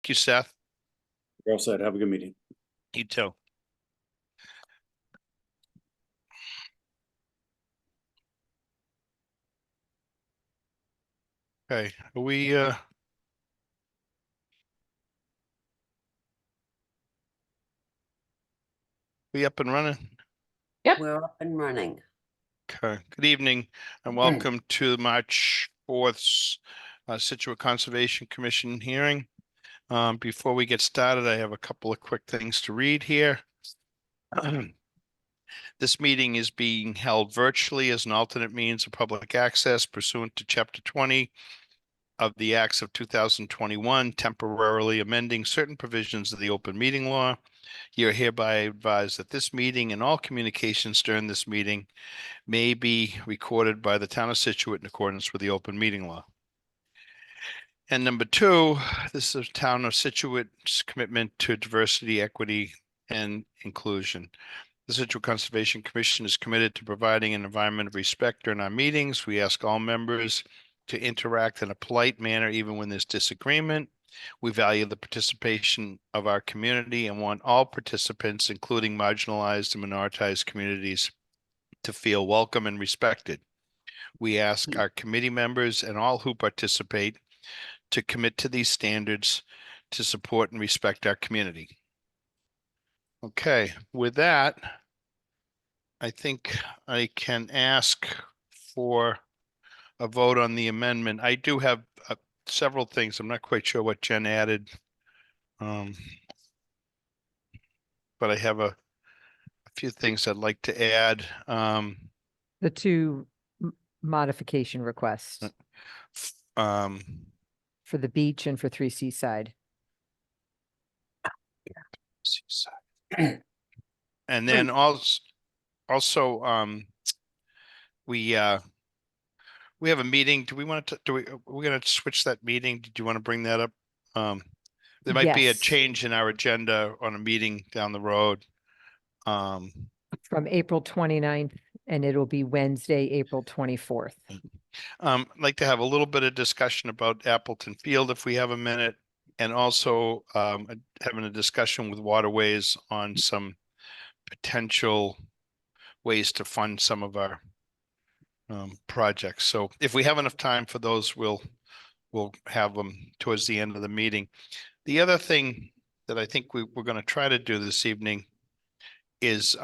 Thank you, Seth. You're all set. Have a good meeting. You too. Okay, are we up and running? Yep. We're up and running. Okay, good evening and welcome to the March 4th Scituate Conservation Commission hearing. Before we get started, I have a couple of quick things to read here. This meeting is being held virtually as an alternate means of public access pursuant to Chapter 20 of the Acts of 2021, temporarily amending certain provisions of the open meeting law. You're hereby advised that this meeting and all communications during this meeting may be recorded by the town of Scituate in accordance with the open meeting law. And number two, this is town of Scituate's commitment to diversity, equity, and inclusion. The Scituate Conservation Commission is committed to providing an environment of respect during our meetings. We ask all members to interact in a polite manner, even when there's disagreement. We value the participation of our community and want all participants, including marginalized and minoritized communities, to feel welcome and respected. We ask our committee members and all who participate to commit to these standards to support and respect our community. Okay, with that, I think I can ask for a vote on the amendment. I do have several things. I'm not quite sure what Jen added. But I have a few things I'd like to add. The two modification requests for the beach and for 3 Seaside. And then also we have a meeting. Do we want to we're going to switch that meeting? Did you want to bring that up? There might be a Yes. change in our agenda on a meeting down the road. From April 29th, and it'll be Wednesday, April 24th. I'd like to have a little bit of discussion about Appleton Field if we have a minute, and also having a discussion with Waterways on some potential ways to fund some of our projects. So if we have enough time for those, we'll have them towards the end of the meeting. The other thing that I think we're going to try to do this evening is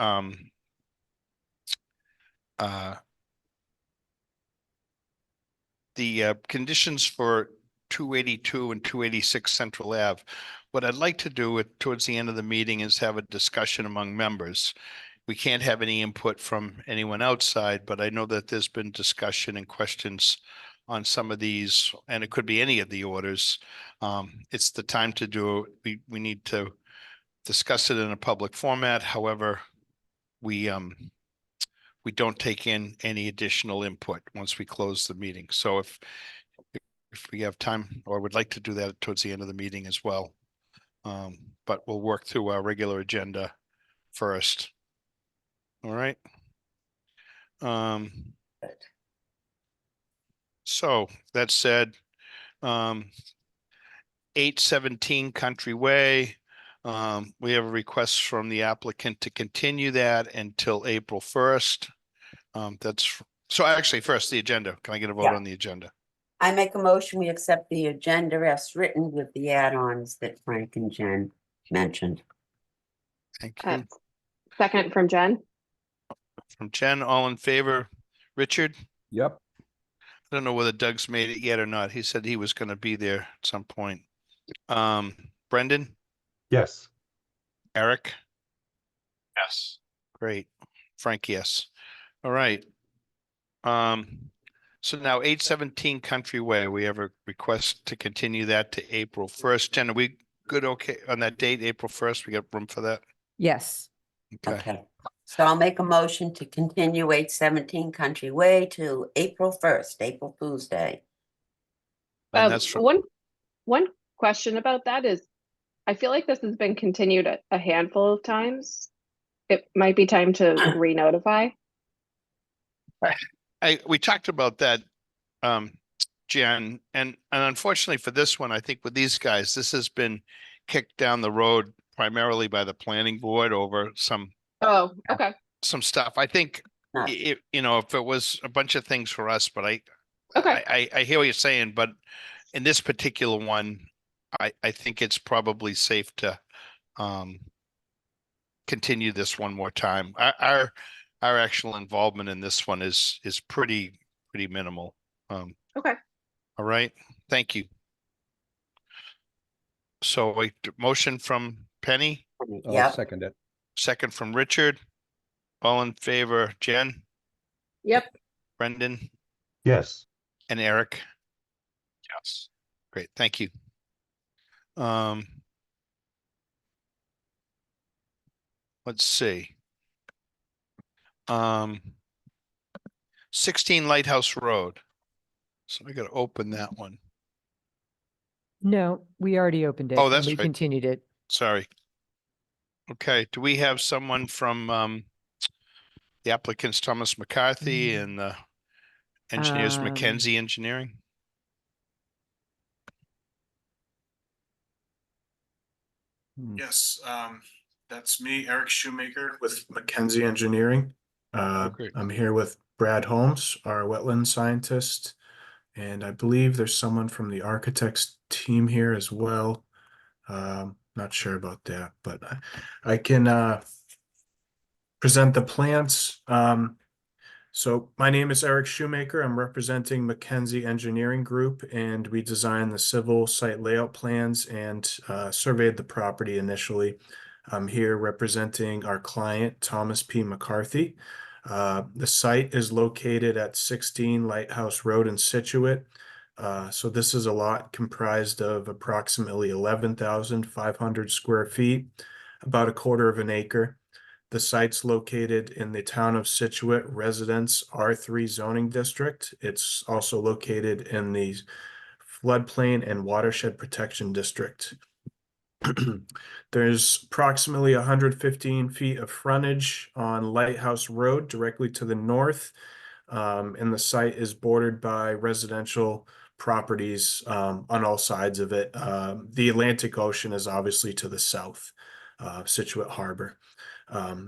the conditions for 282 and 286 Central Ave. What I'd like to do towards the end of the meeting is have a discussion among members. We can't have any input from anyone outside, but I know that there's been discussion and questions on some of these, and it could be any of the orders. It's the time to do it. We need to discuss it in a public format. However, we don't take in any additional input once we close the meeting. So if we have time or would like to do that towards the end of the meeting as well. But we'll work through our regular agenda first. All right. So that said, 817 Country Way. We have a request from the applicant to continue that until April 1st. So actually first the agenda. Can I get a vote on the agenda? I make a motion, we accept the agenda as written with the add-ons that Frank and Jen mentioned. Thank you. Second from Jen. From Jen, all in favor? Richard? Yep. I don't know whether Doug's made it yet or not. He said he was going to be there at some point. Brendan? Yes. Eric? Yes. Great. Frank, yes. All right. So now 817 Country Way, we have a request to continue that to April 1st. Jen, are we good? Okay. On that date, April 1st, we got room for that? Yes. Okay. So I'll make a motion to continue 817 Country Way to April 1st, April Fool's Day. And that's from, one question about that is, I feel like this has been continued a handful of times. It might be time to re-notify. we talked about that Jen, and unfortunately for this one, I think with these guys, this has been kicked down the road primarily by the planning board over Oh, okay. some stuff. I think No. if it was a bunch of things for us, but Okay. I hear what you're saying, but in this particular one, I think it's probably safe to continue this one more time. Our actual involvement in this one is pretty minimal. Okay. All right, thank you. So a motion from Penny, I'll Yep. second it. second from Richard. All in favor, Jen, Yep. Brendan, Yes. and Eric. Yes. Great, thank you. Let's see. 16 Lighthouse Road. So I gotta open that one. No, we already opened it. Oh, and that's we right. continued it. Sorry. Okay, do we have someone from the applicants, Thomas McCarthy and the engineers, Um, McKenzie Engineering? Yes, that's me, Eric Shoemaker with Mackenzie Engineering. Great. I'm here with Brad Holmes, our wetland scientist. And I believe there's someone from the architects team here as well. Not sure about that, but I can present the plans. So my name is Eric Shoemaker. I'm representing Mackenzie Engineering Group, and we designed the civil site layout plans and surveyed the property initially. I'm here representing our client, Thomas P. McCarthy. The site is located at 16 Lighthouse Road in Scituate. So this is a lot comprised of approximately 11,500 square feet, about a quarter of an acre. The site's located in the town of Scituate Residence R3 zoning district. It's also located in the floodplain and watershed protection district. There's approximately 115 feet of frontage on Lighthouse Road directly to the north. And the site is bordered by residential properties on all sides of it. The Atlantic Ocean is obviously to the south, Scituate Harbor.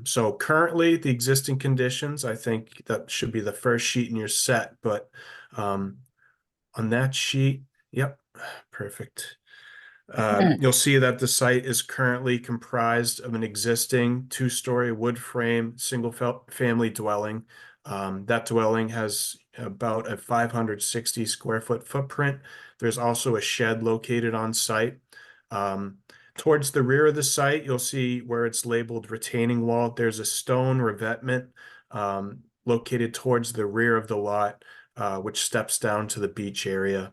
So currently the existing conditions, I think that should be the first sheet in your set, but on that sheet, yep, perfect. You'll see that the site is currently comprised of an existing two-story wood frame, single-family dwelling. That dwelling has about a 560 square foot footprint. There's also a shed located on site. Towards the rear of the site, you'll see where it's labeled retaining wall. There's a stone revetment located towards the rear of the lot, which steps down to the beach area.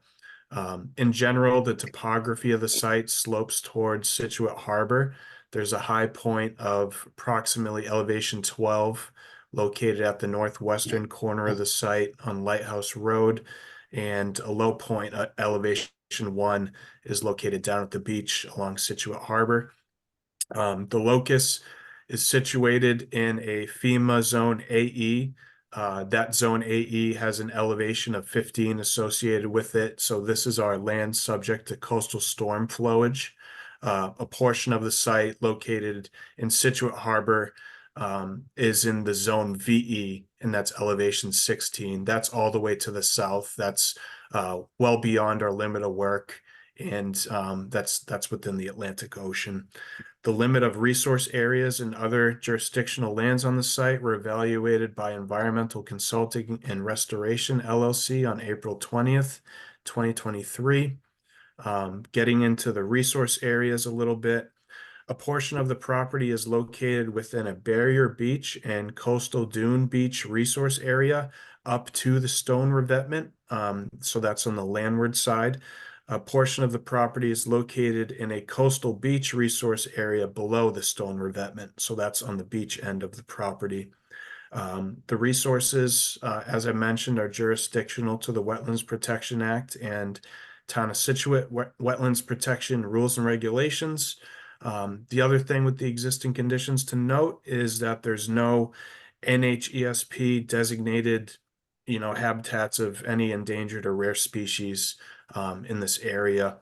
In general, the topography of the site slopes towards Scituate Harbor. There's a high point of approximately elevation 12 located at the northwestern corner of the site on Lighthouse Road, and a low point at elevation 1 is located down at the beach along Scituate Harbor. The locus is situated in a FEMA Zone AE. That Zone AE has an elevation of 15 associated with it. So this is our land subject to coastal storm flowage. A portion of the site located in Scituate Harbor is in the Zone VE, and that's elevation 16. That's all the way to the south. That's well beyond our limit of work, and that's within the Atlantic Ocean. The limit of resource areas and other jurisdictional lands on the site were evaluated by Environmental Consulting and Restoration LLC on April 20th, 2023. Getting into the resource areas a little bit. A portion of the property is located within a barrier beach and coastal dune beach resource area up to the stone revetment. So that's on the landward side. A portion of the property is located in a coastal beach resource area below the stone revetment. So that's on the beach end of the property. The resources, as I mentioned, are jurisdictional to the Wetlands Protection Act and Town of Scituate Wetlands Protection Rules and Regulations. The other thing with the existing conditions to note is that there's no NHESP designated habitats of any endangered or rare species in this area.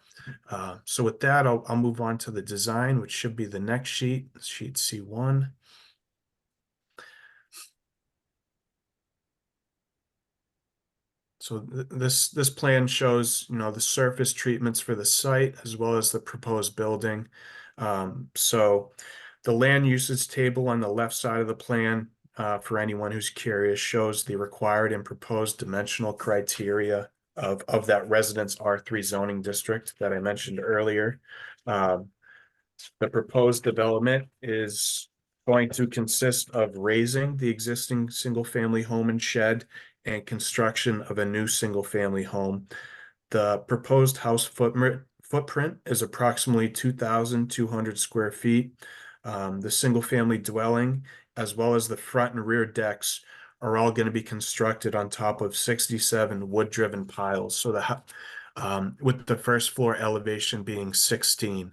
So with that, I'll move on to the design, which should be the next sheet, sheet C1. So this plan shows, the surface treatments for the site as well as the proposed building. So the land usage table on the left side of the plan, for anyone who's curious, shows the required and proposed dimensional criteria of that residence R3 zoning district that I mentioned earlier. The proposed development is going to consist of raising the existing single-family home and shed and construction of a new single-family home. The proposed house footprint is approximately 2,200 square feet. The single-family dwelling, as well as the front and rear decks, are all going to be constructed on top of 67 wood-driven piles. So with the first floor elevation being 16.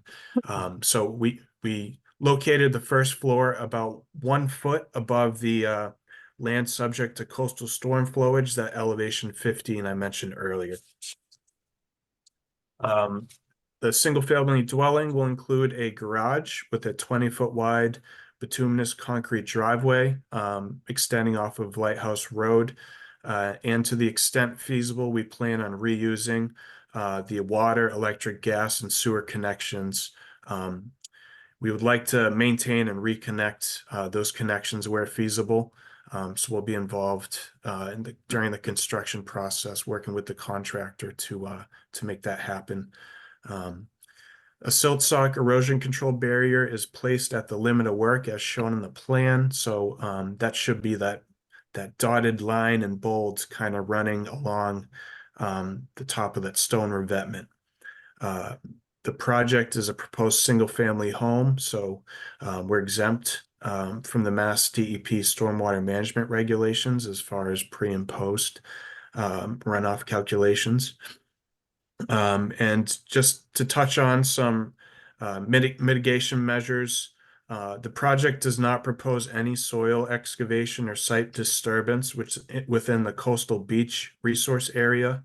So we located the first floor about 1 foot above the land subject to coastal storm flowage, that elevation 15 I mentioned earlier. The single-family dwelling will include a garage with a 20-foot wide bituminous concrete driveway extending off of Lighthouse Road. And to the extent feasible, we plan on reusing the water, electric, gas, and sewer connections. We would like to maintain and reconnect those connections where feasible. So we'll be involved during the construction process, working with the contractor to make that happen. A silt sock erosion control barrier is placed at the limit of work as shown in the plan. So that should be that dotted line and bold kind of running along the top of that stone revetment. The project is a proposed single-family home, so we're exempt from the Mass DEP stormwater management regulations as far as pre and post runoff calculations. And just to touch on some mitigation measures, the project does not propose any soil excavation or site disturbance within the coastal beach resource area.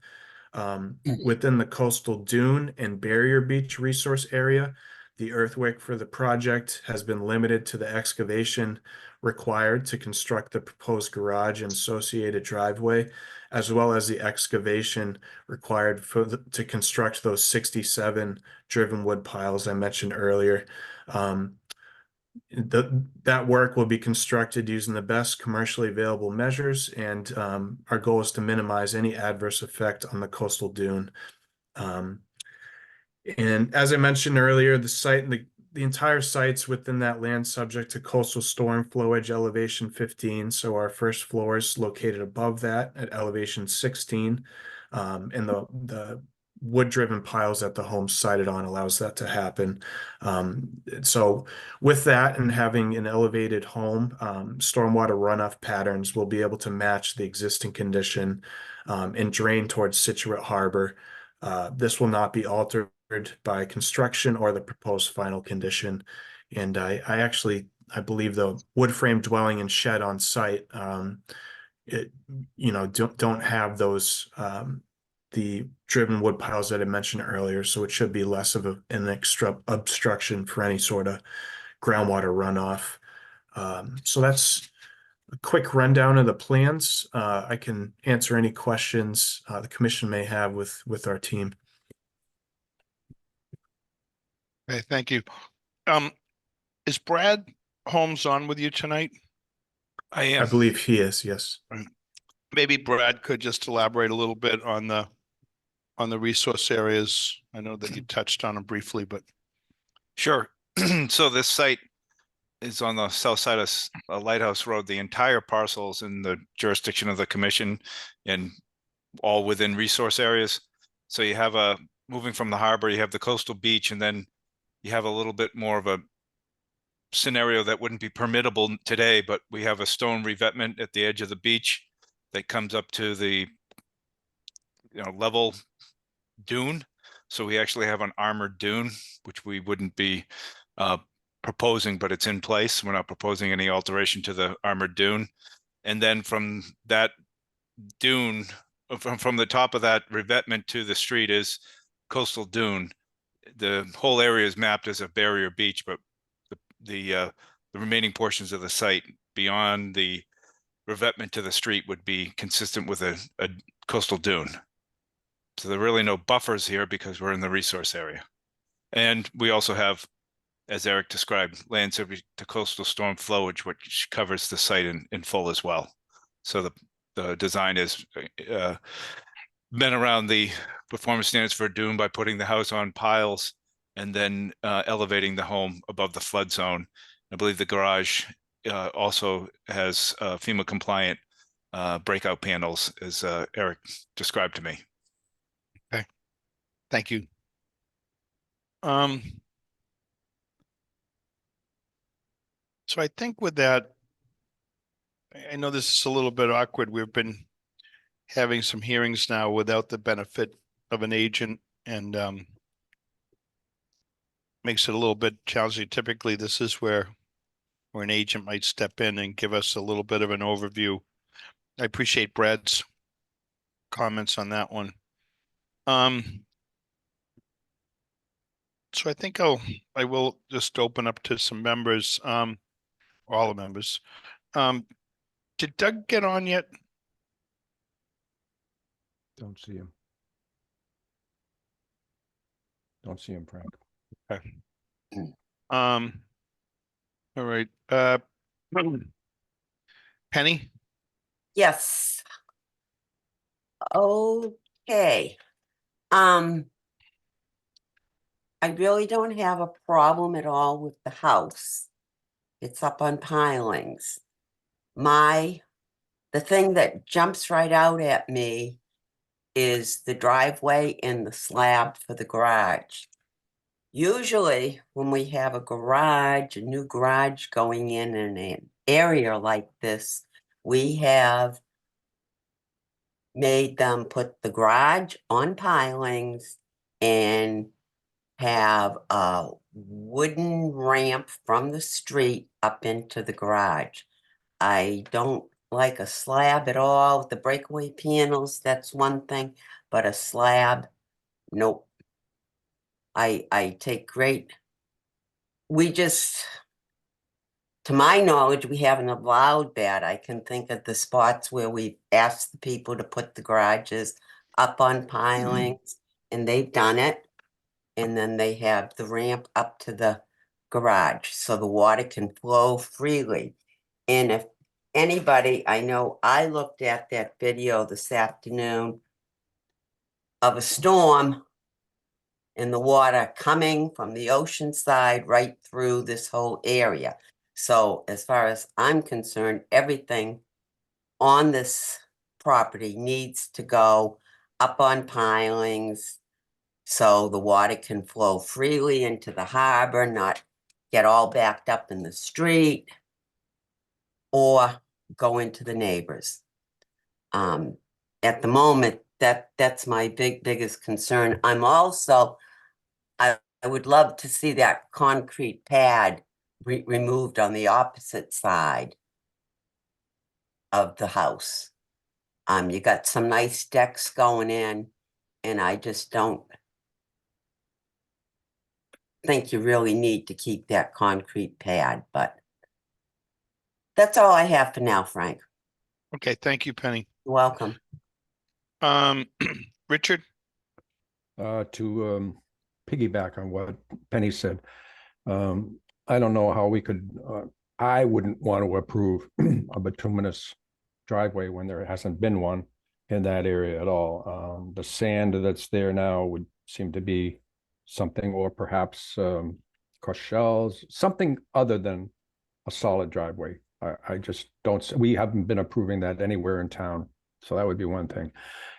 Within the coastal dune and barrier beach resource area, the earthwork for the project has been limited to the excavation required to construct the proposed garage and associated driveway, as well as the excavation required to construct those 67 driven wood piles I mentioned earlier. That work will be constructed using the best commercially available measures, and our goal is to minimize any adverse effect on the coastal dune. And as I mentioned earlier, the site and the entire site's within that land subject to coastal storm flowage elevation 15. So our first floor is located above that at elevation 16. And the wood-driven piles that the home sited on allows that to happen. So with that and having an elevated home, stormwater runoff patterns will be able to match the existing condition and drain towards Scituate Harbor. This will not be altered by construction or the proposed final condition. And I believe the wood frame dwelling and shed on site, don't have those the driven wood piles that I mentioned earlier, so it should be less of an extra obstruction for any sort of groundwater runoff. So that's a quick rundown of the plans. I can answer any questions the commission may have with our team. Okay, thank you. Is Brad Holmes on with you tonight? I believe he is, yes. Maybe Brad could just elaborate a little bit on the resource areas. I know that you touched on them briefly, but Sure. So this site is on the south side of Lighthouse Road. The entire parcel is in the jurisdiction of the commission and all within resource areas. So you have moving from the harbor, you have the coastal beach, and then you have a little bit more of a scenario that wouldn't be permittable today, but we have a stone revetment at the edge of the beach that comes up to the level dune. So we actually have an armored dune, which we wouldn't be proposing, but it's in place. We're not proposing any alteration to the armored dune. And then from that dune from the top of that revetment to the street is coastal dune. The whole area is mapped as a barrier beach, but the remaining portions of the site beyond the revetment to the street would be consistent with a coastal dune. So there are really no buffers here because we're in the resource area. And we also have, as Eric described, land subject to coastal storm flowage, which covers the site in full as well. So the design has been around the performance standards for dune by putting the house on piles and then elevating the home above the flood zone. I believe the garage also has FEMA compliant breakout panels, as Eric described to me. Okay, thank you. So I think with that, I know this is a little bit awkward. We've been having some hearings now without the benefit of an agent, and makes it a little bit challenging. Typically, this is where an agent might step in and give us a little bit of an overview. I appreciate Brad's comments on that one. So I think I will just open up to some members, all the members. Did Doug get on yet? Don't see him. Don't see him, Frank. Okay. All right, Penny? Yes. Okay. I really don't have a problem at all with the house. It's up on pilings. The thing that jumps right out at me is the driveway and the slab for the garage. Usually, when we have a new garage going in an area like this, we have made them put the garage on pilings and have a wooden ramp from the street up into the garage. I don't like a slab at all with the breakaway panels, that's one thing, but a slab, nope. I take great, to my knowledge, we haven't allowed that. I can think of the spots where we've asked the people to put the garages up on pilings, and they've done it. And then they have the ramp up to the garage so the water can flow freely. And if anybody, I know I looked at that video this afternoon of a storm and the water coming from the ocean side right through this whole area. So as far as I'm concerned, everything on this property needs to go up on pilings so the water can flow freely into the harbor, not get all backed up in the street or go into the neighbors. At the moment, that's my biggest concern. I'm also, I would love to see that concrete pad removed on the opposite side of the house. You got some nice decks going in, and I just don't think you really need to keep that concrete pad, but that's all I have for now, Frank. Okay, thank you, Penny. You're welcome. Richard? To piggyback on what Penny said, I don't know how we could, I wouldn't want to approve a bituminous driveway when there hasn't been one in that area at all. The sand that's there now would seem to be something, or perhaps crushed shells, something other than a solid driveway. I just don't, we haven't been approving that anywhere in town. So that would be one thing.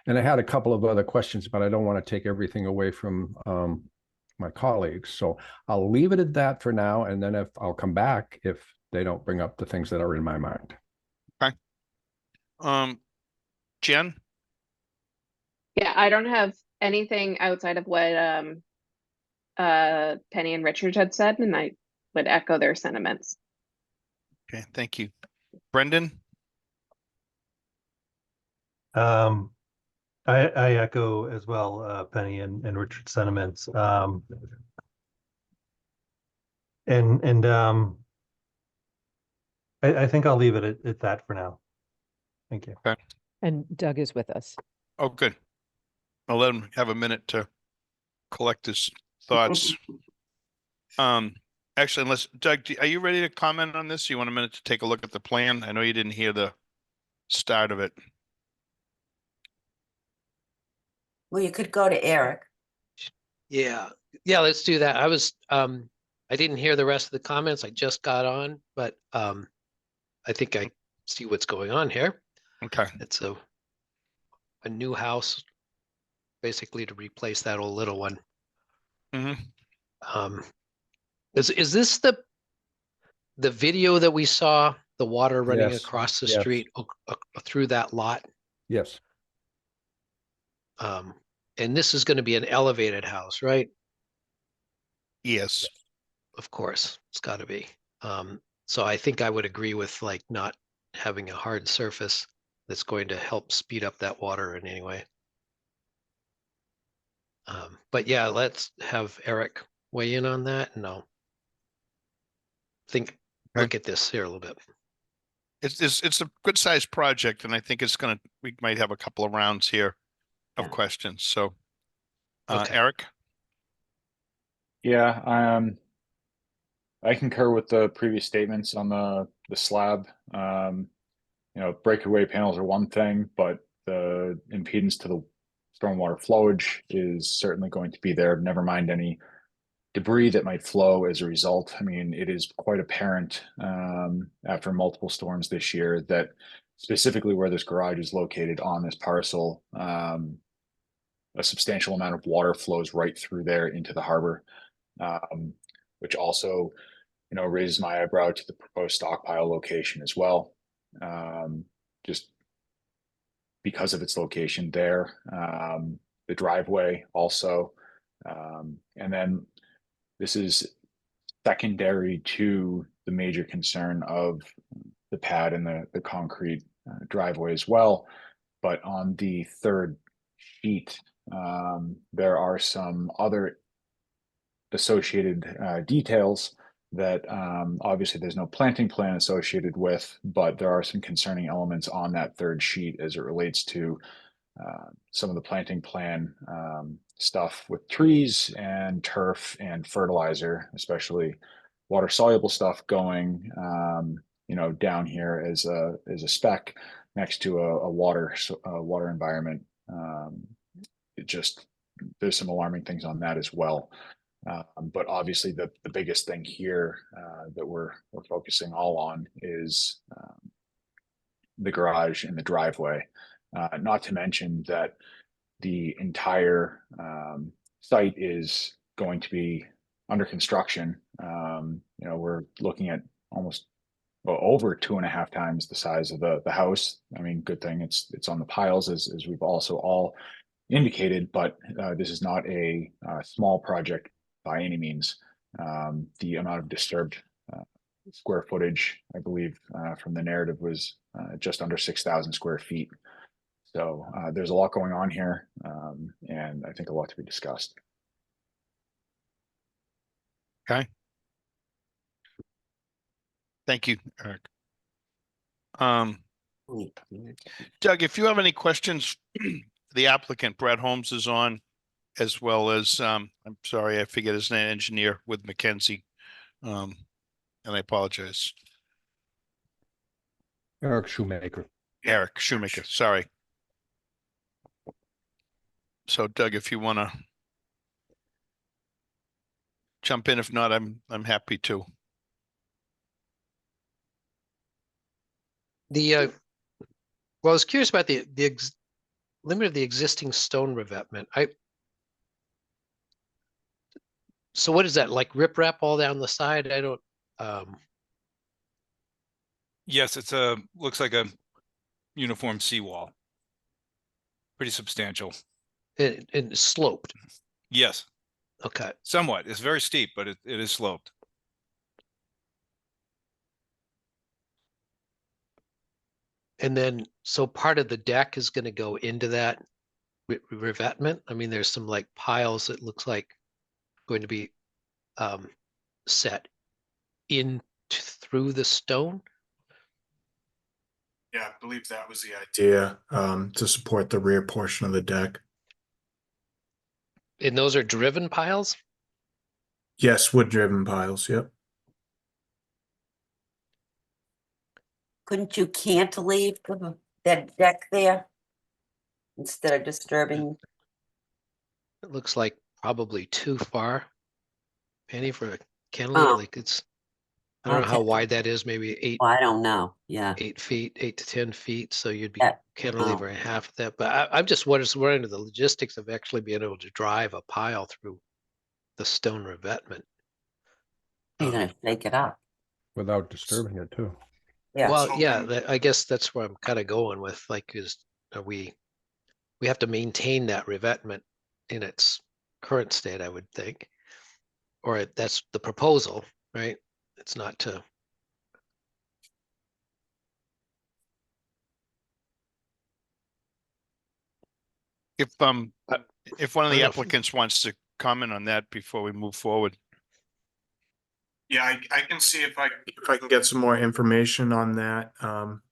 And I had a couple of other questions, but I don't want to take everything away from my colleagues. So I'll leave it at that for now. And then I'll come back if they don't bring up the things that are in my mind. Okay. Jen? Yeah, I don't have anything outside of what Penny and Richard had said, and I would echo their sentiments. Okay, thank you. Brendan? I echo as well, Penny and Richard's sentiments. I think I'll leave it at that for now. Thank you. And Doug is with us. Oh, good. I'll let him have a minute to collect his thoughts. Actually, unless Doug, are you ready to comment on this? You want a minute to take a look at the plan? I know you didn't hear the start of it. Well, you could go to Eric. Yeah, let's do that. I didn't hear the rest of the comments. I just got on, but I think I see what's going on here. Okay. It's a new house, basically to replace that old little one. Mm-hmm. Is this the video that we saw, the water running Yes, across the yes. street through that lot? Yes, And this is going to be an elevated house, right? Yes. Of course, it's got to be. So I think I would agree with like not having a hard surface that's going to help speed up that water in any way. But yeah, let's have Eric weigh in on that, and I'll look at this here a little bit. It's a good sized project, and I think we might have a couple of rounds here of questions. So, Okay. Eric? Yeah, I concur with the previous statements on the slab. Breakaway panels are one thing, but the impedance to the stormwater flowage is certainly going to be there. Never mind any debris that might flow as a result. I mean, it is quite apparent after multiple storms this year that specifically where this garage is located on this parcel, a substantial amount of water flows right through there into the harbor, which also, raises my eyebrow to the proposed stockpile location as well. Just because of its location there, the driveway also, and then this is secondary to the major concern of the pad and the concrete driveway as well. But on the third sheet, there are some other associated details that obviously there's no planting plan associated with, but there are some concerning elements on that third sheet as it relates to some of the planting plan stuff with trees and turf and fertilizer, especially water soluble stuff going, down here as a spec next to a water environment. There's some alarming things on that as well. But obviously the biggest thing here that we're focusing all on is the garage and the driveway. Not to mention that the entire site is going to be under construction. We're looking at almost over 2.5 times the size of the house. I mean, good thing it's on the piles as we've also all indicated, but this is not a small project by any means. The amount of disturbed square footage, I believe, from the narrative was just under 6,000 square feet. So there's a lot going on here, and I think a lot to be discussed. Okay. Thank you, Eric. Doug, if you have any questions, the applicant, Brad Holmes, is on, as well as, I'm sorry, I forget his name, engineer with Mackenzie. And I apologize. Eric Shoemaker. Eric Shoemaker, sorry. So Doug, if you want to jump in, if not, I'm happy to. Well, I was curious about the limit of the existing stone revetment. So what is that, like riprap all down the side? I don't. Yes, looks like a uniform seawall. Pretty substantial. It sloped. Yes, Okay. somewhat. It's very steep, but it is sloped. And then, so part of the deck is gonna go into that revetment. I mean, there's some like piles that looks like going to be set in through the stone. Yeah, I believe that was the idea, to support the rear portion of the deck. And those are driven piles? Yes, wood-driven piles, yep. Couldn't you cantilever that deck there? Instead of disturbing, It looks like probably too far. Penny for a cantilever, Oh. like it's, I don't know how Okay. wide that is, maybe well, I don't know, yeah. 8 feet, 8 to 10 feet. So you'd be That- cantilever half of that. But I'm just wondering the logistics of actually being able to drive a pile through the stone revetment. You're gonna shake it up, Without disturbing it too. yeah. Well, So, yeah, I guess that's where I'm kind of going with, like, we have to maintain that revetment in its current state, I would think. Or that's the proposal, right? It's not to, If one of I the don't know if- applicants wants to comment on that before we move forward. Yeah, I can see if I can get some more information on that.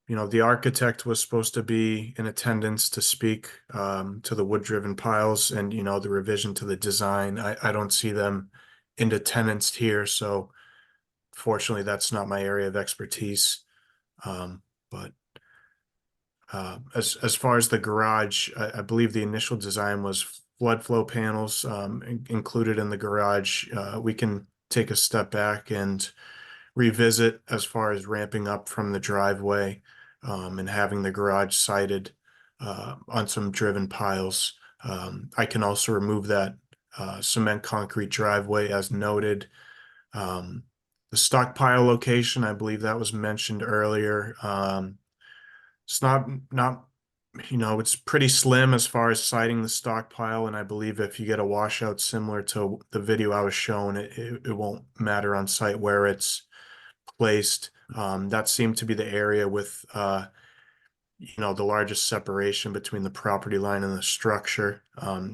You know, the architect was supposed to be in attendance to speak to the wood-driven piles and, you know, the revision to the design. I don't see them in attendance here, so fortunately, that's not my area of expertise. But as far as the garage, I believe the initial design was flood flow panels included in the garage. We can take a step back and revisit as far as ramping up from the driveway and having the garage sited on some driven piles. I can also remove that cement concrete driveway as noted. The stockpile location, I believe that was mentioned earlier. It's not, you know, it's pretty slim as far as siting the stockpile, and I believe if you get a washout similar to the video I was shown, it won't matter on site where it's placed. That seemed to be the area with you know, the largest separation between the property line and the structure.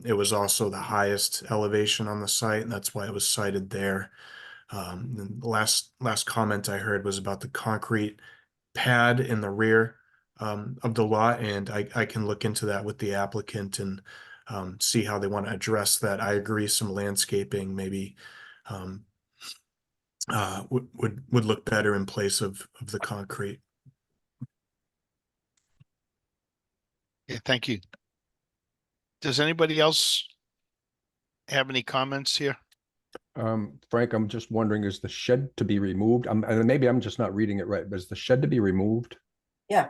It was also the highest elevation on the site, and that's why it was sited there. And the last comment I heard was about the concrete pad in the rear of the lot, and I can look into that with the applicant and see how they want to address that. I agree, some landscaping maybe would look better in place of the concrete. Yeah, thank you. Does anybody else have any comments here? Frank, I'm just wondering, is the shed to be removed? And maybe I'm just not reading it right, but is the shed to be removed? Yeah.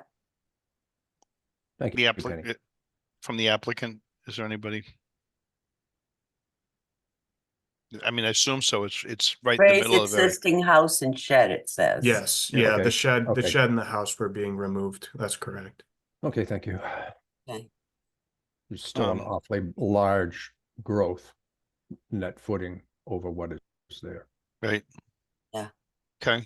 Thank The you, applicant, Penny. from the applicant, is there anybody? I mean, I assume so. It's right in the Raised middle of every. existing house and shed, it says. Yes, Yeah. yeah, Okay, the shed okay. and the house were being removed. That's correct. Okay, thank you. Okay. There's still an awfully large growth net footing over what is there. Right. Yeah. Okay.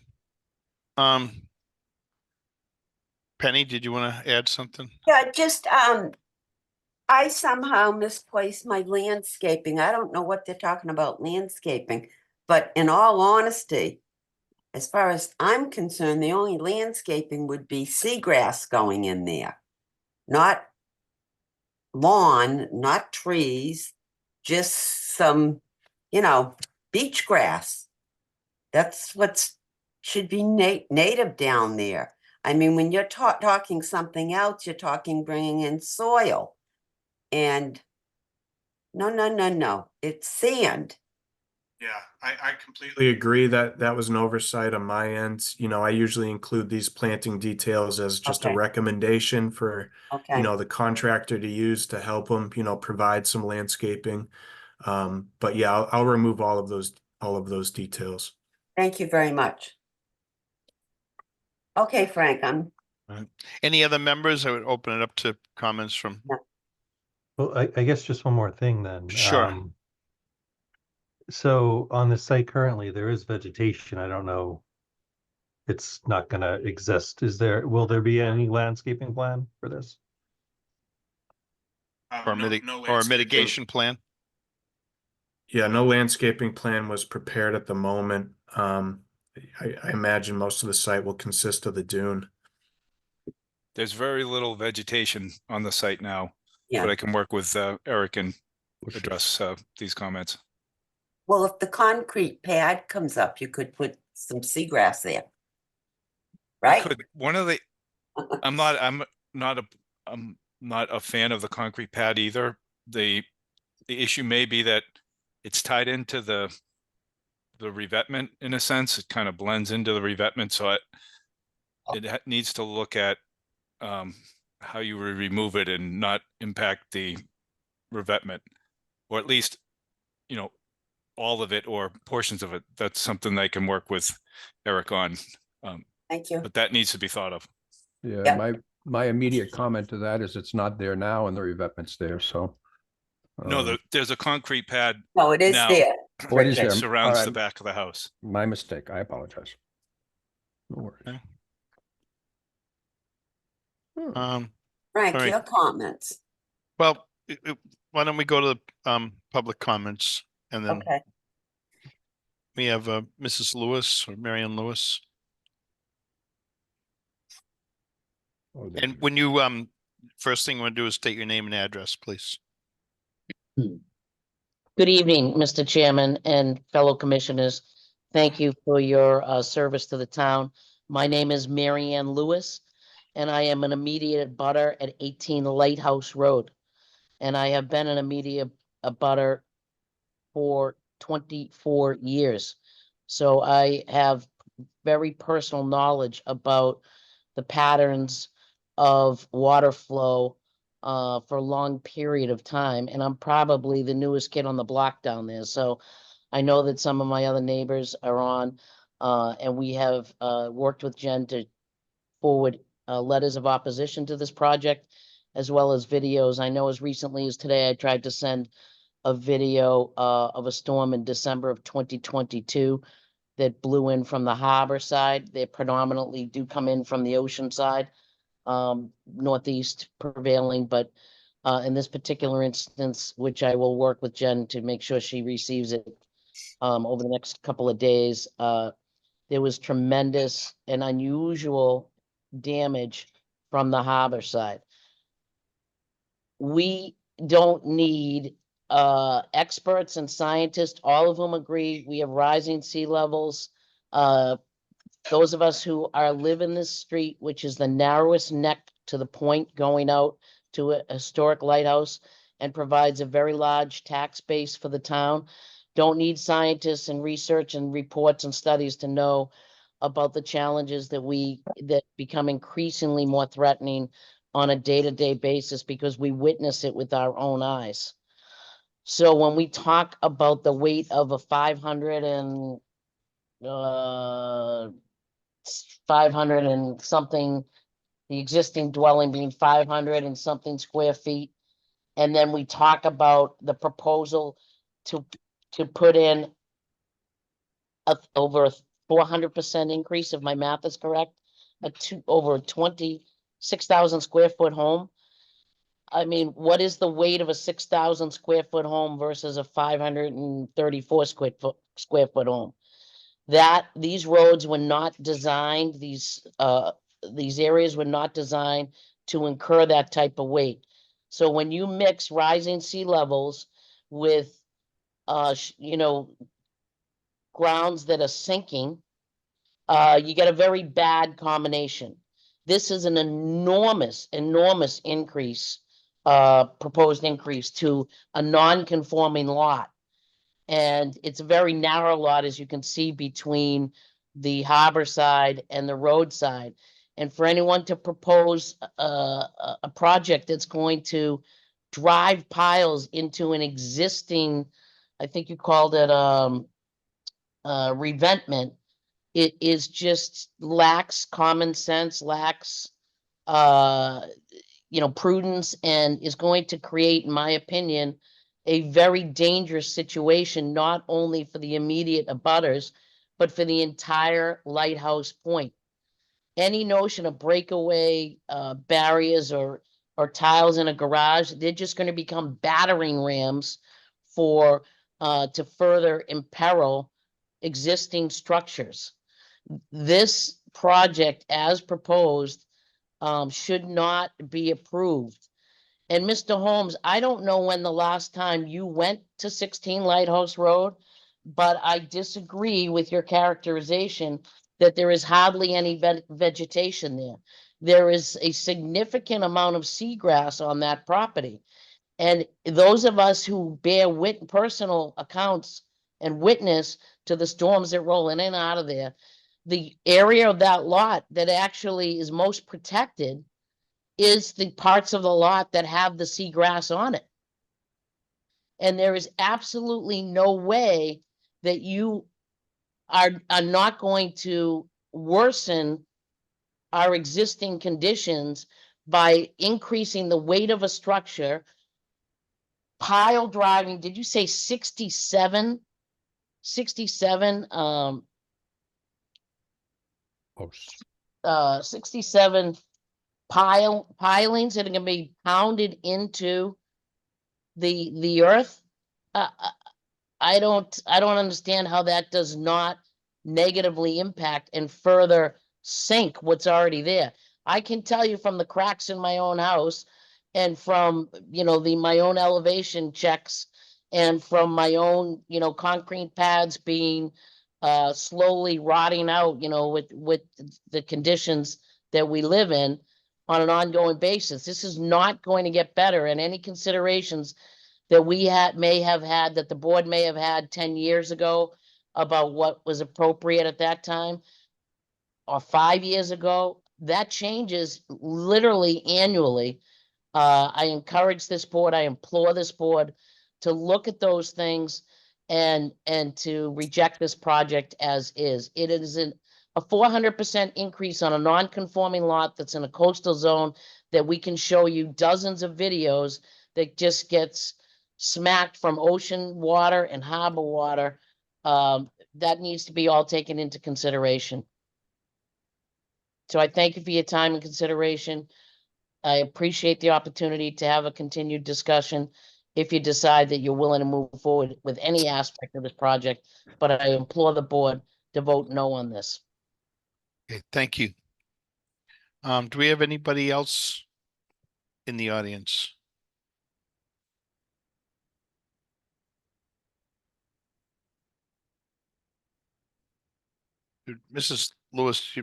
Penny, did you want to add something? Yeah, just, I somehow misplaced my landscaping. I don't know what they're talking about landscaping, but in all honesty, as far as I'm concerned, the only landscaping would be seagrass going in there. Not lawn, not trees, just some, you know, beach grass. That's what's should be native down there. I mean, when you're talking something else, you're talking bringing in soil. And no, it's sand. Yeah, I completely agree that that was an oversight on my end. You know, I usually include these planting details as just a Okay. recommendation for, Okay. you know, the contractor to use to help them, you know, provide some landscaping. But yeah, I'll remove all of those details. Thank you very much. Okay, Frank, Any other members? I would open it up to comments from. Well, I guess just one more thing then. Sure. So on the site currently, there is vegetation. I don't know it's not gonna exist. Will there be any landscaping plan for this? Or or a mitigation plan? Yeah, no landscaping plan was prepared at the moment. I imagine most of the site will consist of the dune. There's very little vegetation on the site now, Yeah. but I can work with Eric and Bushes. address these comments. Well, if the concrete pad comes up, you could put some seagrass there. I Right? could, I'm not a fan of the concrete pad either. The issue may be that it's tied into the revetment in a sense. It kind of blends into the revetment, so it needs to look at how you remove it and not impact the revetment, or at least, you know, all of it or portions of it. That's something they can work with Eric on. Thank you. But that needs to be thought of. Yeah, Yeah. my immediate comment to that is it's not there now and the revetment's there, so. No, there's a concrete pad No, it is now. there. Oh, it is that there. surrounds All the right. back of the house. My mistake. I apologize. No worries. Okay. Hmm. Frank, All right. your comments. Well, why don't we go to the public comments, and then Okay. we have Mrs. Lewis or Marion Lewis. Oh, there And you go. when you first thing you want to do is state your name and address, please. Good evening, Mr. Chairman and fellow commissioners. Thank you for your service to the town. My name is Mary Ann Lewis, and I am an immediate abutter at 18 Lighthouse Road. And I have been an immediate abutter for 24 years. So I have very personal knowledge about the patterns of water flow for a long period of time. And I'm probably the newest kid on the block down there. So I know that some of my other neighbors are on, and we have worked with Jen to forward letters of opposition to this project, as well as videos. I know as recently as today, I tried to send a video of a storm in December of 2022 that blew in from the harbor side. They predominantly do come in from the ocean side, northeast prevailing, but in this particular instance, which I will work with Jen to make sure she receives it over the next couple of days, there was tremendous and unusual damage from the harbor side. We don't need experts and scientists, all of whom agree we have rising sea levels. Those of us who live in this street, which is the narrowest neck to the point going out to a historic lighthouse and provides a very large tax base for the town, don't need scientists and research and reports and studies to know about the challenges that become increasingly more threatening on a day-to-day basis because we witness it with our own eyes. So when we talk about the weight of a 500 and something, the existing dwelling being 500 and something square feet, and then we talk about the proposal to put in over a 400% increase, if my math is correct, over 26,000 square foot home. I mean, what is the weight of a 6,000 square foot home versus a 534 square foot home? These roads were not designed, these areas were not designed to incur that type of weight. So when you mix rising sea levels with, grounds that are sinking, you get a very bad combination. This is an enormous increase, proposed increase to a non-conforming lot. And it's a very narrow lot, as you can see, between the harbor side and the road side. And for anyone to propose a project that's going to drive piles into an existing, I think you called it revetment, it is just lacks common sense, lacks prudence, and is going to create, in my opinion, a very dangerous situation, not only for the immediate abutters, but for the entire lighthouse point. Any notion of breakaway barriers or tiles in a garage, they're just going to become battering rams for to further imperil existing structures. This project, as proposed, should not be approved. And Mr. Holmes, I don't know when the last time you went to 16 Lighthouse Road, but I disagree with your characterization that there is hardly any vegetation there. There is a significant amount of seagrass on that property. And those of us who bear personal accounts and witness to the storms that roll in and out of there, the area of that lot that actually is most protected is the parts of the lot that have the seagrass on it. And there is absolutely no way that you are not going to worsen our existing conditions by increasing the weight of a structure, pile driving. Did you say 67 Posts. 67 pilings that are going to be pounded into the earth? I don't understand how that does not negatively impact and further sink what's already there. I can tell you from the cracks in my own house and from, my own elevation checks and from my own, concrete pads being slowly rotting out, with the conditions that we live in on an ongoing basis. This is not going to get better, and any considerations that we may have had, that the board may have had 10 years ago about what was appropriate at that time, or 5 years ago, that changes literally annually. I encourage this board, I implore this board to look at those things and to reject this project as is. It is a 400% increase on a non-conforming lot that's in a coastal zone that we can show you dozens of videos that just gets smacked from ocean water and harbor water. That needs to be all taken into consideration. So I thank you for your time and consideration. I appreciate the opportunity to have a continued discussion if you decide that you're willing to move forward with any aspect of this project, but I implore the board to vote no on this. Okay, thank you. Do we have anybody else in the audience? Mrs. Lewis,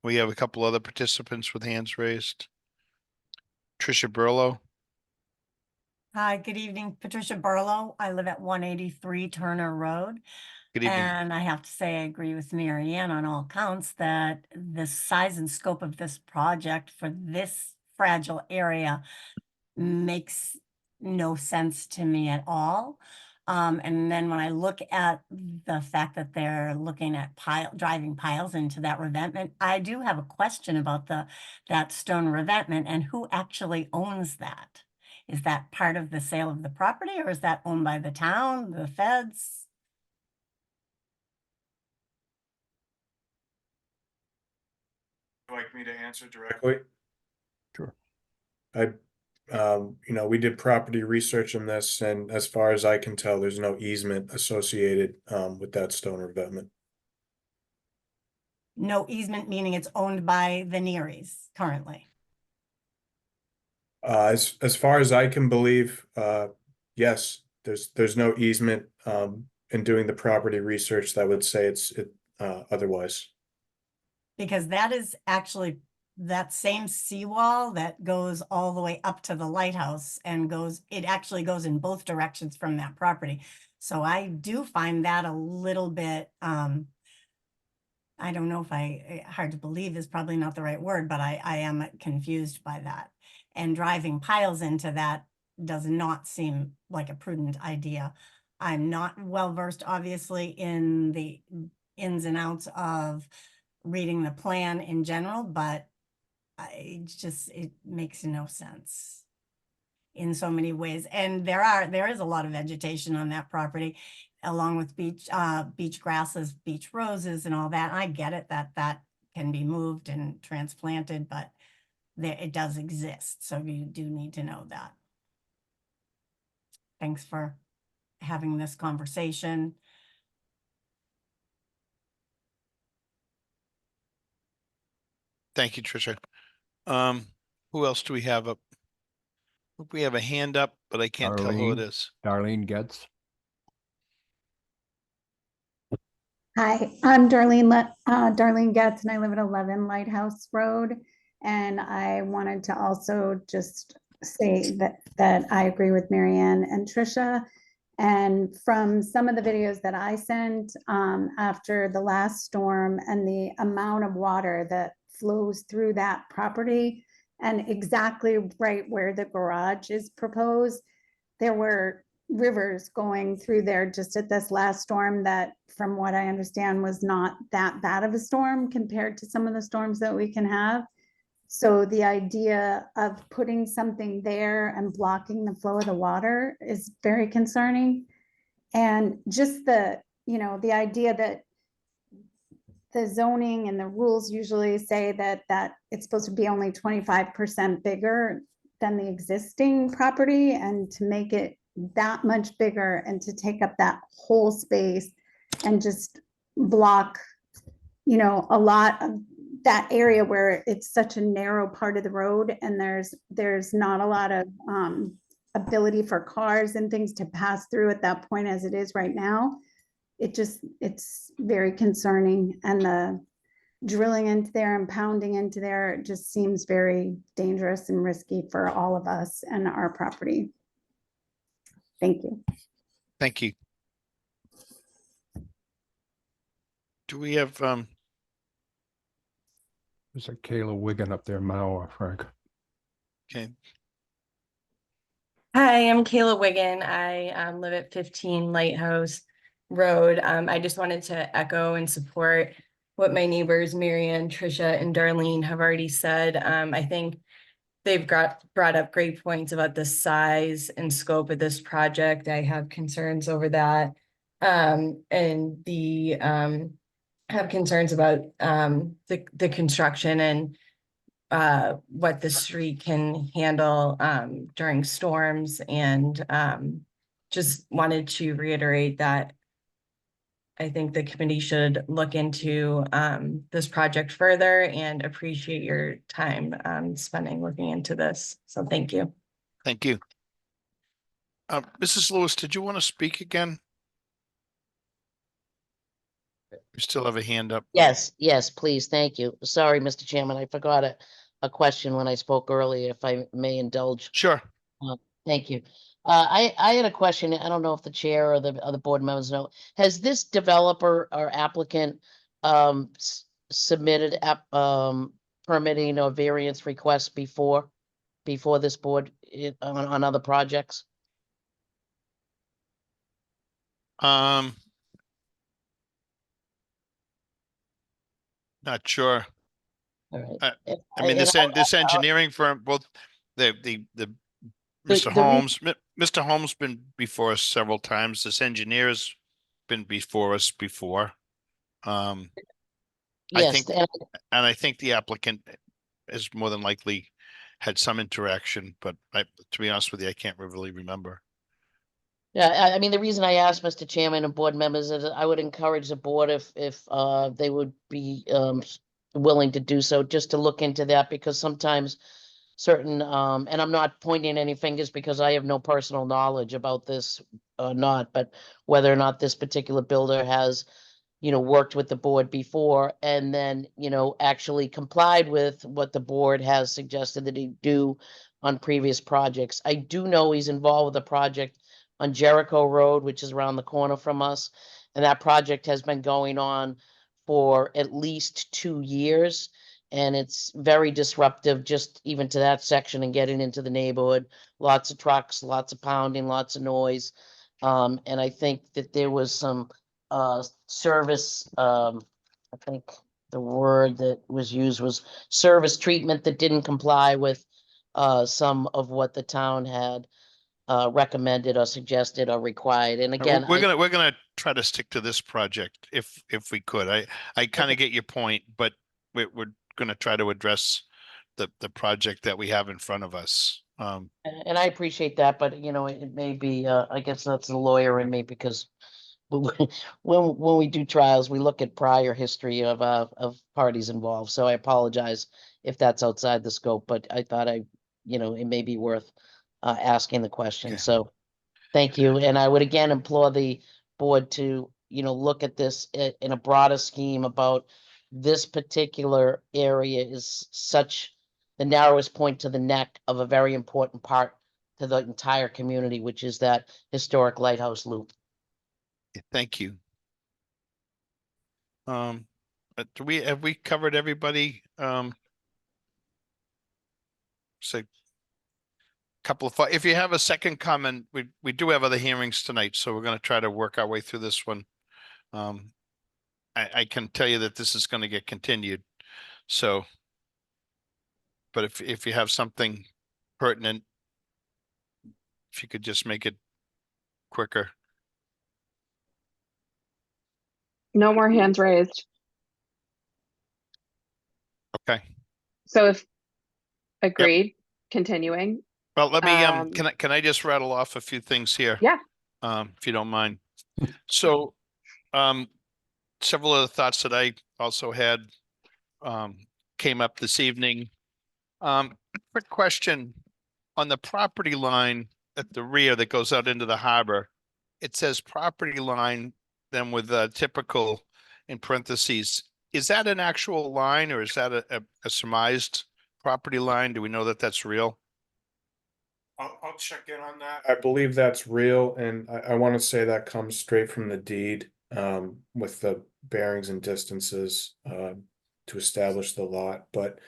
we have a couple other participants with hands raised. Tricia Burlow. Hi, good evening. Patricia Barlow. I live at 183 Turner Road. Good evening. And I have to say, I agree with Mary Ann on all counts that the size and scope of this project for this fragile area makes no sense to me at all. And then when I look at the fact that they're looking at driving piles into that revetment, I do have a question about that stone revetment and who actually owns that. Is that part of the sale of the property, or is that owned by the town, the feds? Would you like me to answer directly? Sure. We did property research on this, and as far as I can tell, there's no easement associated with that stone revetment. No easement, meaning it's owned by the Nearys currently. As far as I can believe, yes, there's no easement in doing the property research that would say it's otherwise. Because that is actually that same seawall that goes all the way up to the lighthouse and it actually goes in both directions from that property. So I do find that a little bit, I don't know if hard to believe is probably not the right word, but I am confused by that. And driving piles into that does not seem like a prudent idea. I'm not well versed, obviously, in the ins and outs of reading the plan in general, but it makes no sense. in so many ways. And there is a lot of vegetation on that property, along with beach grasses, beach roses and all that. I get it that can be moved and transplanted, but it does exist. So you do need to know that. Thanks for having this conversation. Thank you, Tricia. Who else do we have up? We have a hand up, but I can't tell who it is. Darlene Getz. Hi, I'm Darlene Getz, and I live at 11 Lighthouse Road. And I wanted to also just say that I agree with Marianne and Tricia. And from some of the videos that I sent after the last storm and the amount of water that flows through that property and exactly right where the garage is proposed, there were rivers going through there just at this last storm that, from what I understand, was not that bad of a storm compared to some of the storms that we can have. So the idea of putting something there and blocking the flow of the water is very concerning. And just the idea that the zoning and the rules usually say that it's supposed to be only 25% bigger than the existing property, and to make it that much bigger and to take up that whole space and just block, a lot of that area where it's such a narrow part of the road, and there's not a lot of ability for cars and things to pass through at that point as it is right now. It's very concerning, and the drilling into there and pounding into there just seems very dangerous and risky for all of us and our property. Thank you. Thank you. Do we have, There's a Kayla Wiggin up there, Mauer, Frank. okay, Hi, I'm Kayla Wiggin. I live at 15 Lighthouse Road. I just wanted to echo and support what my neighbors, Marianne, Tricia, and Darlene have already said. I think they've brought up great points about the size and scope of this project. I have concerns over that. And have concerns about the construction and what the street can handle during storms, and just wanted to reiterate that I think the committee should look into this project further, and appreciate your time spending looking into this. So thank you. thank you. Mrs. Lewis, did you want to speak again? You still have a hand up. Yes, please, thank you. Sorry, Mr. Chairman, I forgot a question when I spoke earlier, if I may indulge. Sure. Thank you. I had a question. I don't know if the chair or the other board members know. Has this developer or applicant submitted permitting or variance requests before this board on other projects? Not sure. All right. I mean, this engineering firm, both the Mr. the Holmes, Mr. Holmes been before us several times. This engineer's been before us before. I Yes, think, and I think the applicant has more than likely had some interaction, but to be honest with you, I can't really remember. yeah, I mean, the reason I asked, Mr. Chairman and board members, is I would encourage the board if they would be willing to do so, just to look into that, because sometimes certain, and I'm not pointing any fingers because I have no personal knowledge about this or not, but whether or not this particular builder has, worked with the board before, and then, actually complied with what the board has suggested that he do on previous projects. I do know he's involved with a project on Jericho Road, which is around the corner from us. And that project has been going on for at least 2 years. And it's very disruptive, just even to that section and getting into the neighborhood. Lots of trucks, lots of pounding, lots of noise. And I think that there was some service, I think the word that was used was service treatment that didn't comply with some of what the town had recommended or suggested or required. And again, We're gonna try to stick to this project if we could. I kind of get your point, but we're gonna try to address the project that we have in front of us. and I appreciate that, but you know, it may be, I guess that's the lawyer in me, because when we do trials, we look at prior history of parties involved. So I apologize if that's outside the scope, but I thought you know, it may be worth asking the question. Okay. So thank you. And I would again implore the board to, you know, look at this in a broader scheme about this particular area is such the narrowest point to the neck of a very important part to the entire community, which is that historic lighthouse loop. Thank you. But have we covered everybody? Say couple of, if you have a second comment, we do have other hearings tonight, so we're going to try to work our way through this one. I can tell you that this is going to get continued. So, but if you have something pertinent, if you could just make it quicker. No more hands raised. Okay. So if agreed, continuing. Well, let me, can I just rattle off a few things here? Yeah. If you don't mind. So, several of the thoughts that I also had, came up this evening. Quick question on the property line at the rear that goes out into the harbor. It says property line, then with typical in parentheses. Is that an actual line, or is that a surmised property line? Do we know that that's real? I'll check in on that. I believe that's real, and I want to say that comes straight from the deed, with the bearings and distances, to establish the lot. But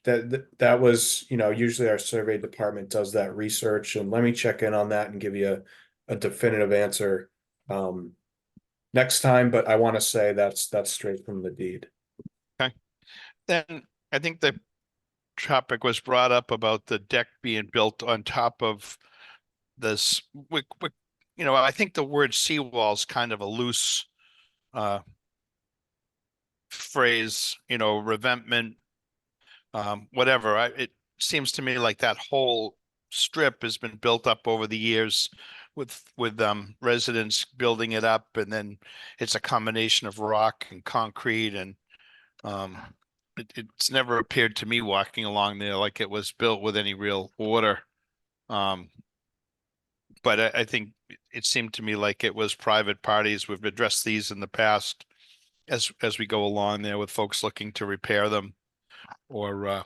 that was, you know, usually our survey department does that research, and let me check in on that and give you a definitive answer next time. But I want to say that's straight from the deed. Okay. Then I think the topic was brought up about the deck being built on top of this. You know, I think the word seawall is kind of a loose phrase, you know, revetment, whatever. It seems to me like that whole strip has been built up over the years with residents building it up, and then it's a combination of rock and concrete, and it's never appeared to me walking along there like it was built with any real order. But I think it seemed to me like it was private parties. We've addressed these in the past as we go along there with folks looking to repair them or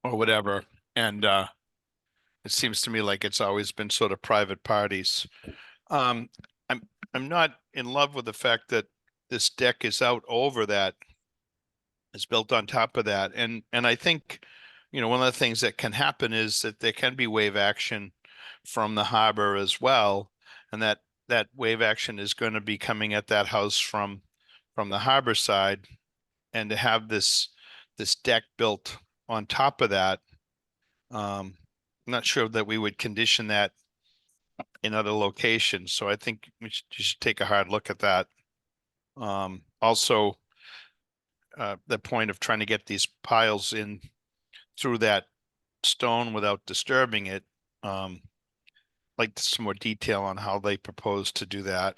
whatever. And it seems to me like it's always been sort of private parties. I'm not in love with the fact that this deck is out over that, is built on top of that. And I think, you know, one of the things that can happen is that there can be wave action from the harbor as well. And that wave action is going to be coming at that house from the harbor side. And to have this deck built on top of that, I'm not sure that we would condition that in other locations. So I think you should take a hard look at that. Also, the point of trying to get these piles in through that stone without disturbing it. Like some more detail on how they propose to do that.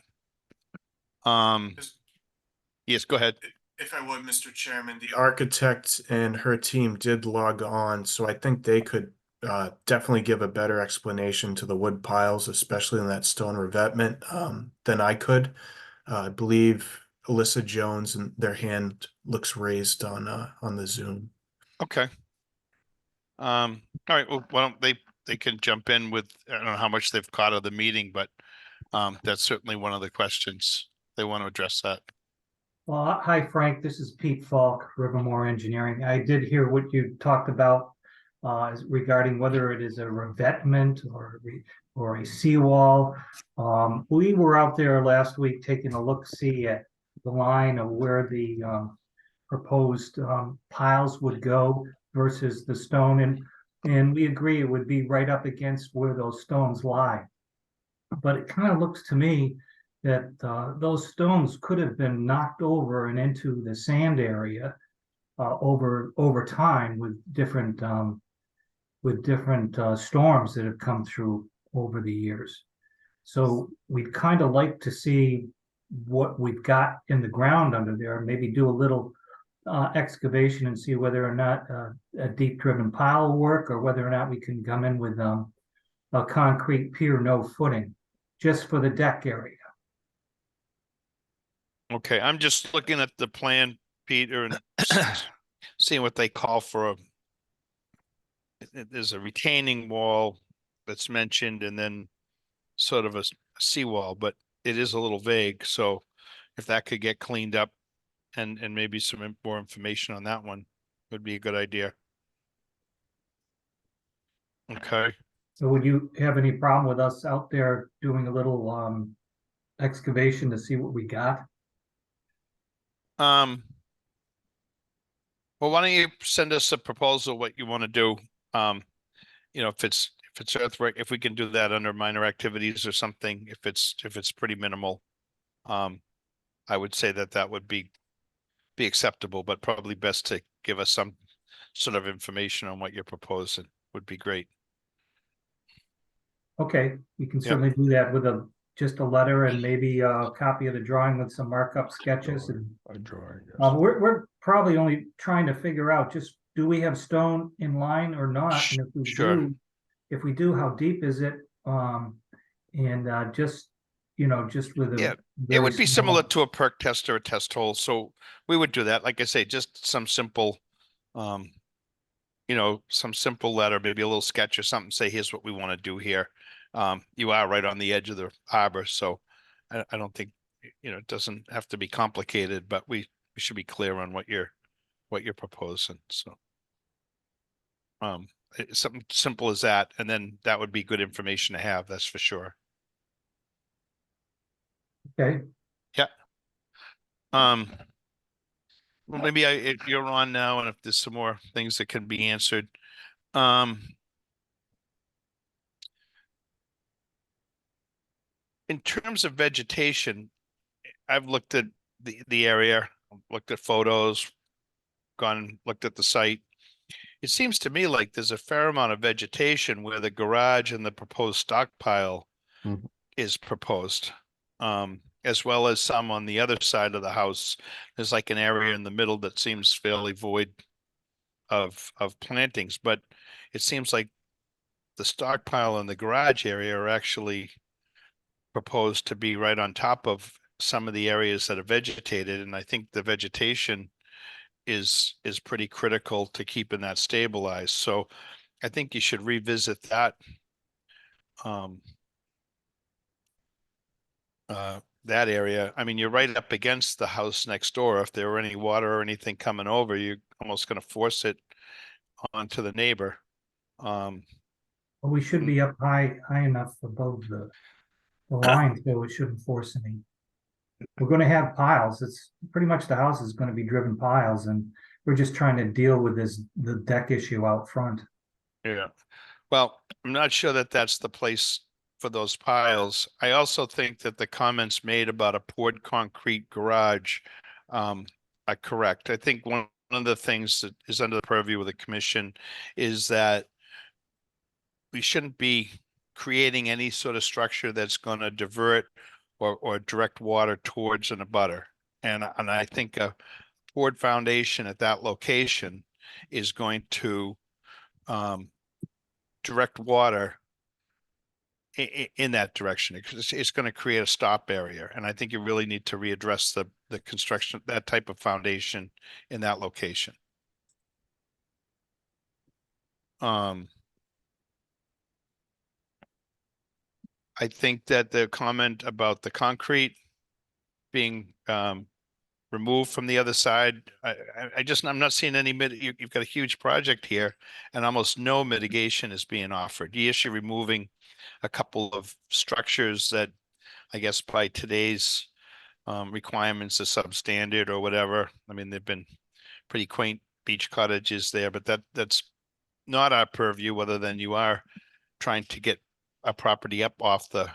Yes, go ahead. If I would, Mr. Chairman, the architect and her team did log on, so I think they could definitely give a better explanation to the wood piles, especially in that stone revetment, than I could. I believe Alyssa Jones and their hand looks raised on the Zoom. Okay. All right. Well, why don't they can jump in with, I don't know how much they've caught of the meeting, but that's certainly one of the questions they want to address that. Well, hi, Frank. This is Pete Falk, Rivermore Engineering. I did hear what you talked about regarding whether it is a revetment or a seawall. We were out there last week taking a look-see at the line of where the proposed piles would go versus the stone. And And we agree it would be right up against where those stones lie. But it kind of looks to me that those stones could have been knocked over and into the sand area over time with different storms that have come through over the years. So we'd kind of like to see what we've got in the ground under there, maybe do a little excavation and see whether or not a deep driven pile will work, or whether or not we can come in with a concrete pier, no footing, just for the deck area. Okay, I'm just looking at the plan, Peter, and seeing what they call for there's a retaining wall that's mentioned, and then sort of a seawall, but it is a little vague. So if that could get cleaned up and maybe some more information on that one would be a good idea. Okay. So would you have any problem with us out there doing a little excavation to see what we got? Well, why don't you send us a proposal, what you want to do? You know, if it's earthwork, if we can do that under minor activities or something, if it's pretty minimal, I would say that would be acceptable, but probably best to give us some sort of information on what you're proposing would be great. Okay, we can certainly do that with just a letter and maybe a copy of the drawing with some markup sketches. And A drawing, yes. we're probably only trying to figure out, just do we have stone in line or not? And if we do, how deep is it? Just, just with a It would be very similar small- to a perk test or a test hole. So we would do that. Like I say, just some simple, some simple letter, maybe a little sketch or something, say, here's what we want to do here. You are right on the edge of the harbor. So I don't think, it doesn't have to be complicated, but we should be clear on what you're proposing. So something simple as that, and then that would be good information to have, that's for sure. Okay. Yeah. Well, maybe if you're on now, and if there's some more things that can be answered. In terms of vegetation, I've looked at the area, looked at photos, looked at the site. It seems to me like there's a fair amount of vegetation where the garage and the proposed stockpile is proposed, as well as some on the other side of the house. There's like an area in the middle that seems fairly void of plantings, but it seems like the stockpile and the garage area are actually proposed to be right on top of some of the areas that are vegetated, and I think the vegetation is pretty critical to keeping that stabilized. So I think you should revisit that. That area. I mean, you're right up against the house next door. If there were any water or anything coming over, you're almost going to force it onto the neighbor. Well, we should be up high enough above the line, so it shouldn't force any. We're going to have piles. It's pretty much the house is going to be driven piles, and we're just trying to deal with the deck issue out front. Yeah. Well, I'm not sure that that's the place for those piles. I also think that the comments made about a poured concrete garage are correct. I think one of the things that is under the purview of the commission is that we shouldn't be creating any sort of structure that's going to divert or direct water towards an abutter. And I think a poured foundation at that location is going to direct water in that direction. It's going to create a stop area, and I think you really need to readdress the construction, that type of foundation in that location. I think that the comment about the concrete being removed from the other side, I'm not seeing any you've got a huge project here, and almost no mitigation is being offered. Yes, you're removing a couple of structures that I guess by today's requirements are substandard or whatever. I mean, they've been pretty quaint beach cottages there, but that's not our purview, other than you are trying to get a property up off the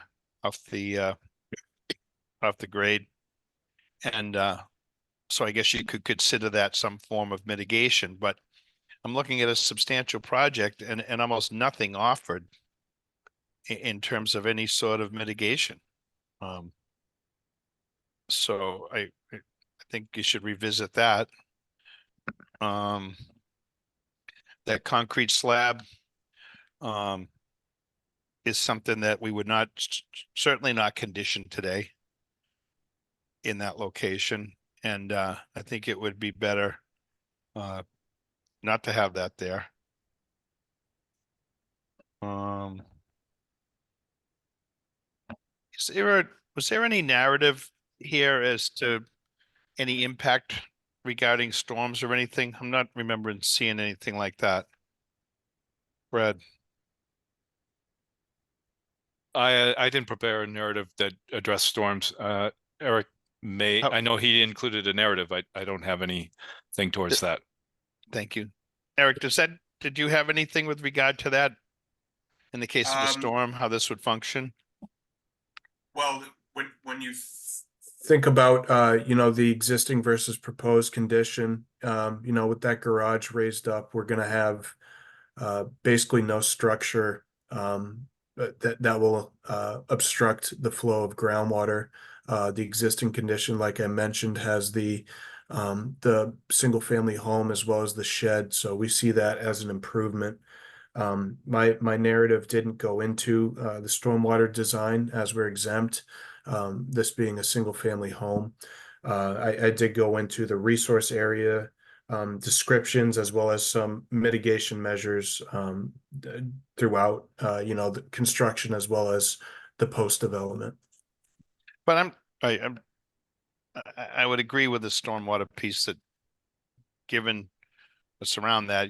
grade. And so I guess you could consider that some form of mitigation, but I'm looking at a substantial project and almost nothing offered in terms of any sort of mitigation. So I think you should revisit that. That concrete slab is something that we would not, certainly not condition today in that location. And I think it would be better not to have that there. Was there any narrative here as to any impact regarding storms or anything? I'm not remembering seeing anything like that. Brad? I didn't prepare a narrative that addressed storms. Eric may, I know he included a narrative. I don't have anything towards that. Thank you. Eric, did you have anything with regard to that? In the case of a storm, how this would function? Well, when you think about, you know, the existing versus proposed condition, you know, with that garage raised up, we're gonna have basically no structure that will obstruct the flow of groundwater. The existing condition, like I mentioned, has the single family home as well as the shed, so we see that as an improvement. My narrative didn't go into the stormwater design as we're exempt, this being a single family home. I did go into the resource area descriptions as well as some mitigation measures throughout, you know, the construction as well as the post development. But I would agree with the stormwater piece that given what's around that,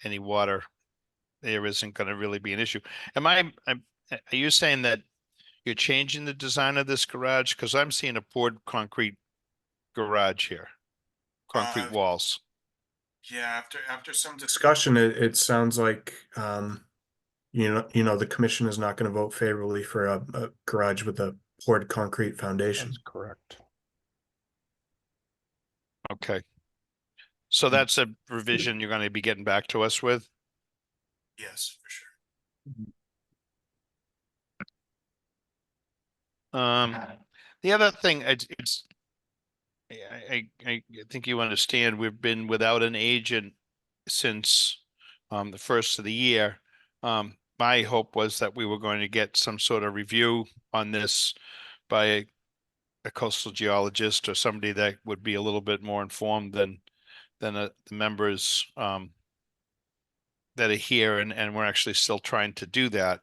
any water there isn't going to really be an issue. Are you saying that you're changing the design of this garage? Because I'm seeing a poured concrete garage here, concrete walls. Yeah, after some discussion, it sounds like you know the commission is not going to vote favorably for a garage with a poured concrete foundation. That's correct. Okay. So that's a revision you're going to be getting back to us with? Yes, for sure. The other thing, I think you understand, we've been without an agent since the first of the year. My hope was that we were going to get some sort of review on this by a coastal geologist or somebody that would be a little bit more informed than the members that are here, and we're actually still trying to do that,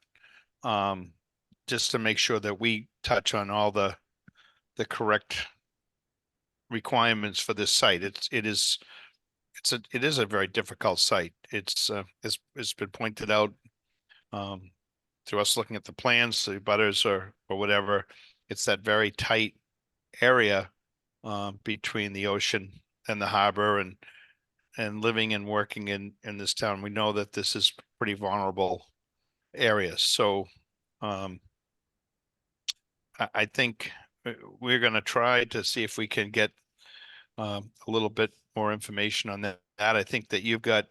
just to make sure that we touch on all the correct requirements for this site. It is a very difficult site. It's been pointed out through us looking at the plans, the butters or whatever. It's that very tight area between the ocean and the harbor, and living and working in this town, we know that this is pretty vulnerable area. So I think we're going to try to see if we can get a little bit more information on that. I think that you've got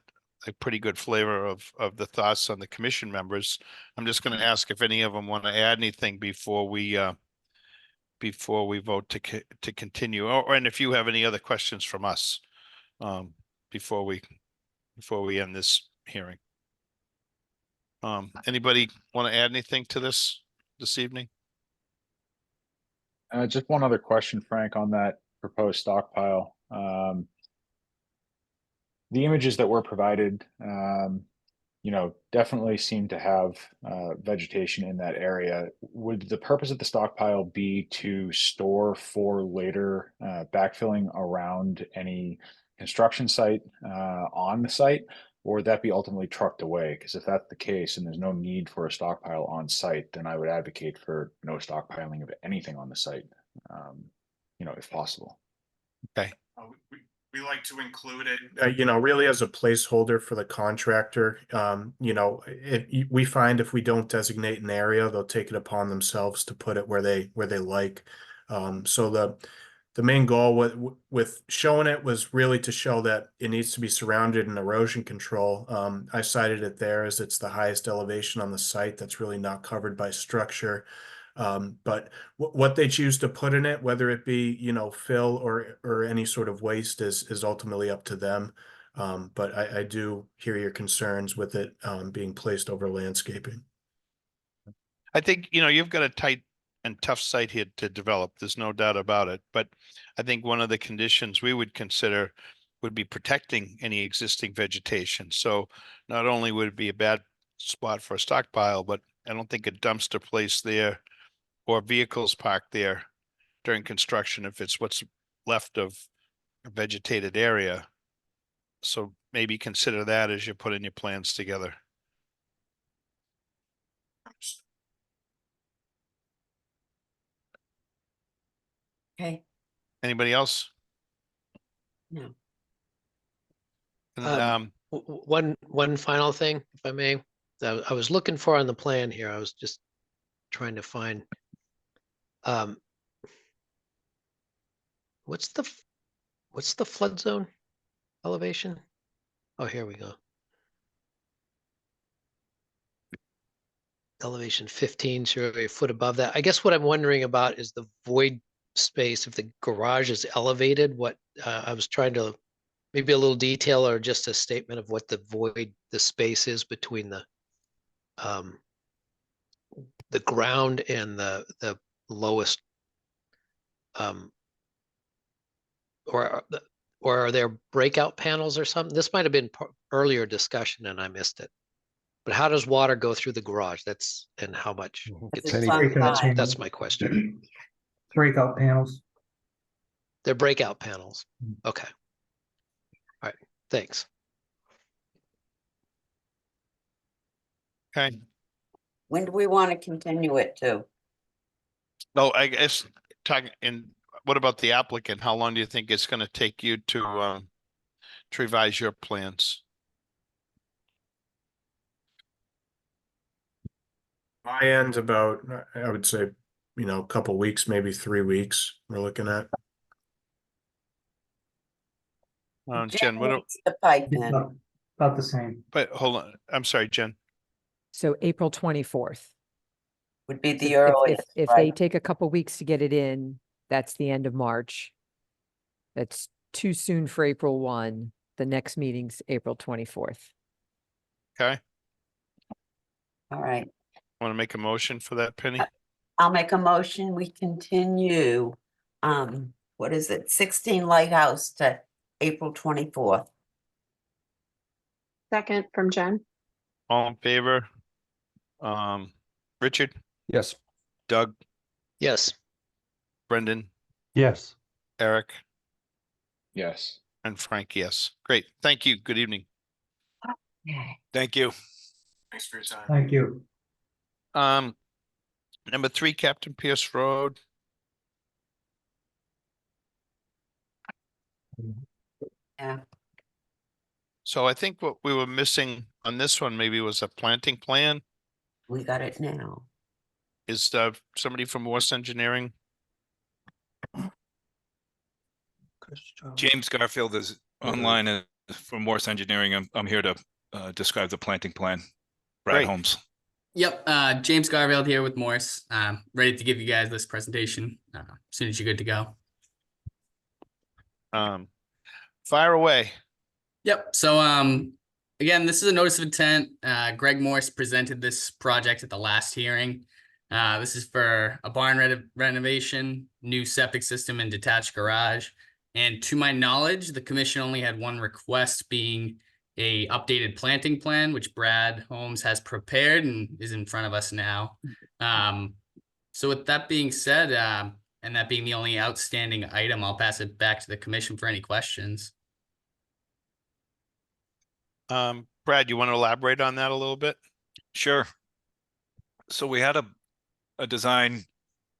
a pretty good flavor of the thoughts on the commission members. I'm just going to ask if any of them want to add anything before we vote to continue, and if you have any other questions from us before we end this hearing. Anybody want to add anything to this evening? Just one other question, Frank, on that proposed stockpile. The images that were provided, you know, definitely seem to have vegetation in that area. Would the purpose of the stockpile be to store for later backfilling around any construction site on the site, or would that be ultimately trucked away? Because if that's the case and there's no need for a stockpile on site, then I would advocate for no stockpiling of anything on the site, you know, if possible. Okay. We like to include it, really as a placeholder for the contractor. We find if we don't designate an area, they'll take it upon themselves to put it where they like. So the main goal with showing it was really to show that it needs to be surrounded in erosion control. I cited it there as it's the highest elevation on the site that's really not covered by structure. But what they choose to put in it, whether it be, fill or any sort of waste is ultimately up to them. But I do hear your concerns with it being placed over landscaping. I think, you've got a tight and tough site here to develop. There's no doubt about it. But I think one of the conditions we would consider would be protecting any existing vegetation. So not only would it be a bad spot for a stockpile, but I don't think a dumpster placed there or vehicles parked there during construction, if it's what's left of a vegetated area. So maybe consider that as you're putting your plans together. Okay. Anybody else? No. And, One final thing, if I may, that I was looking for on the plan here. I was just trying to find. What's the flood zone elevation? Oh, here we go. Elevation 15, so a foot above that. I guess what I'm wondering about is the void space. If the garage is elevated, what I was trying to, maybe a little detail or just a statement of what the space is between the ground and the lowest, or are there breakout panels or something? This might have been earlier discussion and I missed it. But how does water go through the garage? And how much? That's my question. Breakout panels. They're breakout panels. Okay. All right. Thanks. okay. When do we want to continue it to? Oh, I guess what about the applicant? How long do you think it's going to take you to revise your plans? My end about, I would say, a couple weeks, maybe 3 weeks we're looking at. Jen, the pipe in? About the same. but hold on. I'm sorry, Jen. So April 24th. Would be the If- earliest, If they right? take a couple weeks to get it in, that's the end of March. That's too soon for April 1. The next meeting's April 24th. Okay. All right. Want to make a motion for that, Penny? I'll make a motion. We continue, what is it? 16 Lighthouse to April 24th. Second from Jen. All in favor? Richard, Yes. Doug, Yes. Brendan, Yes. Eric, Yes. and Frank, yes. Great. Thank you. Good evening. Thank you. Thanks for your time. Thank you. Number 3, Captain Pierce Road. Yeah. So I think what we were missing on this one maybe was a planting plan. We got it now. Is somebody from Morse Engineering? James Garfield is online from Morse Engineering. I'm here to describe the planting plan. Brad Great. Holmes. Yep, James Garfield here with Morse. Ready to give you guys this presentation as soon as you're good to go. Fire away. Yep, so again, this is a notice of intent. Greg Morse presented this project at the last hearing. This is for a barn renovation, new septic system and detached garage. And to my knowledge, the commission only had one request, being a updated planting plan, which Brad Holmes has prepared and is in front of us now. So with that being said, and that being the only outstanding item, I'll pass it back to the commission for any questions. Brad, you want to elaborate on that a little bit? Sure. So we had a design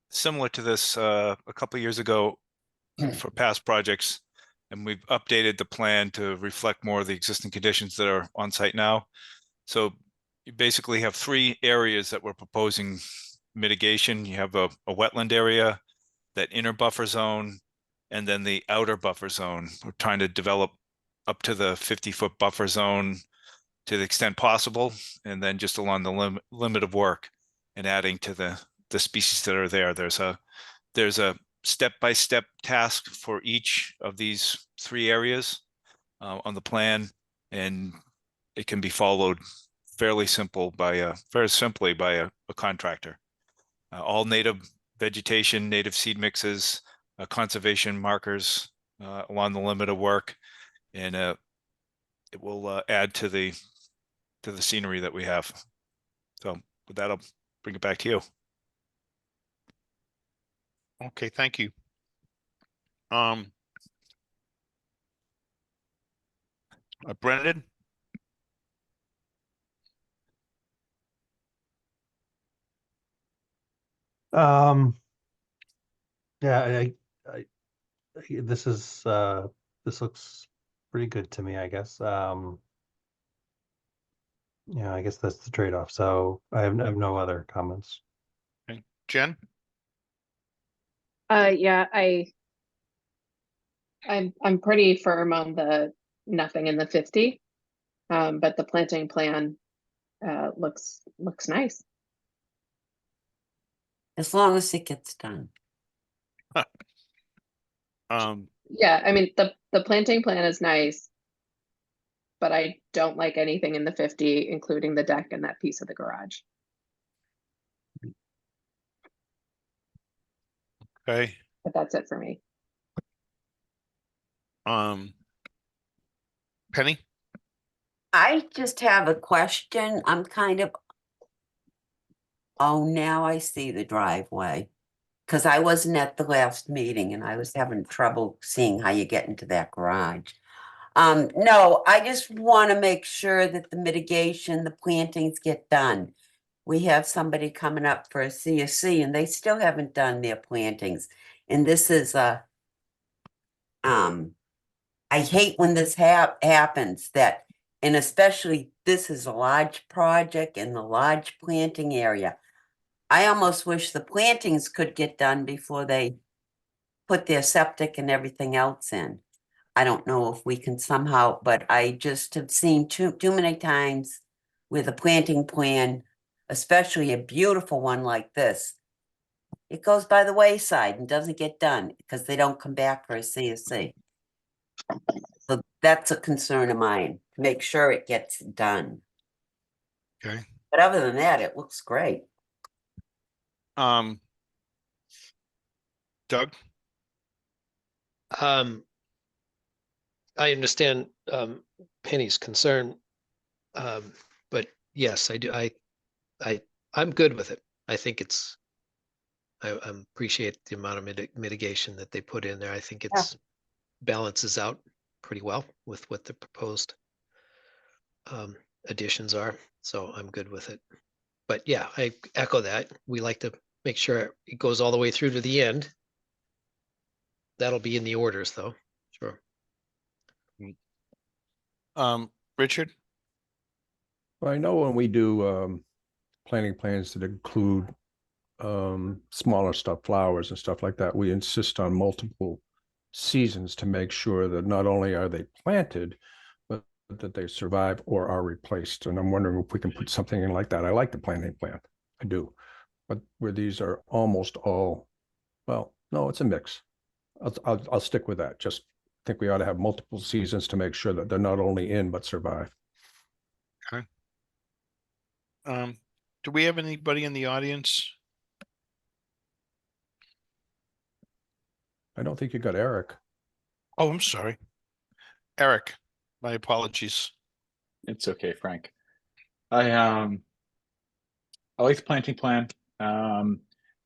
similar to this a couple of years ago for past projects. and we've updated the plan to reflect more of the existing conditions that are on site now. So you basically have 3 areas that we're proposing mitigation. You have a wetland area, that inner buffer zone, and then the outer buffer zone. We're trying to develop up to the 50-foot buffer zone to the extent possible, and then just along the limit of work and adding to the species that are there. There's a step-by-step task for each of these 3 areas on the plan, and it can be followed very simply by a contractor. All native vegetation, native seed mixes, conservation markers along the limit of work, and it will add to the scenery that we have. So with that, I'll bring it back to you. Okay, thank you. Brendan? Yeah, this is this looks pretty good to me, I guess. Yeah, I guess that's the trade-off. So I have no other comments. Okay. Jen? Yeah, I'm pretty firm on the nothing in the 50. But the planting plan looks nice. As long as it gets done. Yeah, I mean the planting plan is nice, but I don't like anything in the 50, including the deck and that piece of the garage. Okay. But that's it for me. Penny? I just have a question. I'm kind of, oh, now I see the driveway. Because I wasn't at the last meeting and I was having trouble seeing how you get into that garage. No, I just want to make sure that the mitigation, the plantings get done. We have somebody coming up for a CSC and they still haven't done their plantings. And this is I hate when this happens that, and especially this is a large project in the large planting area. I almost wish the plantings could get done before they put their septic and everything else in. I don't know if we can somehow, but I just have seen too many times with a planting plan, especially a beautiful one like this, it goes by the wayside and doesn't get done because they don't come back for a CSC. So that's a concern of mine, to make sure it gets done. Okay. But other than that, it looks great. Doug? I understand Penny's concern, but yes, I do. I'm good with it. I think it's. I appreciate the amount of mitigation that they put in there. I think it's balances out pretty well with what the proposed additions are. So I'm good with it. But yeah, I echo that. We like to make sure it goes all the way through to the end. That'll be in the orders though. Sure. Richard? Well, I know when we do planting plans that include smaller stuff, flowers and stuff like that, we insist on multiple seasons to make sure that not only are they planted, but that they survive or are replaced. And I'm wondering if we can put something in like that. I like the planting plan, I do, but where these are almost all, well, no, it's a mix. I'll stick with that. Just think we ought to have multiple seasons to make sure that they're not only in but survive. Okay. Do we have anybody in the audience? I don't think you got Eric. Oh, I'm sorry. Eric, my apologies. It's okay, Frank. I like the planting plan. The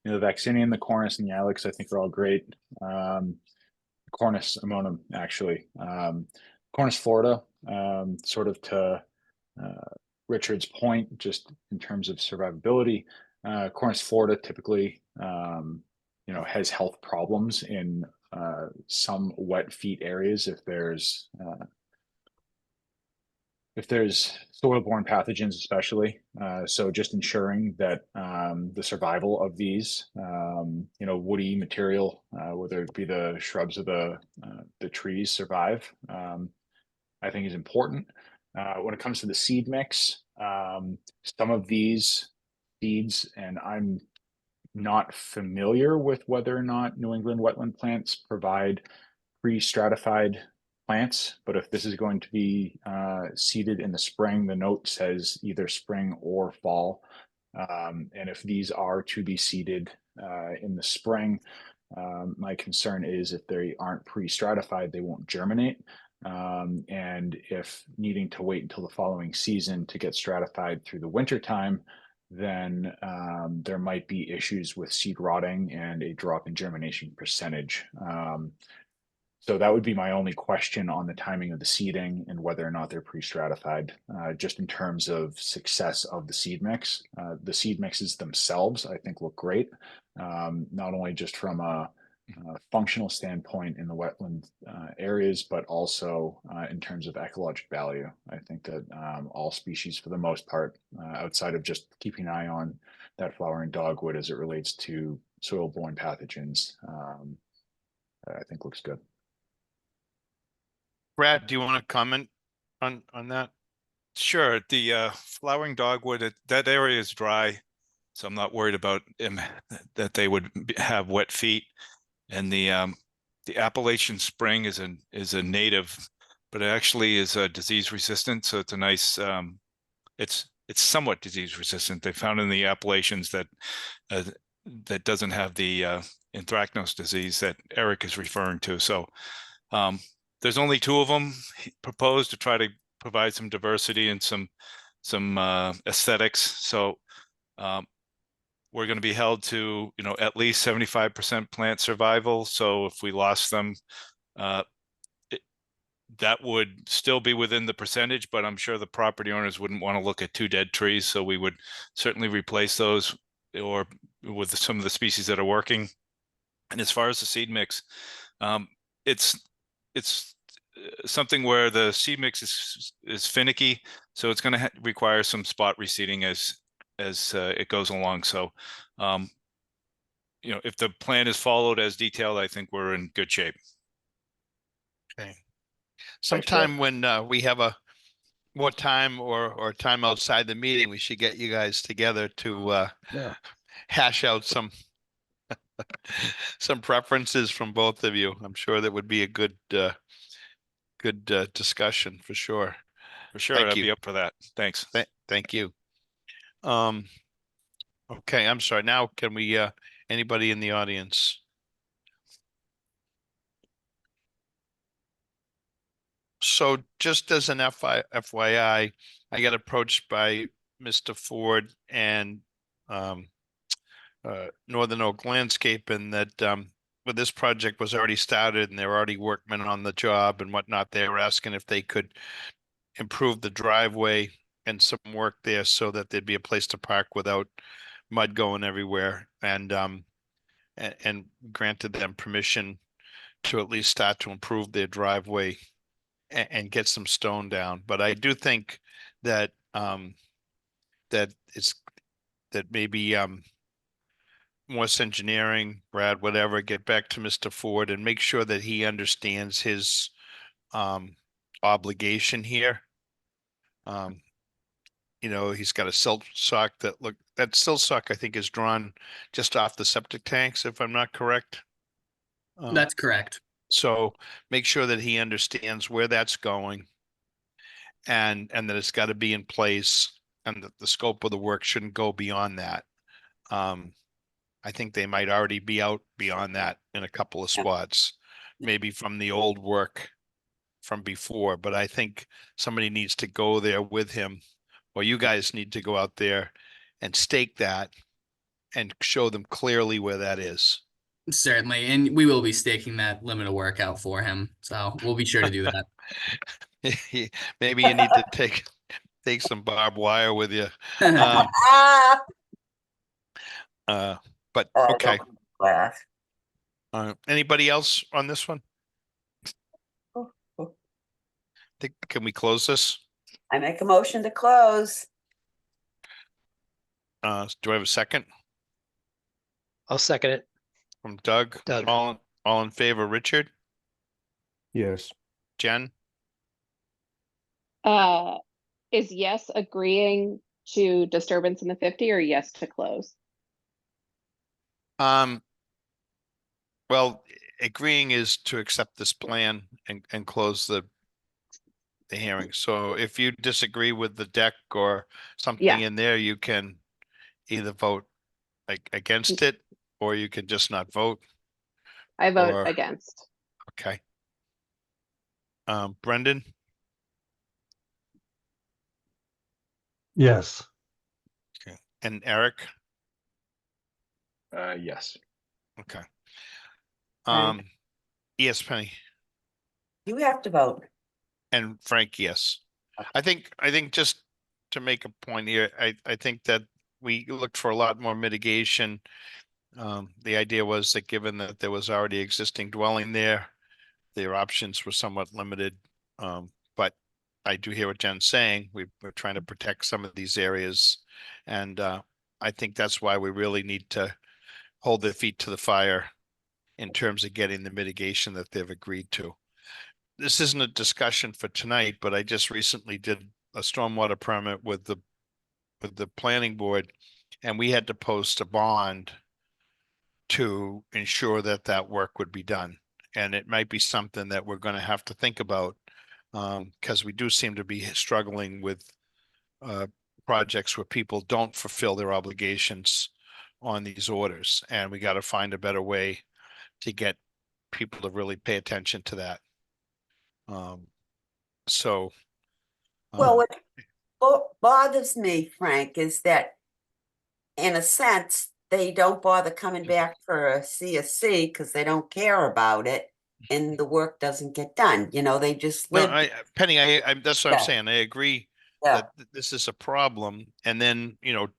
Vaccinium, the Cornus, and the Alex, I think are all great. Cornus ammonium, actually. Cornus Florida, sort of to Richard's point, just in terms of survivability. Cornus Florida typically, has health problems in some wet feet areas if there's soil-borne pathogens, especially. So just ensuring that the survival of these, woody material, whether it be the shrubs or the trees, survive, I think is important. When it comes to the seed mix, some of these seeds, and I'm not familiar with whether or not New England wetland plants provide pre-stratified plants, but if this is going to be seeded in the spring, the note says either spring or fall. And if these are to be seeded in the spring, my concern is if they aren't pre-stratified, they won't germinate. And if needing to wait until the following season to get stratified through the winter time, then there might be issues with seed rotting and a drop in germination percentage. So that would be my only question on the timing of the seeding and whether or not they're pre-stratified, just in terms of success of the seed mix. The seed mixes themselves, I think, look great, not only just from a functional standpoint in the wetland areas, but also in terms of ecologic value. I think that all species, for the most part, outside of just keeping an eye on that flowering dogwood as it relates to soil-borne pathogens, I think looks good. Brad, do you want to comment on that? Sure. The flowering dogwood, that area is dry, so I'm not worried about that they would have wet feet. And the Appalachian spring is a native, but it actually is disease resistant. So it's a nice, it's somewhat disease resistant. They found in the Appalachians that doesn't have the anthracnose disease that Eric is referring to. So there's only 2 of them proposed to try to provide some diversity and some aesthetics. So we're going to be held to, at least 75% plant survival. So if we lost them, that would still be within the percentage, but I'm sure the property owners wouldn't want to look at 2 dead trees. So we would certainly replace those or with some of the species that are working. And as far as the seed mix, it's something where the seed mix is finicky, so it's going to require some spot reseeding as it goes along. So, if the plan is followed as detailed, I think we're in good shape. Okay. Sometime when we have more time or time outside the meeting, we should get you guys together to hash out some preferences from both of you. I'm sure that would be a good discussion for sure. For sure, I'd be up for that. Thanks. Thank you. Okay, I'm sorry. Now, can we, anybody in the audience? So just as an FYI, I got approached by Mr. Ford and Northern Oak Landscape, and that well, this project was already started and there were already workmen on the job and whatnot. They were asking if they could improve the driveway and some work there so that there'd be a place to park without mud going everywhere, and granted them permission to at least start to improve their driveway and get some stone down. But I do think that that maybe Morse Engineering, Brad, whatever, get back to Mr. Ford and make sure that he understands his obligation here. He's got a silt sock that silt sock I think is drawn just off the septic tanks, if I'm not correct. That's correct. So make sure that he understands where that's going and that it's got to be in place and that the scope of the work shouldn't go beyond that. I think they might already be out beyond that in a couple of spots, maybe from the old work from before, but I think somebody needs to go there with him, or you guys need to go out there and stake that and show them clearly where that is. Certainly, and we will be staking that limit of work out for him, so we'll be sure to do that. Maybe you need to take some barbed wire with you. But okay. Anybody else on this one? Oh, oh. Can we close this? I make a motion to close. Do I have a second I'll second it. from Doug? Doug. All in favor, Richard, Yes. Jen? Is yes agreeing to disturbance in the 50 or yes to close? Well, agreeing is to accept this plan and close the hearing. So if you disagree with the deck or something Yeah. in there, you can either vote against it, or you can just not vote. I vote Or- against. Okay. Brendan, Yes. and Eric. Yes. Okay. Frank. Yes, Penny, You have to vote. and Frank, yes. I think just to make a point here, I think that we looked for a lot more mitigation. The idea was that given that there was already existing dwelling there, their options were somewhat limited. But I do hear what Jen's saying. We're trying to protect some of these areas. And I think that's why we really need to hold their feet to the fire in terms of getting the mitigation that they've agreed to. This isn't a discussion for tonight, but I just recently did a stormwater permit with the planning board, and we had to post a bond to ensure that that work would be done. And it might be something that we're going to have to think about, because we do seem to be struggling with projects where people don't fulfill their obligations on these orders, and we got to find a better way to get people to really pay attention to that. So. Well, what bothers me, Frank, is that in a sense, they don't bother coming back for a CSC because they don't care about it and the work doesn't get done. You know, they just No, live. Penny, that's what I'm Yeah. saying. I agree Yeah. that this is a problem. And then,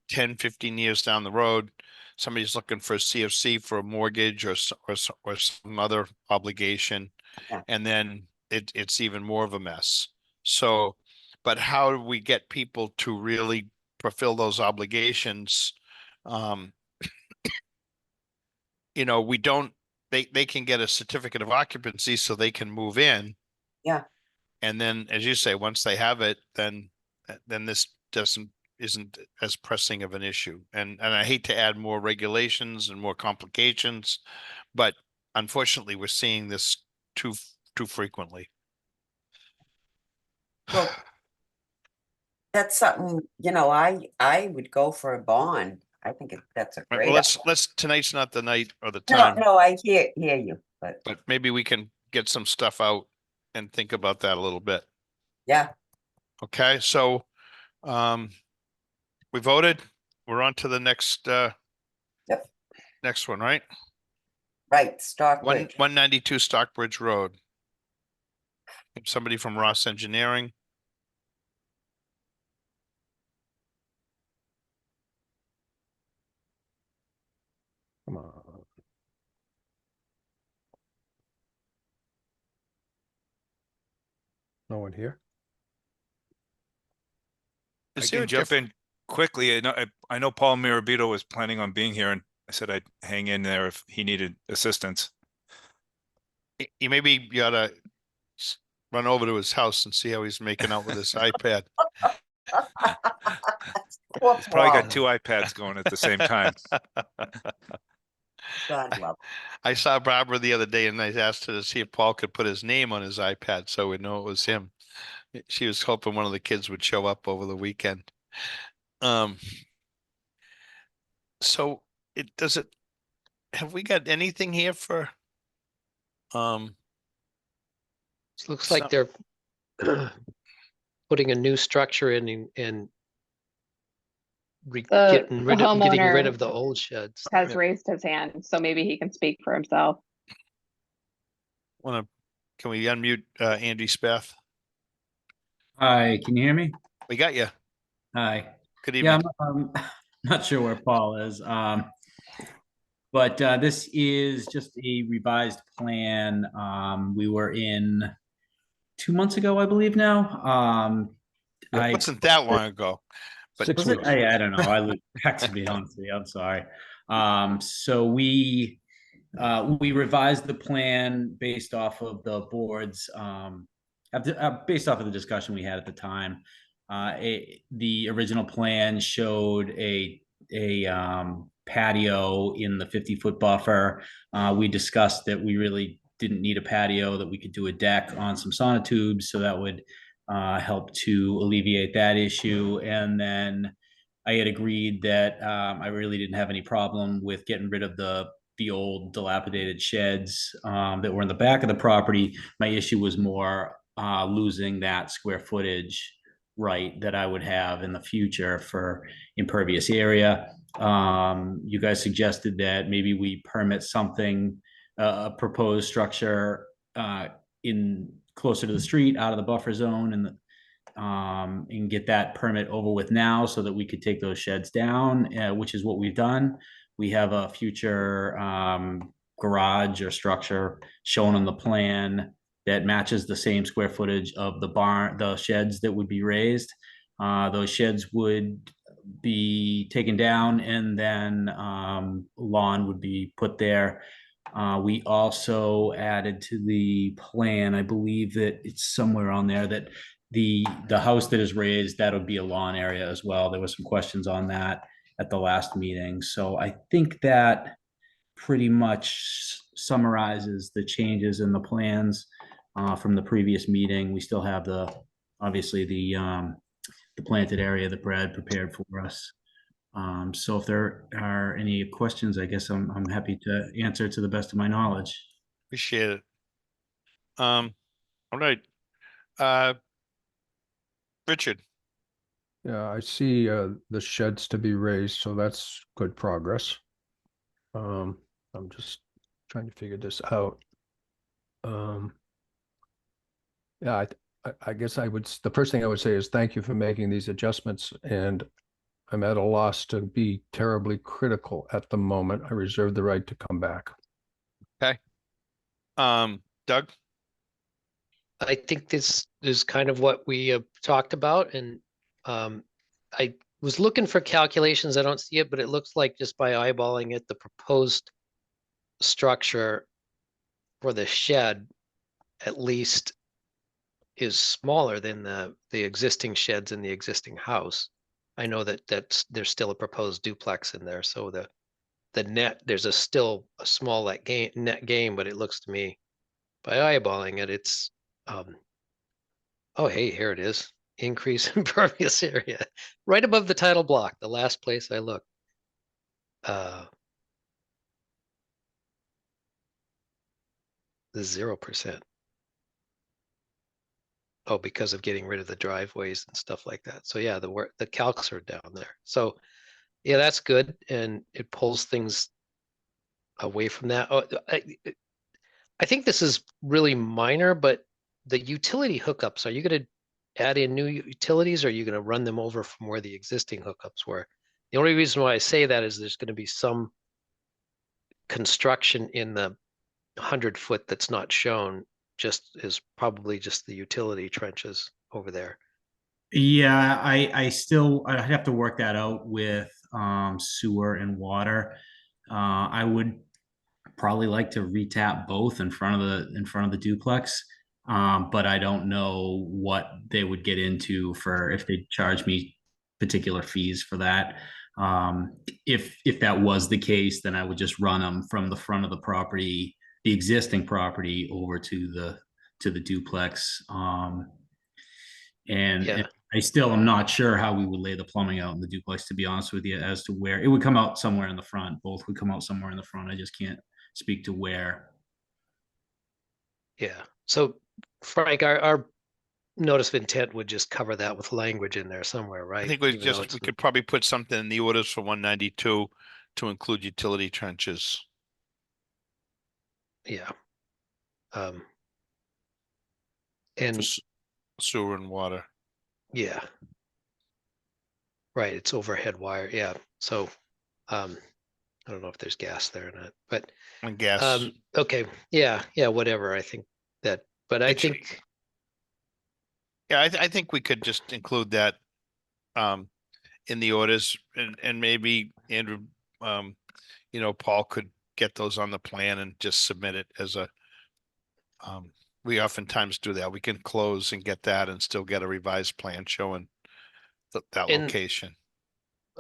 10, 15 years down the road, somebody's looking for a CFC for a mortgage or some other obligation. Yeah. And then it's even more of a mess. So, but how do we get people to really fulfill those obligations? We don't, they can get a certificate of occupancy so they can move in. Yeah. And then, as you say, once they have it, then this isn't as pressing of an issue. And I hate to add more regulations and more complications, but unfortunately, we're seeing this too frequently. Well, that's something, I would go for a bond. I think that's a Right, great. well, let's tonight's not the night or the No, time, no, I hear you, but but maybe we can get some stuff out and think about that a little bit. yeah, Okay, so we voted. We're on to the next Yep. next one, right? right, Stockbridge. 192 Stockbridge Road. Somebody from Ross Engineering. Come on. No one here? I Is there can a jump diff- in quickly. I know Paul Mirabito was planning on being here, and I said I'd hang in there if he needed assistance. Maybe you ought to run over to his house and see how he's making out with his iPad. Poor He's probably Paul. got two iPads going at the same time. God love. I saw Barbara the other day and I asked her to see if Paul could put his name on his iPad so we'd know it was him. She was hoping one of the kids would show up over the weekend. So have we got anything here for Looks like they're putting a new structure in and getting rid homeowner of the old sheds. has Yeah. raised his hand, so maybe he can speak for himself. Can we unmute Andy Spath? Hi, can you hear me? We got you. Hi. Good Yeah, evening. I'm not sure where Paul is. But But this is just a revised plan. We were in 2 months ago, I believe now. It wasn't that long ago, but 6 was it? weeks. I don't know. I look back to be honest with you. I'm sorry. So we revised the plan based off of the board's based off of the discussion we had at the time. The original plan showed a patio in the 50-foot buffer. We discussed that we really didn't need a patio, that we could do a deck on some sonotubes, so that would help to alleviate that issue. And then I had agreed that I really didn't have any problem with getting rid of the old dilapidated sheds that were in the back of the property. My issue was more losing that square footage right that I would have in the future for impervious area. You guys suggested that maybe we permit something, a proposed structure in closer to the street, out of the buffer zone, and get that permit over with now so that we could take those sheds down, which is what we've done. We have a future garage or structure shown on the plan that matches the same square footage of the sheds that would be raised. Those sheds would be taken down, and then lawn would be put there. We also added to the plan, I believe that it's somewhere on there, that the house that is raised, that'll be a lawn area as well. There were some questions on that at the last meeting. So I think that pretty much summarizes the changes in the plans from the previous meeting. We still have obviously the planted area that Brad prepared for us. So if there are any questions, I guess I'm happy to answer to the best of my knowledge. appreciate it. All right. Richard, Yeah, I see the sheds to be raised, so that's good progress. I'm just trying to figure this out. Yeah, I guess the first thing I would say is thank you for making these adjustments, and I'm at a loss to be terribly critical at the moment. I reserve the right to come back. okay. Doug, I think this is kind of what we talked about, and I was looking for calculations. I don't see it, but it looks like just by eyeballing it, the proposed structure for the shed at least is smaller than the existing sheds in the existing house. I know that there's still a proposed duplex in there, so the net, there's still a small net gain, but it looks to me by eyeballing it, it's oh, hey, here it is. Increase impervious area right above the title block, the last place I looked. The 0%. Oh, because of getting rid of the driveways and stuff like that. So yeah, the calcs are down there. So yeah, that's good, and it pulls things away from that. Oh, I think this is really minor, but the utility hookups, are you going to add in new utilities, or are you going to run them over from where the existing hookups were? The only reason why I say that is there's going to be some construction in the 100-foot that's not shown, just is probably just the utility trenches over there. Yeah, I have to work that out with sewer and water. I would probably like to retap both in front of the duplex. But I don't know what they would get into for if they charge me particular fees for that. If that was the case, then I would just run them from the front of the property, the existing property, over to the duplex. And I still am not sure how we would lay the plumbing out in the duplex, to be honest with you, as to where it would come out somewhere in the front. Both would come out somewhere in the front. I just can't speak to where. Yeah. So Frank, our notice of intent would just cover that with language in there somewhere, right? I think we could probably put something in the orders for 192 to include utility trenches. Yeah. And sewer and water. Yeah. Right, it's overhead wire. Yeah. So I don't know if there's gas there or not, but And gas. okay, yeah, whatever. I think that, but I It should- think Yeah, I think we could just include that in the orders, and maybe Andrew, Paul could get those on the plan and just submit it as a, we oftentimes do that. We can close and get that and still get a revised plan showing that And- location.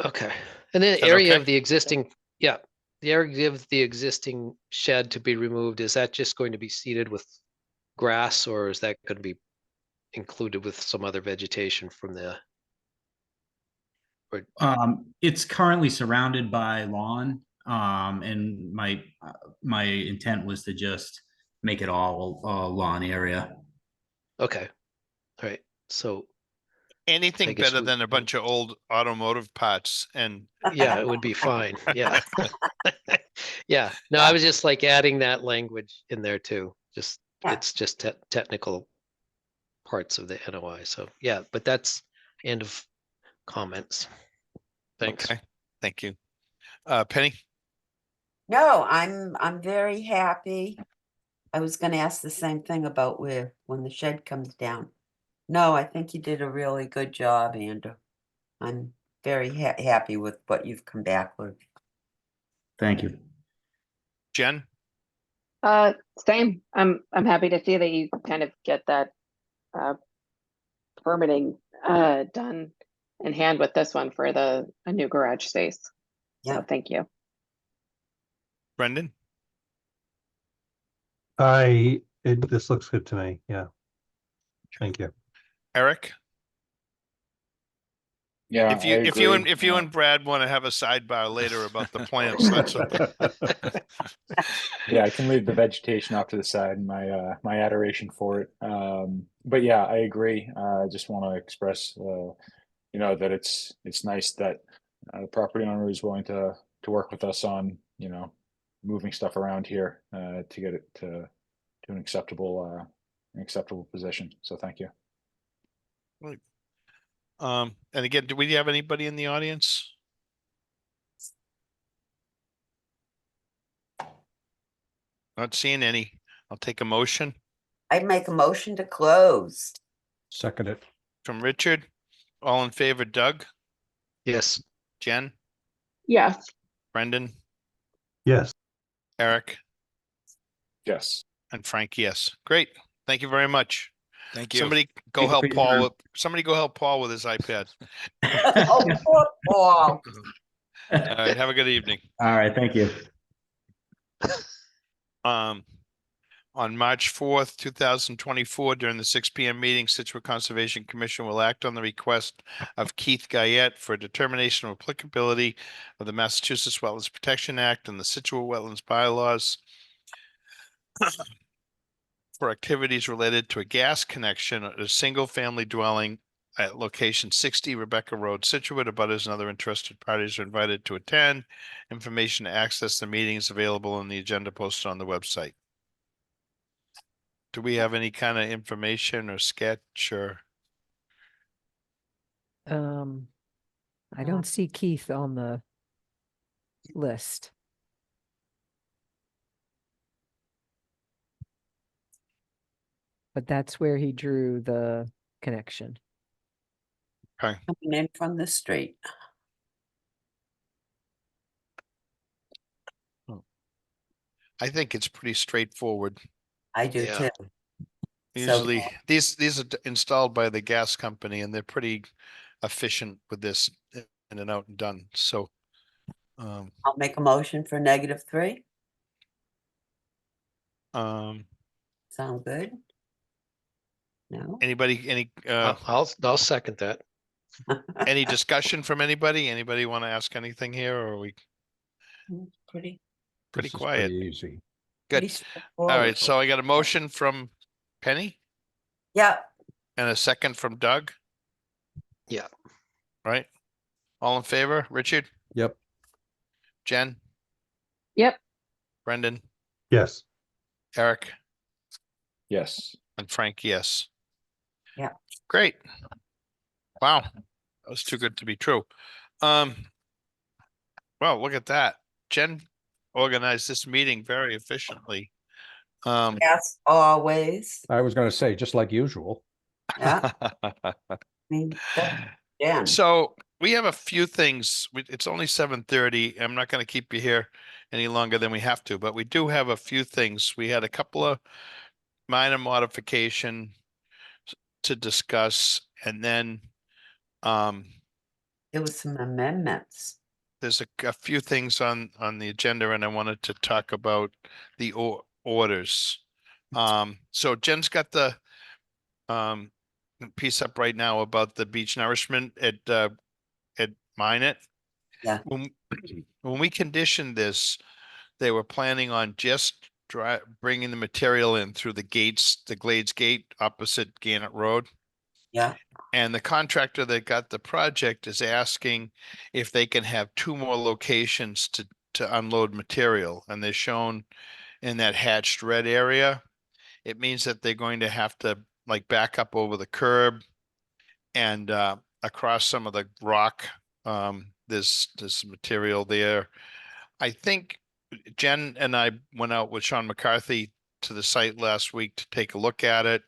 okay, and then Is that area okay? of the existing, yeah, the area of the existing shed to be removed, is that just going to be seeded with grass, or is that going to be included with some other vegetation from the? It's currently surrounded by lawn. And my intent was to just make it all a lawn area. Okay, all right, so Anything guess better we- than a bunch of old automotive parts and yeah, it would be fine, yeah. Yeah, no, I was just like adding that language in there too, just, Yeah. it's just technical parts of the NOI, so, yeah, but that's end of comments. Thanks. okay, thank you. Penny? No, I'm very happy. I was gonna ask the same thing about when the shed comes down. No, I think you did a really good job, Andrew. I'm very happy with what you've come back with. Thank you. Jen? Same. I'm happy to see that you kind of get that permitting done in hand with this one for a new garage space. So Yeah. thank you. Brendan? This looks good to me. Yeah. Thank you. Eric? Yeah, If you I if you agree. and if you and Brad want to have a sidebar later about the plants, that's okay. Yeah, I can leave the vegetation off to the side, my adoration for it. But yeah, I agree. I just want to express, that it's nice that the property owner is willing to work with us on, moving stuff around here to get it to an acceptable position. So thank you. And again, do we have anybody in the audience? Not seeing any. I'll take a motion I'd make a motion to close. Second it. from Richard. All in favor, Doug, Yes, Jen, Yes. Brendan, Yes. Eric, Yes. and Frank, yes. Great. Thank you very much. Thank you. Somebody go Thank you help for your Paul. time. Somebody go help Paul with his iPad. Oh, poor Paul. All right. Have a good evening. All right, thank you. On March 4th, 2024, during the 6 p.m. meeting, Scituate Conservation Commission will act on the request of Keith Guyette for a determination of applicability of the Massachusetts Wetlands Protection Act and the Scituate Wetlands bylaws for activities related to a gas connection at a single-family dwelling at location 60 Rebecca Road, Scituate. Abutters and other interested parties are invited to attend. Information to access the meeting is available in the agenda posted on the website. Do we have any kind of information or sketch or? I don't see Keith on the list. But that's where he drew the connection. Okay. Coming in from the street. I think it's pretty straightforward. I do Yeah. too. Usually these are installed by the gas company and they're pretty efficient with this in and out and done. So I'll make a motion for -3. Sound good? No? Anybody, I'll second that. any discussion from anybody? Anybody want to ask anything here or are we Pretty pretty This is quiet? pretty easy. Good. pretty All right. straightforward. So I got a motion from Penny Yeah, and a second from Doug, Yeah, right? All in favor? Richard, Yep. Jen, Yep. Brendan, Yes. Eric, Yes. and Frank, yes. Yeah. Great. Wow. That was too good to be true. Well, look at that. Jen organized this meeting very efficiently. Yes, always. I was gonna say, just like usual. Yeah. I mean, Jen. So we have a few things. It's only 7:30. I'm not going to keep you here any longer than we have to, but we do have a few things. We had a couple of minor modification to discuss, and then There was some amendments. there's a few things on the agenda, and I wanted to talk about the orders. So Jen's got the piece up right now about the beach nourishment at Minot. Yeah. When we conditioned this, they were planning on just bringing the material in through the gates, the Glades Gate opposite Gannett Road. Yeah. And the contractor that got the project is asking if they can have 2 more locations to unload material. And they're shown in that hatched red area. It means that they're going to have to like back up over the curb and across some of the rock. There's material there. I think Jen and I went out with Sean McCarthy to the site last week to take a look at it.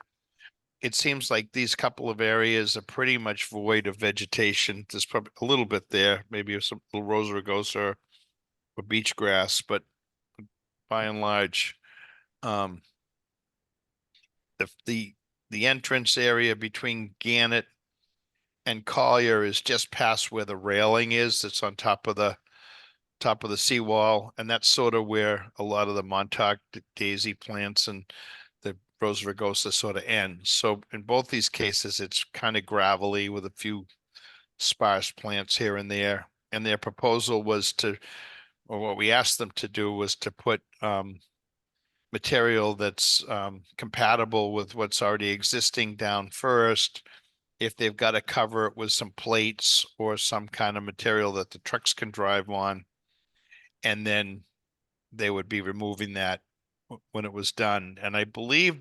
It seems like these couple of areas are pretty much void of vegetation. There's probably a little bit there, maybe some little Rosa rugosa or beach grass, but by and large, the entrance area between Gannett and Collier is just past where the railing is. That's on top of the seawall, and that's sort of where a lot of the Montauk daisy plants and the Rosa rugosa sort of end. So in both these cases, it's kind of gravelly with a few sparse plants here and there. And their proposal was or what we asked them to do was to put material that's compatible with what's already existing down first. If they've got to cover it with some plates or some kind of material that the trucks can drive on, and then they would be removing that when it was done. And I believe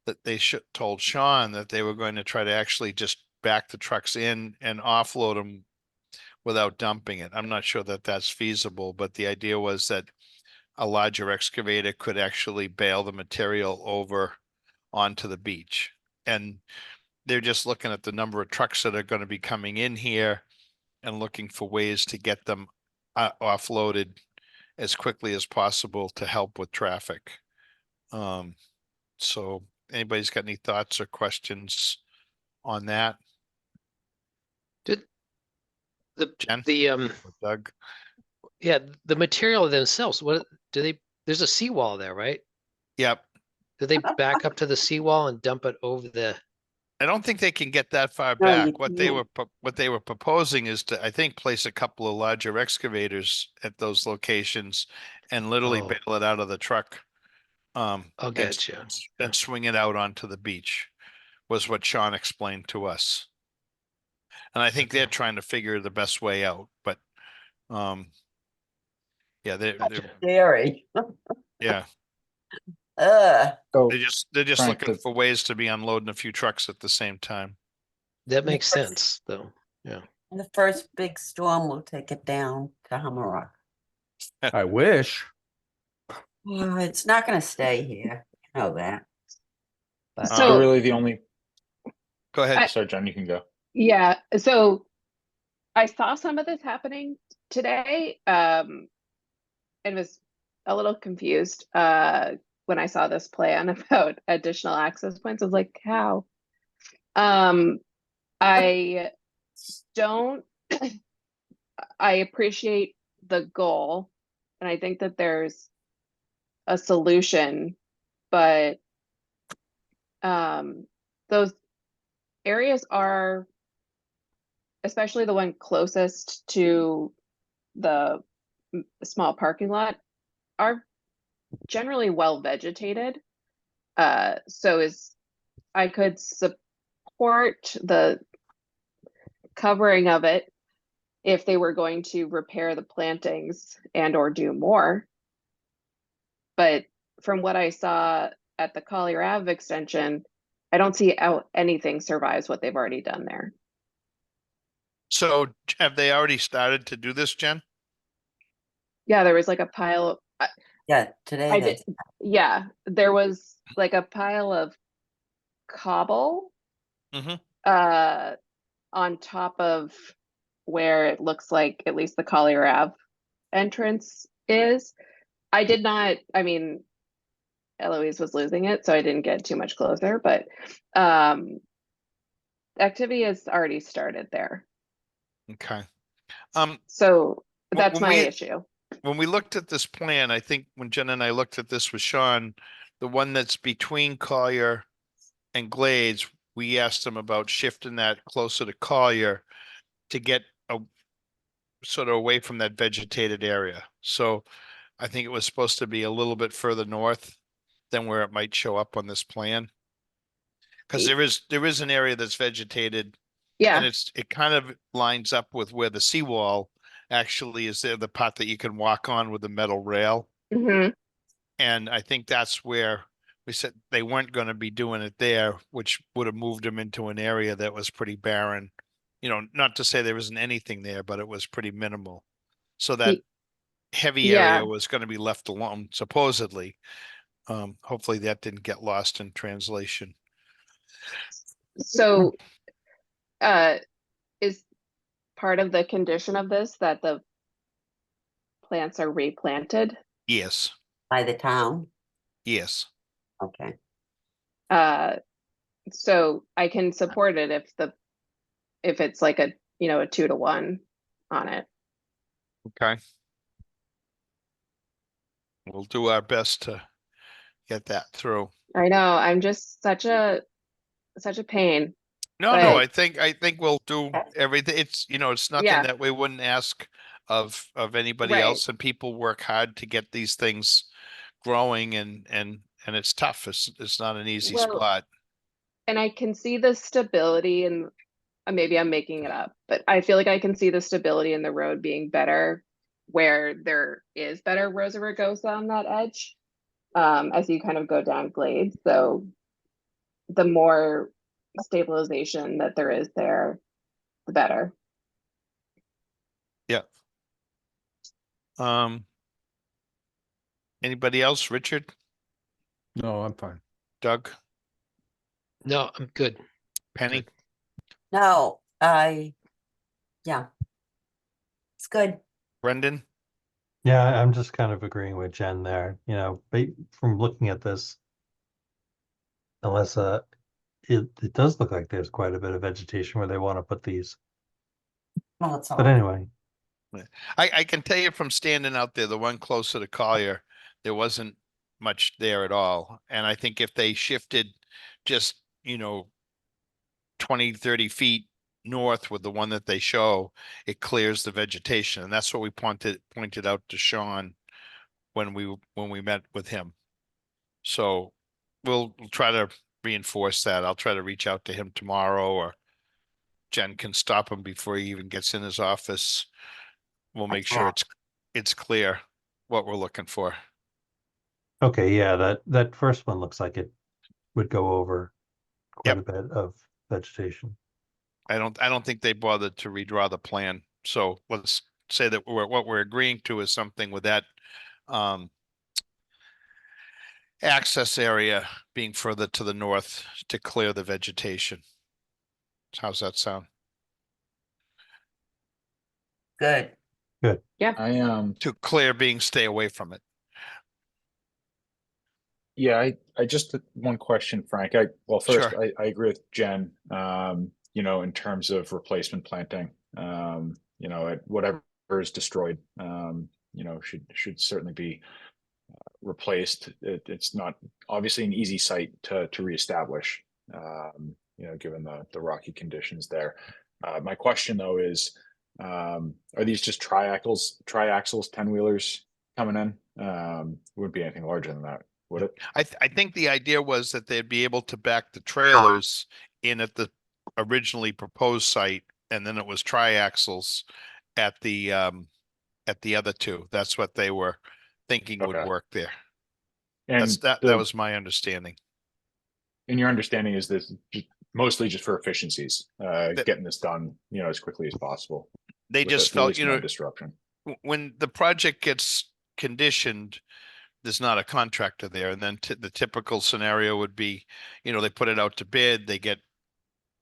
that they told Sean that they were going to try to actually just back the trucks in and offload them without dumping it. I'm not sure that that's feasible, but the idea was that a larger excavator could actually bale the material over onto the beach. And they're just looking at the number of trucks that are going to be coming in here and looking for ways to get them offloaded as quickly as possible to help with traffic. So anybody's got any thoughts or questions on that? Did Jen? the Doug? yeah, the material themselves, what do they, there's a seawall there, right? Yep. Do they back up to the seawall and dump it over the? I don't think they can get that far No, you back. What they can't. were proposing is to, I think, place a couple of larger excavators at those locations and literally Oh. bail it out of the truck. I'll and get you. and swing it out onto the beach was what Sean explained to us. And I think they're trying to figure the best way out, but yeah, they're Scary. yeah, So they're just Frank, looking for ways to be unloading a few trucks at the same time. That makes sense, though. Yeah. The first big storm will take it down to Hummerock. I wish. Well, it's not going to stay here. You know that. But So- really the only. Go ahead. Sorry, John, you can go. Yeah, so I saw some of this happening today, and was a little confused when I saw this plan about additional access points. I was like, how? I don't, I appreciate the goal, and I think that there's a solution, but those areas are, especially the one closest to the small parking lot, are generally well vegetated. So I could support the covering of it if they were going to repair the plantings and or do more. But from what I saw at the Collier Ave extension, I don't see how anything survives what they've already done there. So have they already started to do this, Jen? Yeah, there was like a pile. Yeah, today I they, did. Yeah, there was like a pile of cobble Mhm. on top of where it looks like at least the Collier Ave entrance is. I did not, I mean, Eloise was losing it, so I didn't get too much closer, but activity has already started there. Okay. So that's when my we- issue. When we looked at this plan, I think when Jen and I looked at this with Sean, the one that's between Collier and Glades, we asked them about shifting that closer to Collier to get a sort of away from that vegetated area. So I think it was supposed to be a little bit further north than where it might show up on this plan. Because there is an area that's vegetated, and Yeah. it kind of lines up with where the seawall actually is there, the part that you can walk on with the metal rail. Mhm. And I think that's where we said they weren't going to be doing it there, which would have moved them into an area that was pretty barren. You know, not to say there isn't anything there, but it was pretty minimal. So that heavy Yeah. area was going to be left alone, supposedly. Hopefully that didn't get lost in translation. So is part of the condition of this that the plants are replanted? Yes. by the town. Yes. Okay. So I can support it if it's like a, you know, a 2-to-1 on it. Okay. We'll do our best to get that through. I know, I'm just such a pain. No, but- no, I think we'll do everything. It's, you know, it's nothing Yeah. that we wouldn't ask of anybody Right. else, and people work hard to get these things growing, and it's tough. It's not an easy Well, spot. And I can see the stability and maybe I'm making it up, but I feel like I can see the stability in the road being better where there is better Rosa Rugosa on that edge, as you kind of go down Glades. So the more stabilization that there is there, the better. Yeah. Anybody else? Richard? No, I'm fine. Doug? No, I'm good. Penny? No, yeah. It's good. Brendan? Yeah, I'm just kind of agreeing with Jen there, you know, from looking at this. Unless it does look like there's quite a bit of vegetation where they want to put these. Well, it's all. But anyway, I can tell you from standing out there, the one closer to Collier, there wasn't much there at all. And I think if they shifted just, you know, 20, 30 feet north with the one that they show, it clears the vegetation. And that's what we pointed out to Sean when we met with him. So we'll try to reinforce that. I'll try to reach out to him tomorrow, or Jen can stop him before he even gets in his office. We'll make sure it's clear what we're looking for. okay, yeah, that first one looks like it would go over quite Yep. a bit of vegetation. I don't think they bothered to redraw the plan. So let's say that what we're agreeing to is something with that access area being further to the north to clear the vegetation. How's that sound? Good. Good. Yeah. To clear being stay away from it. Yeah, I just one question, Frank. First, Sure. I agree with Jen. You know, in terms of replacement planting, you know, at whatever is destroyed, you know, should certainly be replaced. It's not obviously an easy site to reestablish. You know, given the rocky conditions there. My question though is, are these just triaxles 10-wheelers coming in? Wouldn't be anything larger than that, would it? I think the idea was that they'd be able to back the trailers in at the originally proposed site, and then it was triaxles at the other two. That's what they were thinking would Okay. work there. And That was my understanding. And your understanding is this mostly just for efficiencies, getting this done, you know, as quickly as possible. They with just at least felt, you no know, disruption. when the project gets conditioned, there's not a contractor there. And then the typical scenario would be, they put it out to bid, they get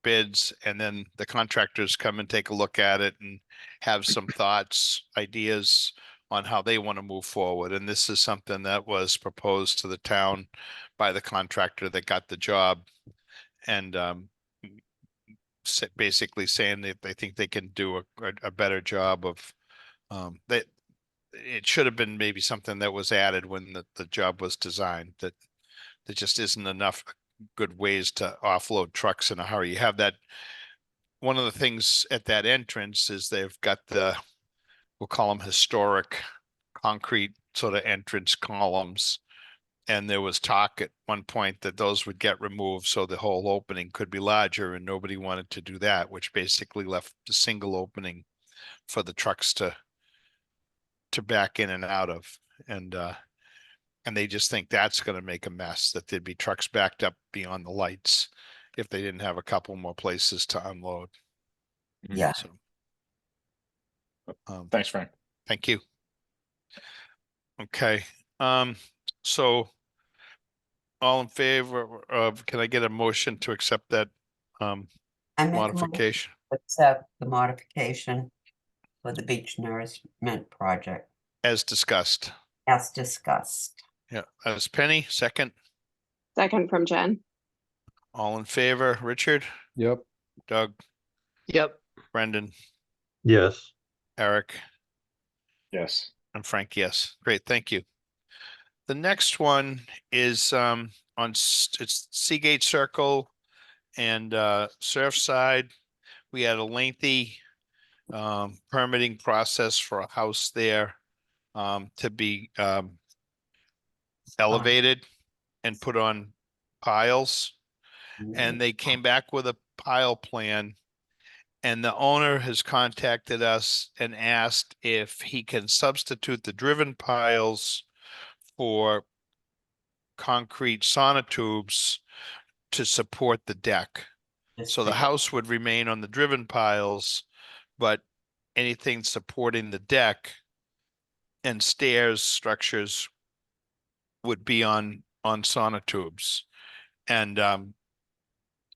bids, and then the contractors come and take a look at it and have some thoughts, ideas on how they want to move forward. And this is something that was proposed to the town by the contractor that got the job. And basically saying that they think they can do a better job of that. It should have been maybe something that was added when the job was designed, that there just isn't enough good ways to offload trucks in a hurry. You have that, one of the things at that entrance is they've got we'll call them historic concrete sort of entrance columns. And there was talk at one point that those would get removed so the whole opening could be larger, and nobody wanted to do that, which basically left a single opening for the trucks to back in and out of. And they just think that's going to make a mess, that there'd be trucks backed up beyond the lights if they didn't have a couple more places to unload. Yeah. So, Thanks, Frank. thank you. Okay. So all in favor of, can I get a motion to accept that I make a motion modification? to accept the modification for the beach nourishment project As discussed? as discussed. Yeah, as Penny, second. Second from Jen. All in favor, Richard, Yep. Doug, Yep. Brendan, Yes. Eric, Yes. and Frank, yes. Great, thank you. The next one is it's Seagate Circle and Surfside. We had a lengthy permitting process for a house there to be elevated and put on piles. And they came back with a pile plan. And the owner has contacted us and asked if he can substitute the driven piles for concrete sonotubes to support the deck. So the house would remain on the driven piles, but anything supporting the deck and stairs structures would be on sonotubes. And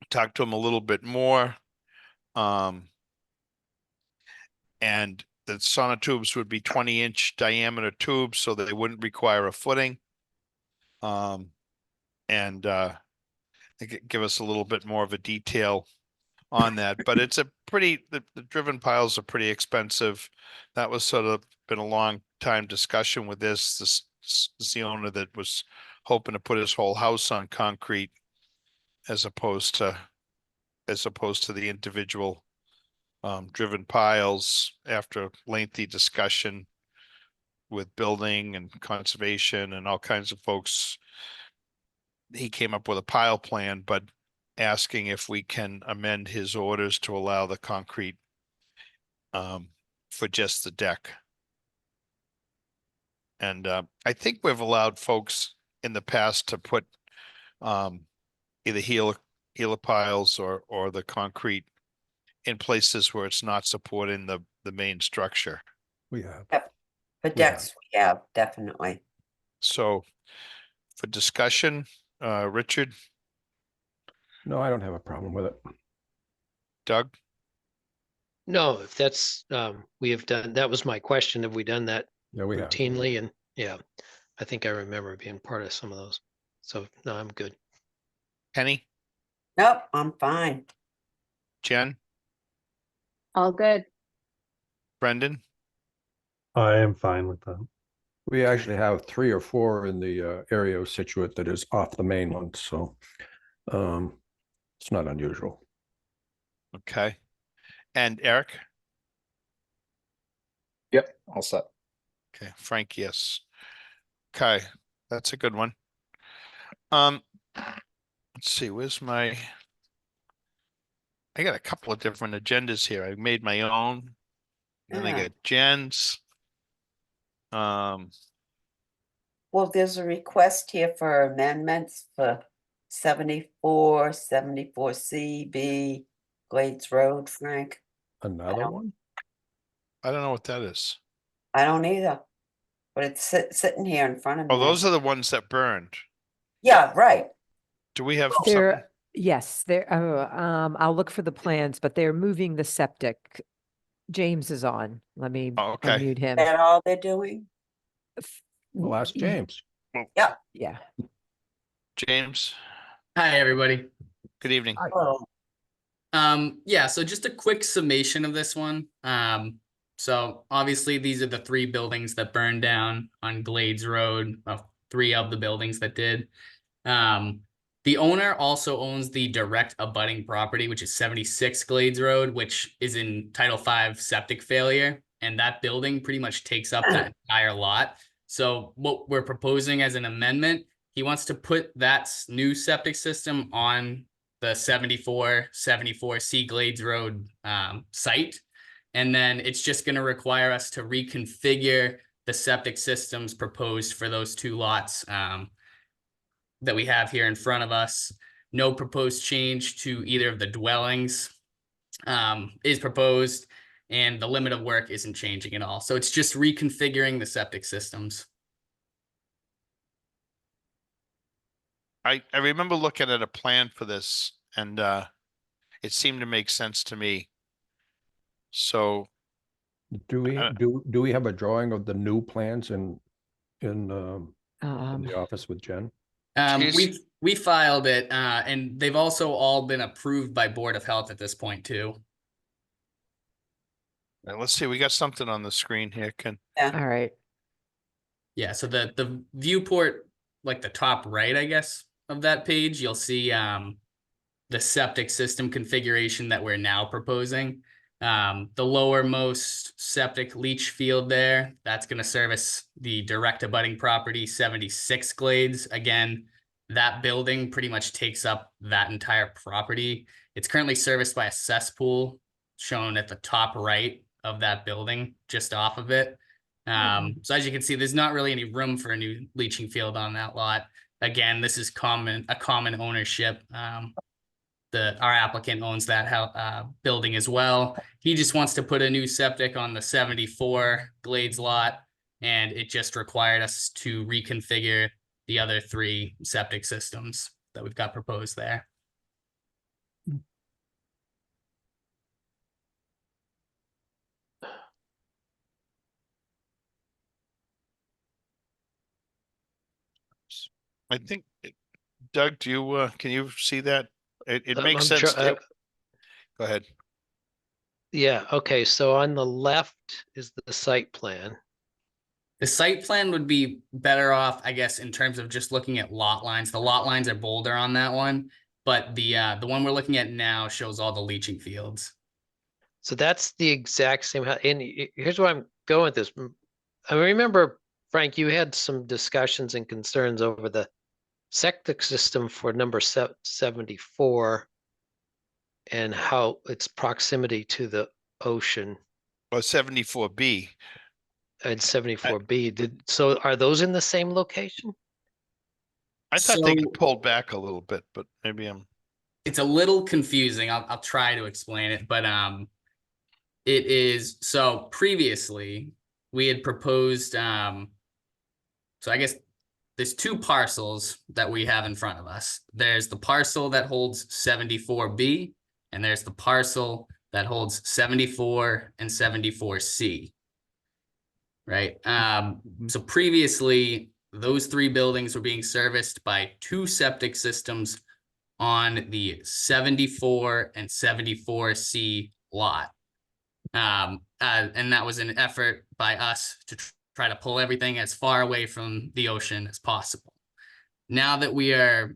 talked to him a little bit more. And the sonotubes would be 20-inch diameter tubes, so that they wouldn't require a footing. And give us a little bit more of a detail on that. But it's a pretty, the driven piles are pretty expensive. That was sort of been a long time discussion with this. This is the owner that was hoping to put his whole house on concrete as opposed to the individual driven piles. After lengthy discussion with building and conservation and all kinds of folks, he came up with a pile plan, but asking if we can amend his orders to allow the concrete for just the deck. And I think we've allowed folks in the past to put either helipiles or the concrete in places where it's not supporting the main structure. We have. Yep. For decks, we have, definitely. So for discussion, Richard, No, I don't have a problem with it. Doug, No, if that's, we have done, that was my question. Have we done that Yeah, we have. routinely? And yeah, I think I remember being part of some of those. So no, I'm good. Penny, Nope, I'm fine. Jen, All good. Brendan, I am fine with that. We actually have 3 or 4 in the area of Scituate that is off the mainland, so it's not unusual. okay. And Eric? Yep, all set. Okay, Frank, yes. Okay, that's a good one. Let's see, where's my, I got a couple of different agendas here. I made my own. Then I Yeah. got Jen's. Well, there's a request here for amendments for 74, 74C, B, Glades Road, Frank. Another one? I don't know what that is. I don't either. But it's sitting here in front of me. Oh, those are the ones that burned. Yeah, right. Do we have something? They're, yes, they're, I'll look for the plans, but they're moving the septic. James is on. Let me Oh, okay. unmute him. Is that all they're doing? Well, ask James. Yeah. Yeah. James, Hi, everybody. good evening. Oh, Yeah, so just a quick summation of this one. So obviously these are the 3 buildings that burned down on Glades Road, 3 of the buildings that did. The owner also owns the direct abutting property, which is 76 Glades Road, which is in Title V septic failure. And that building pretty much takes up that entire lot. So what we're proposing as an amendment, he wants to put that new septic system on the 74 C Glades Road site. And then it's just going to require us to reconfigure the septic systems proposed for those 2 lots that we have here in front of us. No proposed change to either of the dwellings is proposed, and the limit of work isn't changing at all. So it's just reconfiguring the septic systems. I remember looking at a plan for this and it seemed to make sense to me. So Do we have a drawing of the new plans in the office with Jen? We filed it, and they've also all been approved by Board of Health at this point too. let's see, we got something on the screen here. All right. Yeah, so the viewport, like the top right, I guess, of that page, you'll see the septic system configuration that we're now proposing. The lowermost septic leach field there, that's going to service the direct abutting property 76 Glades. Again, that building pretty much takes up that entire property. It's currently serviced by a cesspool shown at the top right of that building, just off of it. So as you can see, there's not really any room for a new leaching field on that lot. Again, this is a common ownership. Our applicant owns that building as well. He just wants to put a new septic on the 74 Glades lot, and it just required us to reconfigure the other 3 septic systems that we've got proposed there. I think, Doug, do you can you see that? It makes I'm sense. try- Go ahead. Yeah, okay, so on the left is the site plan. The site plan would be better off, I guess, in terms of just looking at lot lines. The lot lines are bolder on that one, but the one we're looking at now shows all the leaching fields. So that's the exact same, and here's where I'm going with this. I remember, Frank, you had some discussions and concerns over the septic system for number 74 and how its proximity to the ocean. Or 74B. And 74B. So are those in the same location? I thought they got pulled back a little bit, but maybe it's a little confusing. I'll try to explain it, but it is, so previously we had proposed so I guess there's 2 parcels that we have in front of us. There's the parcel that holds 74B, and there's the parcel that holds 74 and 74C. Right. So previously, those 3 buildings were being serviced by 2 septic systems on the 74 and 74C lot. And that was an effort by us to try to pull everything as far away from the ocean as possible. Now that we are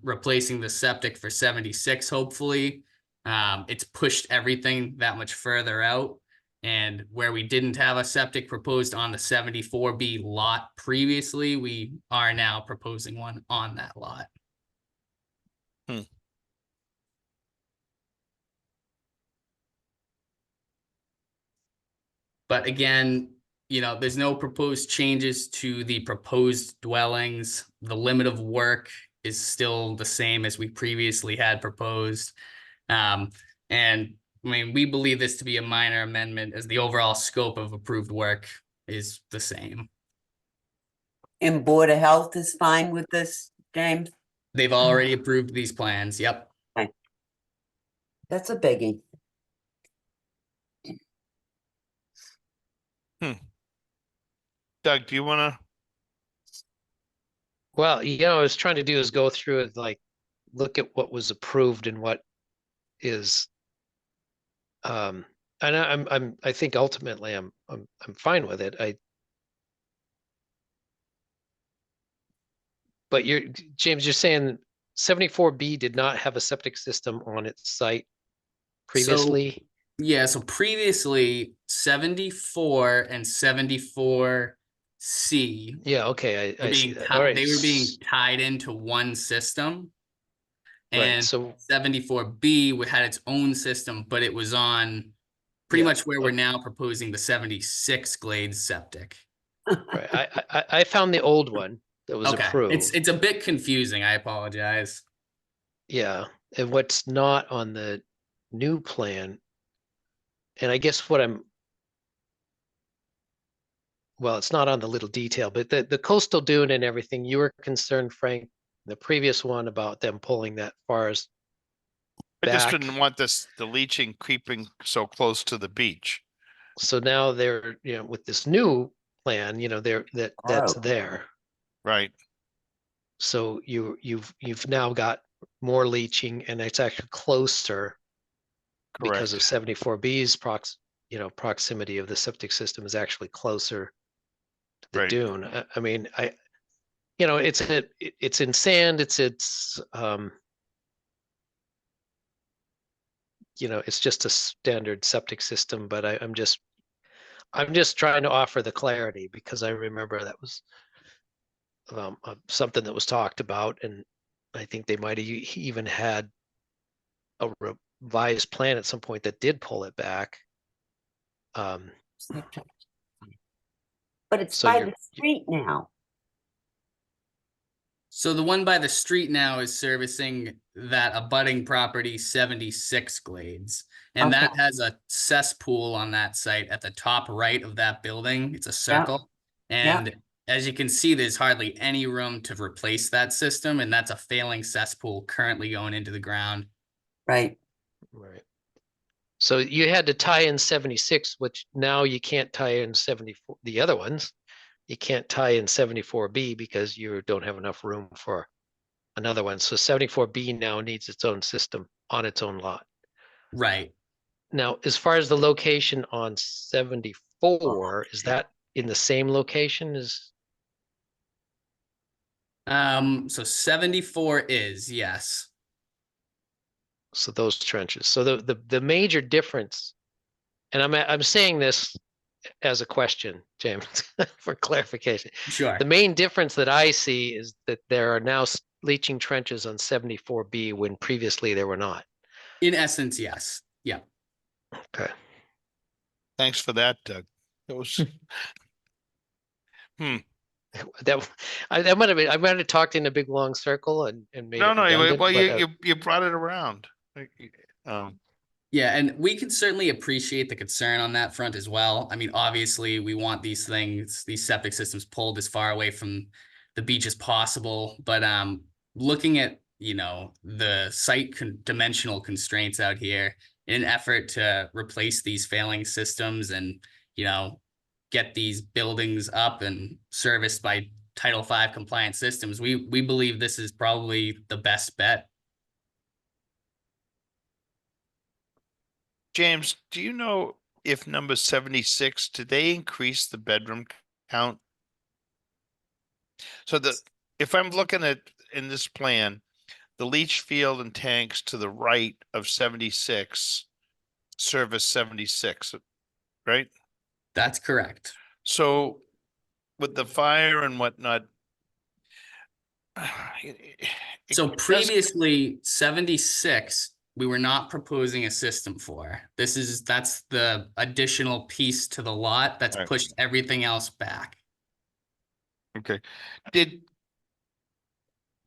replacing the septic for 76, hopefully, it's pushed everything that much further out. And where we didn't have a septic proposed on the 74B lot previously, we are now proposing one on that lot. But again, there's no proposed changes to the proposed dwellings. The limit of work is still the same as we previously had proposed. And I mean, we believe this to be a minor amendment as the overall scope of approved work is the same. And Board of Health is fine with this, James? They've already approved these plans. Yep. That's a biggie. Doug, do you wanna? Well, what I was trying to do is go through it, like, look at what was approved and what is, and I think ultimately I'm fine with it. But James, you're saying 74B did not have a septic system on its site previously? Yeah, so previously 74 and 74C Yeah, okay, I see that. All right. they were being tied into one system. Right, And so 74B had its own system, but it was on pretty Yeah, much where we're now proposing the 76 Glades septic. right, I found the old one that was Okay, approved. it's a bit confusing. I apologize. Yeah, and what's not on the new plan, and I guess well, it's not on the little detail, but the coastal dune and everything, you were concerned, Frank, the previous one about them pulling that far as I just back. didn't want the leaching creeping so close to the beach. So now they're, with this new plan, that's Oh. there. Right. So you've now got more leaching, and it's actually closer because of Correct. 74B's proximity of the septic system is actually closer to the Right. dune. I mean, it's in sand. It's just a standard septic system. But I'm just trying to offer the clarity, because I remember that was something that was talked about, and I think they might have even had a revised plan at some point that did pull it back. But it's So by you're- the street now. So the one by the street now is servicing that abutting property 76 Glades. And that Okay. has a cesspool on that site at the top right of that building. It's a circle. And as you can see, there's hardly any room to replace that system. And that's a failing cesspool currently going into the ground. Right. Right. So you had to tie in 76, which now you can't tie in 74, the other ones. You can't tie in 74B because you don't have enough room for another one. So 74B now needs its own system on its own lot. Right. Now, as far as the location on 74, is that in the same location as? So 74 is, yes. So those trenches. So the major difference, and I'm saying this as a question, James, for clarification. Sure. The main difference that I see is that there are now leaching trenches on 74B when previously there were not. In essence, yes. Yeah. Okay. Thanks for that, Doug. It was. That might have been, I might have talked in a big long circle and made No, it no. redundant, Well, but, you brought it around. Yeah, and we can certainly appreciate the concern on that front as well. I mean, obviously, we want these septic systems pulled as far away from the beach as possible. But looking at, the site dimensional constraints out here in an effort to replace these failing systems and, get these buildings up and serviced by Title V compliant systems, we believe this is probably the best bet. James, do you know if number 76, did they increase the bedroom count? So if I'm looking at in this plan, the leach field and tanks to the right of 76 service 76, right? That's correct. So with the fire and whatnot. So previously 76, we were not proposing a system for. That's the additional piece to the lot that's pushed everything else back. Okay. Did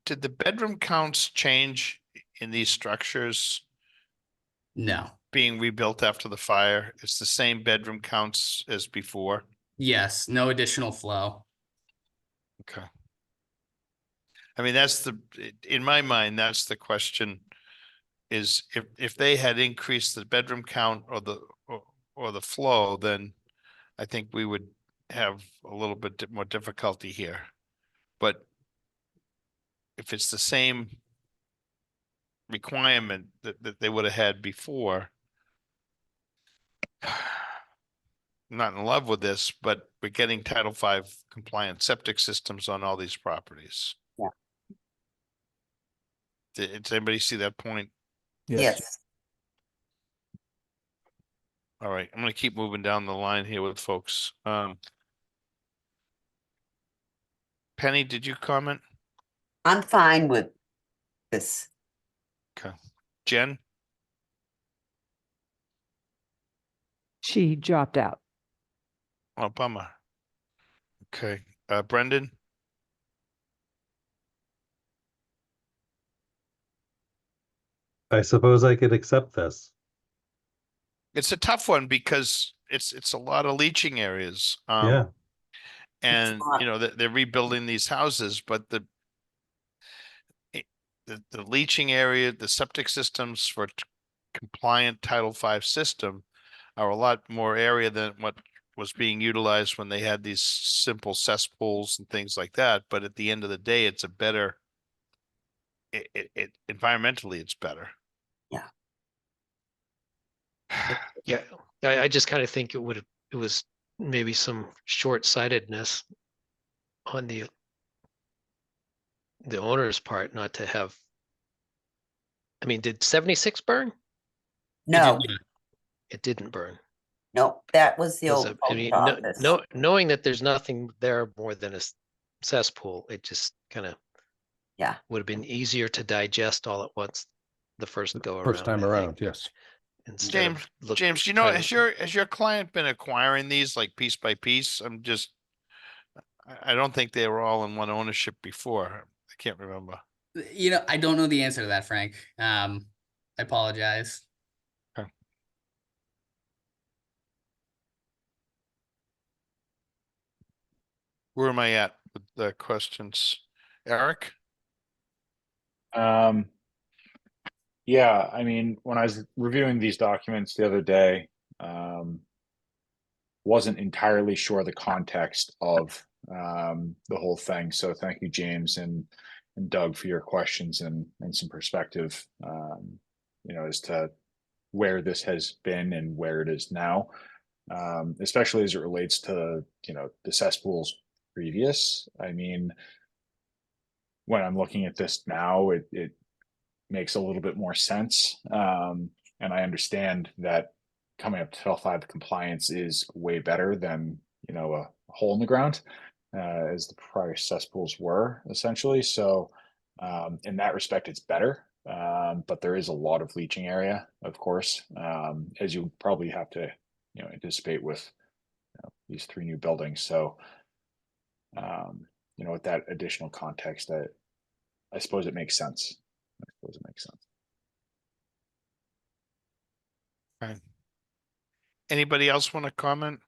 the bedroom counts change in these structures? No. Being rebuilt after the fire, it's the same bedroom counts as before? Yes, no additional flow. Okay. I mean, in my mind, that's the question, is if they had increased the bedroom count or the flow, then I think we would have a little bit more difficulty here. But if it's the same requirement that they would have had before, I'm not in love with this, but we're getting Title V compliant septic systems on all these properties. Yeah. Does anybody see that point? Yes. All right, I'm gonna keep moving down the line here with folks. Penny, did you comment? I'm fine with this. Okay. Jen? She dropped out. Oh, bummer. Okay, Brendan? I suppose I could accept this. It's a tough one because it's a lot of leaching areas. Yeah. And not. you know, they're rebuilding these houses, but the leaching area, the septic systems for compliant Title V system are a lot more area than what was being utilized when they had these simple cesspools and things like that. But at the end of the day, it's a better, environmentally, it's better. Yeah. Yeah, I just kind of think it was maybe some short-sightedness on the owner's part not to have. I mean, did 76 burn? No, It didn't burn. nope, that was the 'Cause, old I post mean, office. knowing that there's nothing there more than a cesspool, it just kind of Yeah. would have been easier to digest all at once the first go around. First time I think, around, yes. instead James, of James, you know, trying to- has your client been acquiring these like piece by piece? I don't think they were all in one ownership before. I can't remember. You know, I don't know the answer to that, Frank. I apologize. Okay. Where am I at with the questions? Eric? Yeah, I mean, when I was reviewing these documents the other day, wasn't entirely sure the context of the whole thing. So thank you, James and Doug, for your questions and some perspective, you know, as to where this has been and where it is now, especially as it relates to, you know, the cesspools previous. I mean, when I'm looking at this now, it makes a little bit more sense. And I understand that coming up to Title 5 compliance is way better than, you know, a hole in the ground, as the prior cesspools were essentially. So in that respect, it's better. But there is a lot of leaching area, of course, as you probably have to, you know, anticipate with, you know, these 3 new buildings. So, you know, with that additional context, I suppose it makes sense. I suppose it makes sense. Okay. Anybody else want to comment?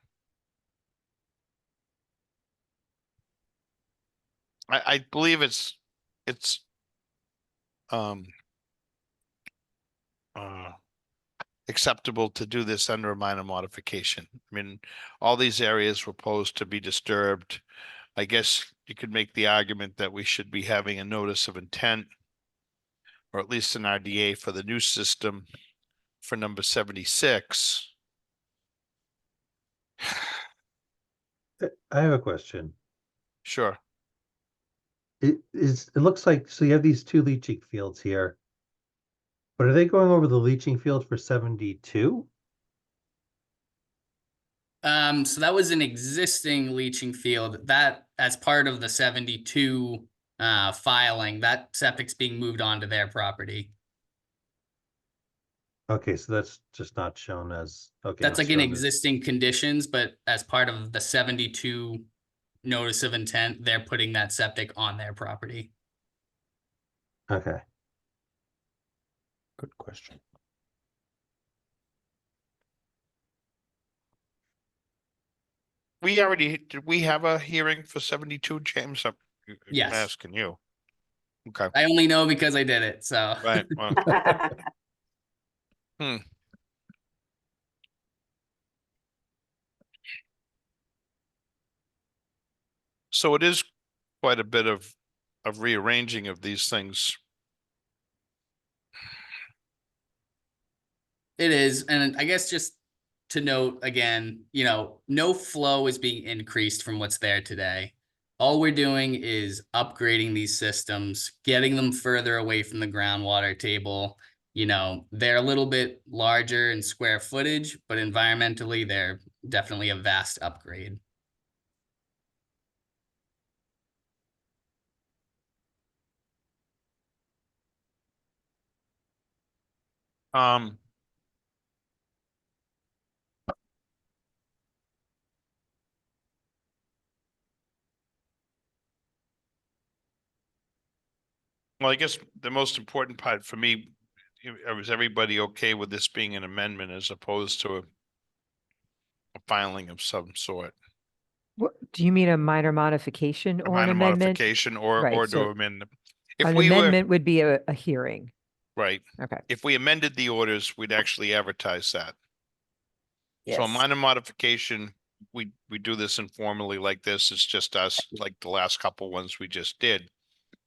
I believe it's um acceptable to do this under a minor modification. I mean, all these areas were proposed to be disturbed. I guess you could make the argument that we should be having a notice of intent, or at least an RDA for the new system for number 76. I have a question. Sure. It looks like, so you have these 2 leaching fields here. But are they going over the leaching field for 72? So that was an existing leaching field that, as part of the 72 filing, that septic's being moved onto their property. Okay, so that's just not shown as, okay. That's it's like in shown as- existing conditions, but as part of the 72 notice of intent, they're putting that septic on their property. Okay. Good question. did we have a hearing for 72, James? I'm Yes. asking you. Okay, I only know because I did it, so. right. Well, hmm. So it is quite a bit of rearranging of these things. It is, and I guess just to note again, no flow is being increased from what's there today. All we're doing is upgrading these systems, getting them further away from the groundwater table. They're a little bit larger in square footage, but environmentally, they're definitely a vast upgrade. Well, I guess the most important part for me, was everybody okay with this being an amendment as opposed to a filing of some sort? Do you mean a minor modification A or an minor amendment? modification or Right, to so amend them. If An we were, amendment would be a hearing. right, Okay. if we amended the orders, we'd actually advertise that. So a Yes. minor modification, we do this informally like this. It's just us, like the last couple ones we just did.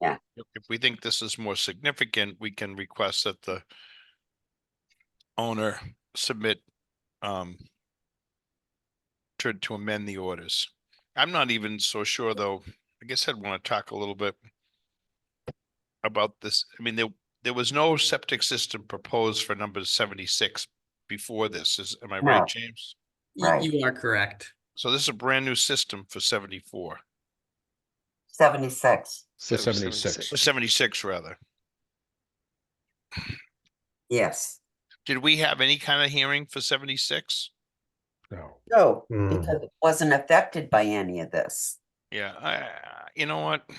Yeah. If we think this is more significant, we can request that the owner submit to amend the orders. I'm not even so sure, though. I guess I'd want to talk a little bit about this. I mean, there was no septic system proposed for number 76 before this. Am I right, No. James? Right. You are correct. So this is a brand new system for 74. 76. For 76. Or 76 rather. Yes. Did we have any kind of hearing for 76? No. No, because it wasn't affected by any of this. Yeah, you know what?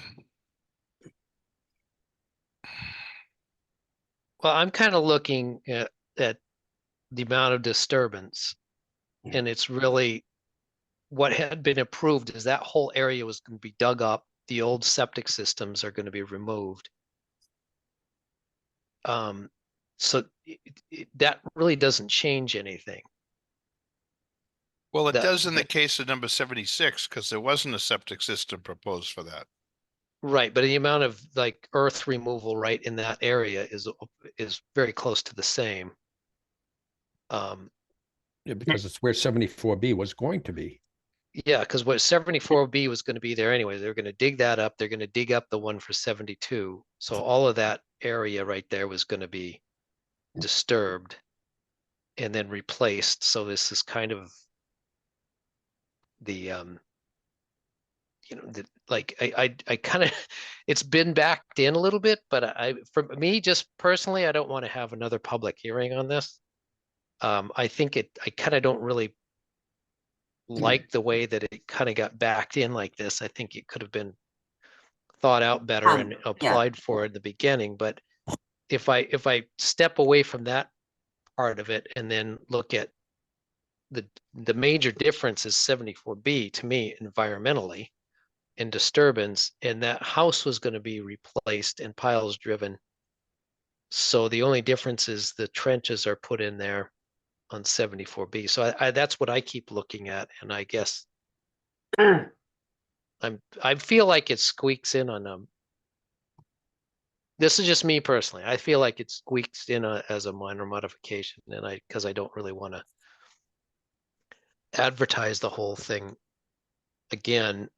Well, I'm kind of looking at the amount of disturbance, and it's really what had been approved is that whole area was going to be dug up. The old septic systems are going to be removed. So that really doesn't change anything. Well, it does in the case of number 76, because there wasn't a septic system proposed for that. Right, but the amount of like earth removal right in that area is very close to the same. Yeah, because it's where 74B was going to be. Yeah, because what 74B was going to be there anyway. They're going to dig that up. They're going to dig up the one for 72. So all of that area right there was going to be disturbed and then replaced. So this is kind of the I kind of it's been backed in a little bit, but for me just personally, I don't want to have another public hearing on this. I think I kind of don't really like the way that it kind of got backed in like this. I think it could have been thought out better and applied for in the beginning. But if I step away from that part of it and then look at the major difference is 74B to me environmentally and disturbance, and that house was going to be replaced and piles driven. So the only difference is the trenches are put in there on 74B. So that's what I keep looking at, and I guess I feel like it squeaks in on this is just me personally. I feel like it squeaks in as a minor modification, and because I don't really want to advertise the whole thing again,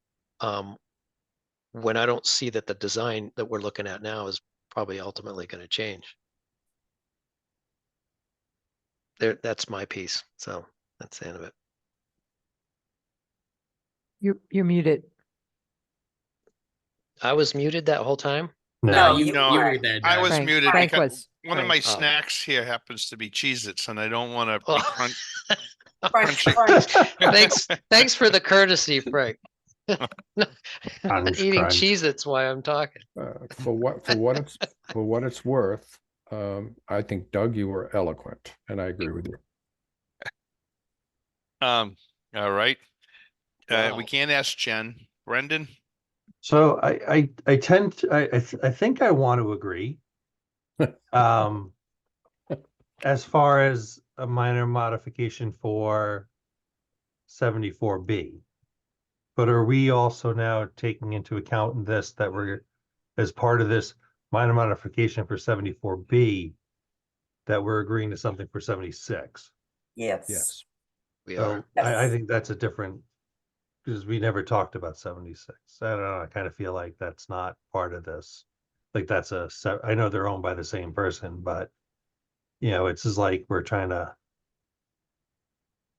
when I don't see that the design that we're looking at now is probably ultimately going to change. That's my piece. So that's the end of it. You're muted. I was muted that whole time. No, you were there, I Doug. was Frank- muted Frank because was. one of Frank. my snacks here happens to be Cheez-Its, and I don't want to Oh. be Thanks for the courtesy, Frank. Crunch, Eating crunch. Cheez-Its while I'm talking. For what it's worth, I think, Doug, you were eloquent, and I agree with you. All right. We can't ask Jen. Brendan? So I tend to, I think I want to agree. As far as a minor modification for 74B. But are we also now taking into account in this that we're, as part of this minor modification for 74B, that we're agreeing to something for 76? Yes. Yes. We So are. I think that's a different, because we never talked about 76. I don't know, I kind of feel like that's not part of this. Like that's I know they're owned by the same person, but you know, it's just like we're trying to,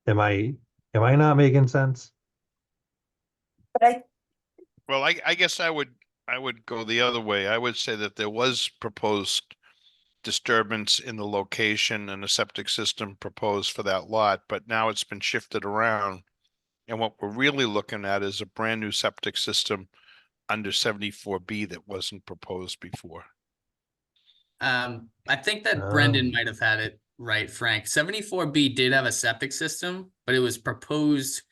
am I not making sense? But Well, I guess I would go the other way. I would say that there was proposed disturbance in the location and a septic system proposed for that lot, but now it's been shifted around. And what we're really looking at is a brand new septic system under 74B that wasn't proposed before. I think that Brendan Oh. might have had it right, Frank. 74B did have a septic system, but it was proposed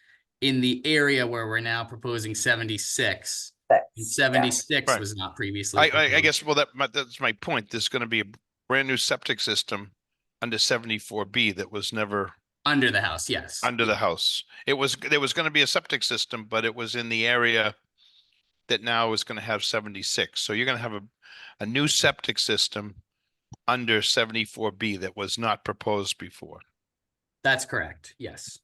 in the area where we're now proposing 76. And 76 Right. was not previously I proposed. guess, well, that's my point. There's going to be a brand new septic system under 74B that was never Under the house, yes. under the house. There was going to be a septic system, but it was in the area that now is going to have 76. So you're going to have a new septic system under 74B that was not proposed before. That's correct, yes.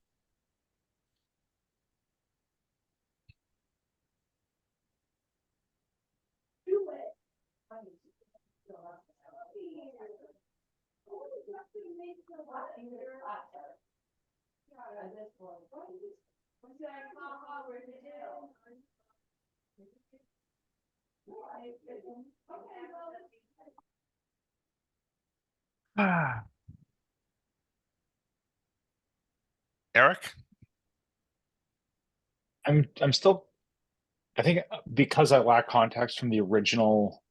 Eric? I'm still, I think because I lack context from the original.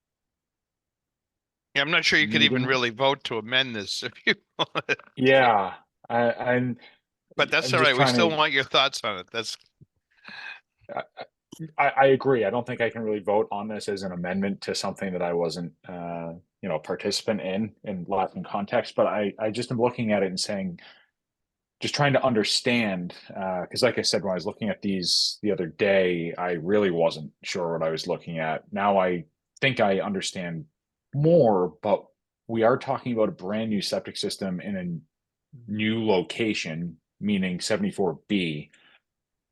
Yeah, I'm not sure you could even Meeting. really vote to amend this if you want. Yeah, I'm. But that's I'm all just right. We trying still to- want your thoughts on it. That's I agree. I don't think I can really vote on this as an amendment to something that I wasn't, a participant in lacking context. But I just am looking at it and saying, just trying to understand, because like I said, when I was looking at these the other day, I really wasn't sure what I was looking at. Now I think I understand more, but we are talking about a brand new septic system in a new location, meaning 74B.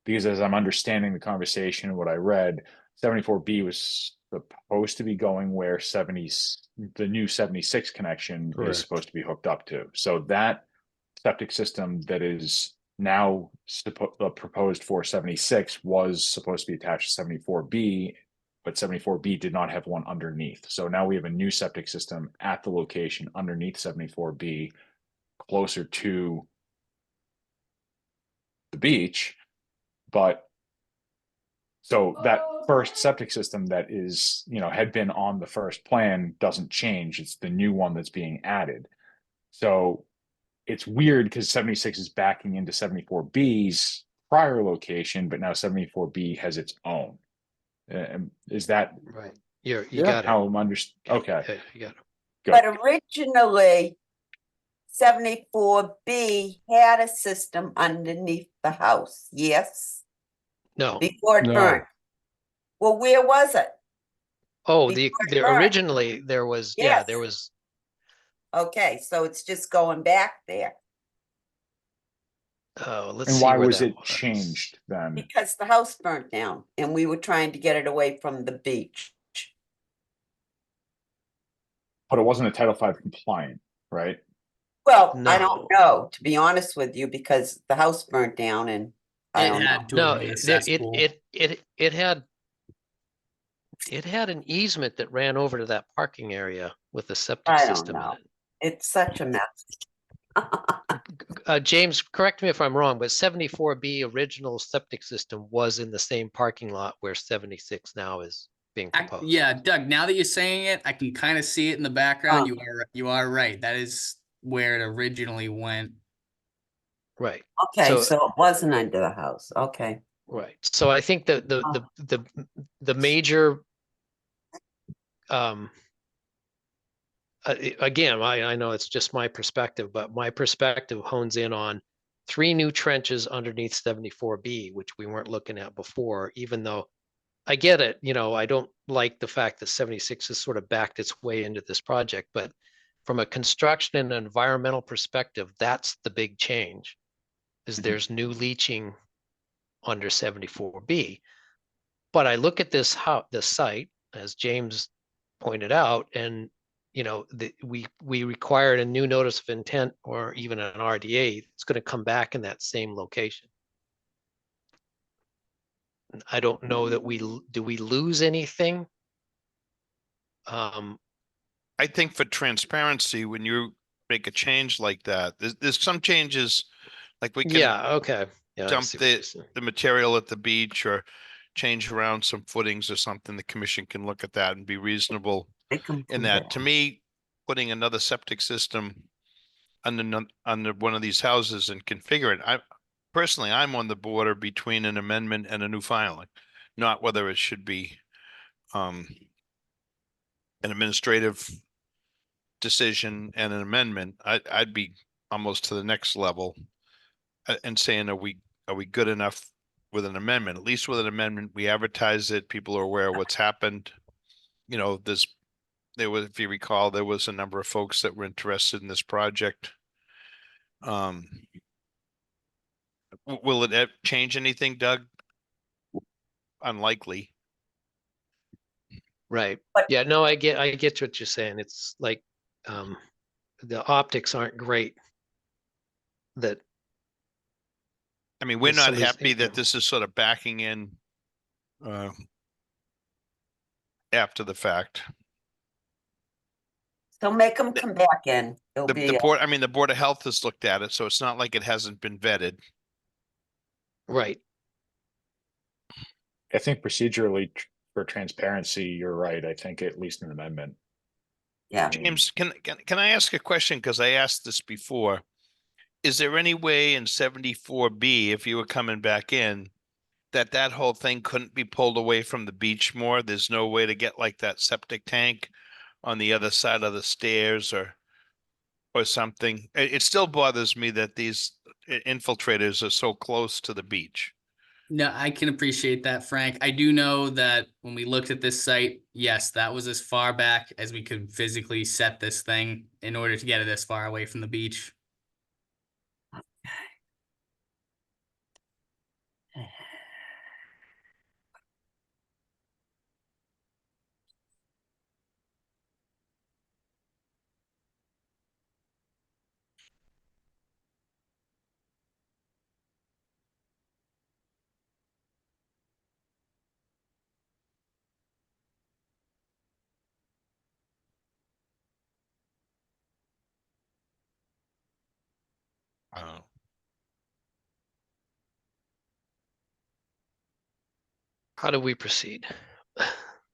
Because as I'm understanding the conversation and what I read, 74B was supposed to be going where the new 76 connection Correct. is supposed to be hooked up to. So that septic system that is now proposed for 76 was supposed to be attached to 74B, but 74B did not have one underneath. So now we have a new septic system at the location underneath 74B, closer to the beach. But so that first septic system that is, had been on the first plan doesn't change. It's the new one that's being added. So it's weird because 76 is backing into 74B's prior location, but now 74B has its own. Is that Right. You got it. how I'm understanding? Okay. Yeah, you got it. Good. But originally, 74B had a system underneath the house, yes? No. Before it No. burned. Well, where was it? Oh, Before it there burned. originally there was, yeah, there Yes. was, Okay, so it's just going back there let's And see why where was that it was. changed then? because the house burnt down and we were trying to get it away from the beach. But it wasn't a Title V compliant, right? Well, I don't No. know, to be honest with you, because the house burnt down and I It don't know. had to No, have been a it cesspool. it had an easement that ran over to that parking area with a septic I don't system in know. it. It's such a mess. James, correct me if I'm wrong, but 74B original septic system was in the same parking lot where 76 now is being proposed. Yeah, Doug, now that you're saying it, I can kind of see it in the background. You are right. That is where it originally went. Right. Okay, So- so it wasn't under the house. Okay. Right. So I think that the major again, I know it's just my perspective, but my perspective hones in on 3 new trenches underneath 74B, which we weren't looking at before, even though I get it, you know, I don't like the fact that 76 has sort of backed its way into this project, but from a construction and environmental perspective, that's the big change, is there's new leaching under 74B. But I look at this site, as James pointed out, and you know, we required a new notice of intent or even an RDA. It's going to come back in that same location. I don't know that do we lose anything? I think for transparency, when you make a change like that, there's some changes, like we can Yeah, okay. Yeah, I dump see what you're saying. the material at the beach or change around some footings or something. The commission can look at that and be reasonable in that. To me, putting another septic system under one of these houses and configure it, I'm on the border between an amendment and a new filing, not whether it should be an administrative decision and an amendment. I'd be almost to the next level and saying, are we good enough with an amendment? At least with an amendment, we advertise it, people are aware of what's happened. You know, there was, if you recall, there was a number of folks that were interested in this project. Will it change anything, Doug? Unlikely. Right. Yeah, no, I get what you're saying. It's like the optics aren't great. That I mean, we're not somebody's- happy that this is sort of backing in after the fact. So make them come back in. It'll The be, board, I mean, the Board of Health has looked at it, so it's not like it hasn't been vetted. Right. I think procedurally for transparency, you're right. I think at least an amendment. yeah. James, can I ask a question? Because I asked this before. Is there any way in 74B, if you were coming back in, that whole thing couldn't be pulled away from the beach more? There's no way to get like that septic tank on the other side of the stairs or something. It still bothers me that these infiltrators are so close to the beach. No, I can appreciate that, Frank. I do know that when we looked at this site, yes, that was as far back as we could physically set this thing in order to get it as far away from the beach. How do we proceed?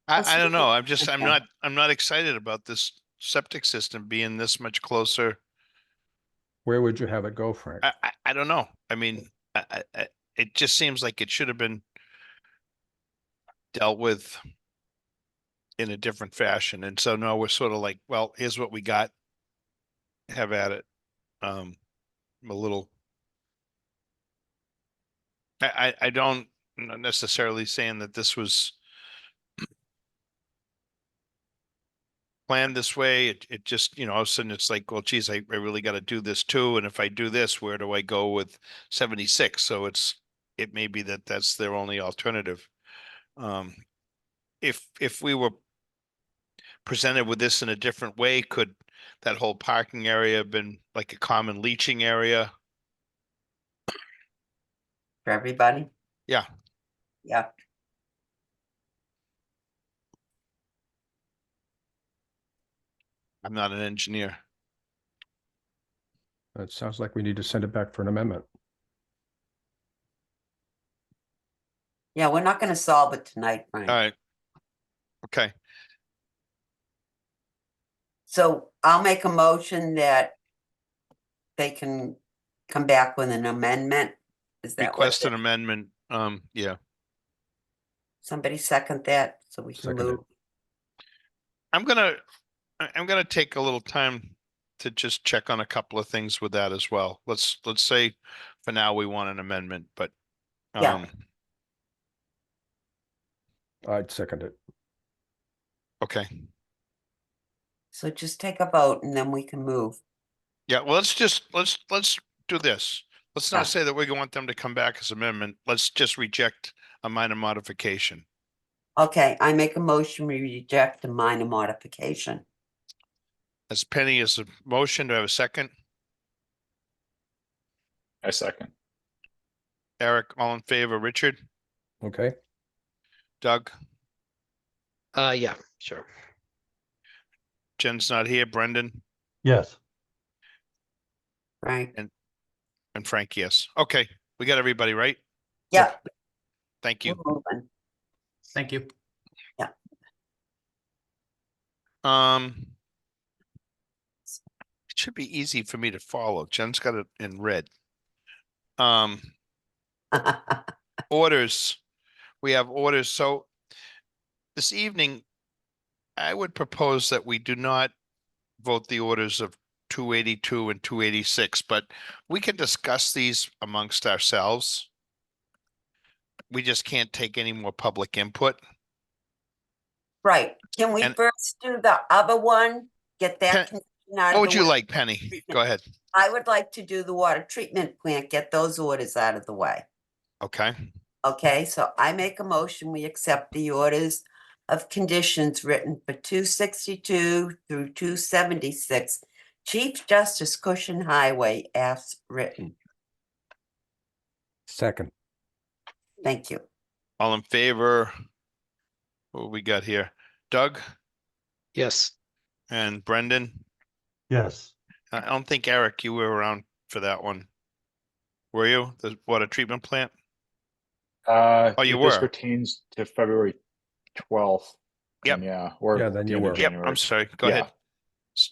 I don't know. I'm not excited about this septic system being this much closer. Where would you have it go, Frank? I don't know. I mean, it just seems like it should have been dealt with in a different fashion. And so now we're sort of like, well, here's what we got. Have at it. I'm a little. I don't, I'm not necessarily saying that this was planned this way. It just, you know, all of a sudden it's like, well, geez, I really got to do this too. And if I do this, where do I go with 76? So it may be that that's their only alternative. If we were presented with this in a different way, could that whole parking area have been like a common leaching area? For everybody? Yeah. Yeah. I'm not an engineer. It sounds like we need to send it back for an amendment. Yeah, we're not gonna solve it tonight, Frank. All right. Okay. So I'll make a motion that they can come back with an amendment. Is that what? Request an amendment Yeah, Somebody second that so we can Second it. move. I'm gonna take a little time to just check on a couple of things with that as well. Let's say for now we want an amendment, but Yeah. I'd second it. Okay. So just take a vote and then we can move. Yeah, well, let's do this. Let's Yeah. not say that we want them to come back as amendment. Let's just reject a minor modification. Okay, I make a motion, we reject a minor modification. As Penny is a motion, do I have a second? I second. Eric, all in favor, Richard, Okay, Doug, Yeah, sure. Jen's not here, Brendan, Yes. Right? and Frank, yes. Okay, we got everybody, right? Yeah. Thank you. We're moving. Thank you. It should be easy for me to follow. Jen's got it in red. Orders. We have orders. So this evening, I would propose that we do not vote the orders of 282 and 286, but we can discuss these amongst ourselves. We just can't take any more public input. Right, can we And- first do the other one? Get that condition out What of would the you way? like, Penny? Go ahead. I would like to do the water treatment plant, get those orders out of the way. Okay, Okay, so I make a motion, we accept the orders of conditions written for 262 through 276. Chief Justice Cushion Highway as written. second. Thank you. all in favor? What we got here? Doug Yes. and Brendan? Yes. I don't think, Eric, you were around for that one. Were you? The water treatment plant? Oh, you This were? pertains to February 12th. Yep. and Yeah, or Yeah, then the you end of were. Yep, January. I'm sorry. Go Yeah. ahead.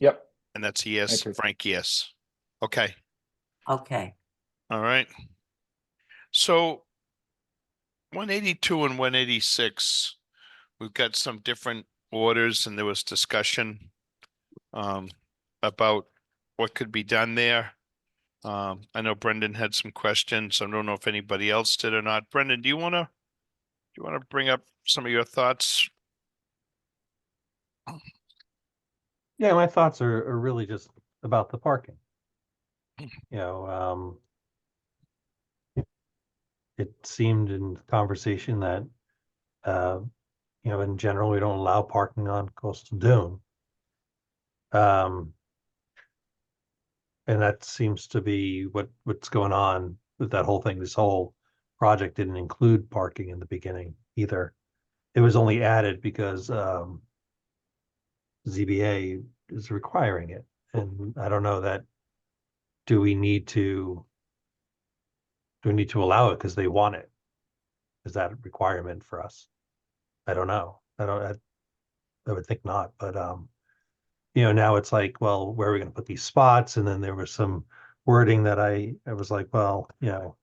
Yep. And that's a yes, approved. Frank, yes. Okay, Okay, all right. So 182 and 186, we've got some different orders and there was discussion about what could be done there. I know Brendan had some questions. I don't know if anybody else did or not. Brendan, do you wanna bring up some of your thoughts? Yeah, my thoughts are really just about the parking. You know, it seemed in conversation that, you know, in general, we don't allow parking on Coastal Dune. And that seems to be what's going on with that whole thing. This whole project didn't include parking in the beginning either. It was only added because ZBA is requiring it. And I don't know that, do we need to allow it because they want it? Is that a requirement for us? I don't know. I would think not, but you know, now it's like, well, where are we going to put these spots? And then there was some wording that I was like, well, you know,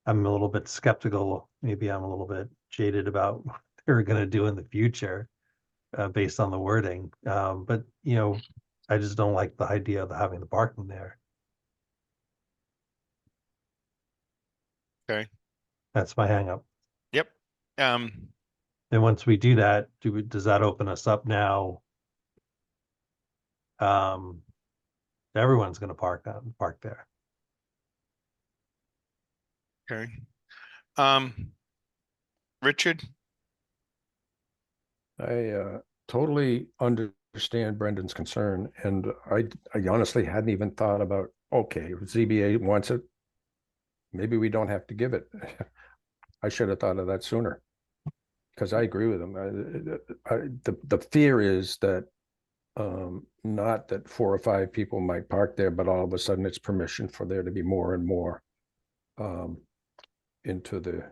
I'm a little bit skeptical. Maybe I'm a little bit jaded about what they're going to do in the future based on the wording. But, you know, I just don't like the idea of having the parking there. Okay, That's my hang up. yep. And once we do that, does that open us up now? Everyone's going to park there. Okay. Richard? I totally understand Brendan's concern, and I honestly hadn't even thought about, okay, if ZBA wants it, maybe we don't have to give it. I should have thought of that sooner, because I agree with him. The fear is that not that 4 or 5 people might park there, but all of a sudden it's permission for there to be more and more into the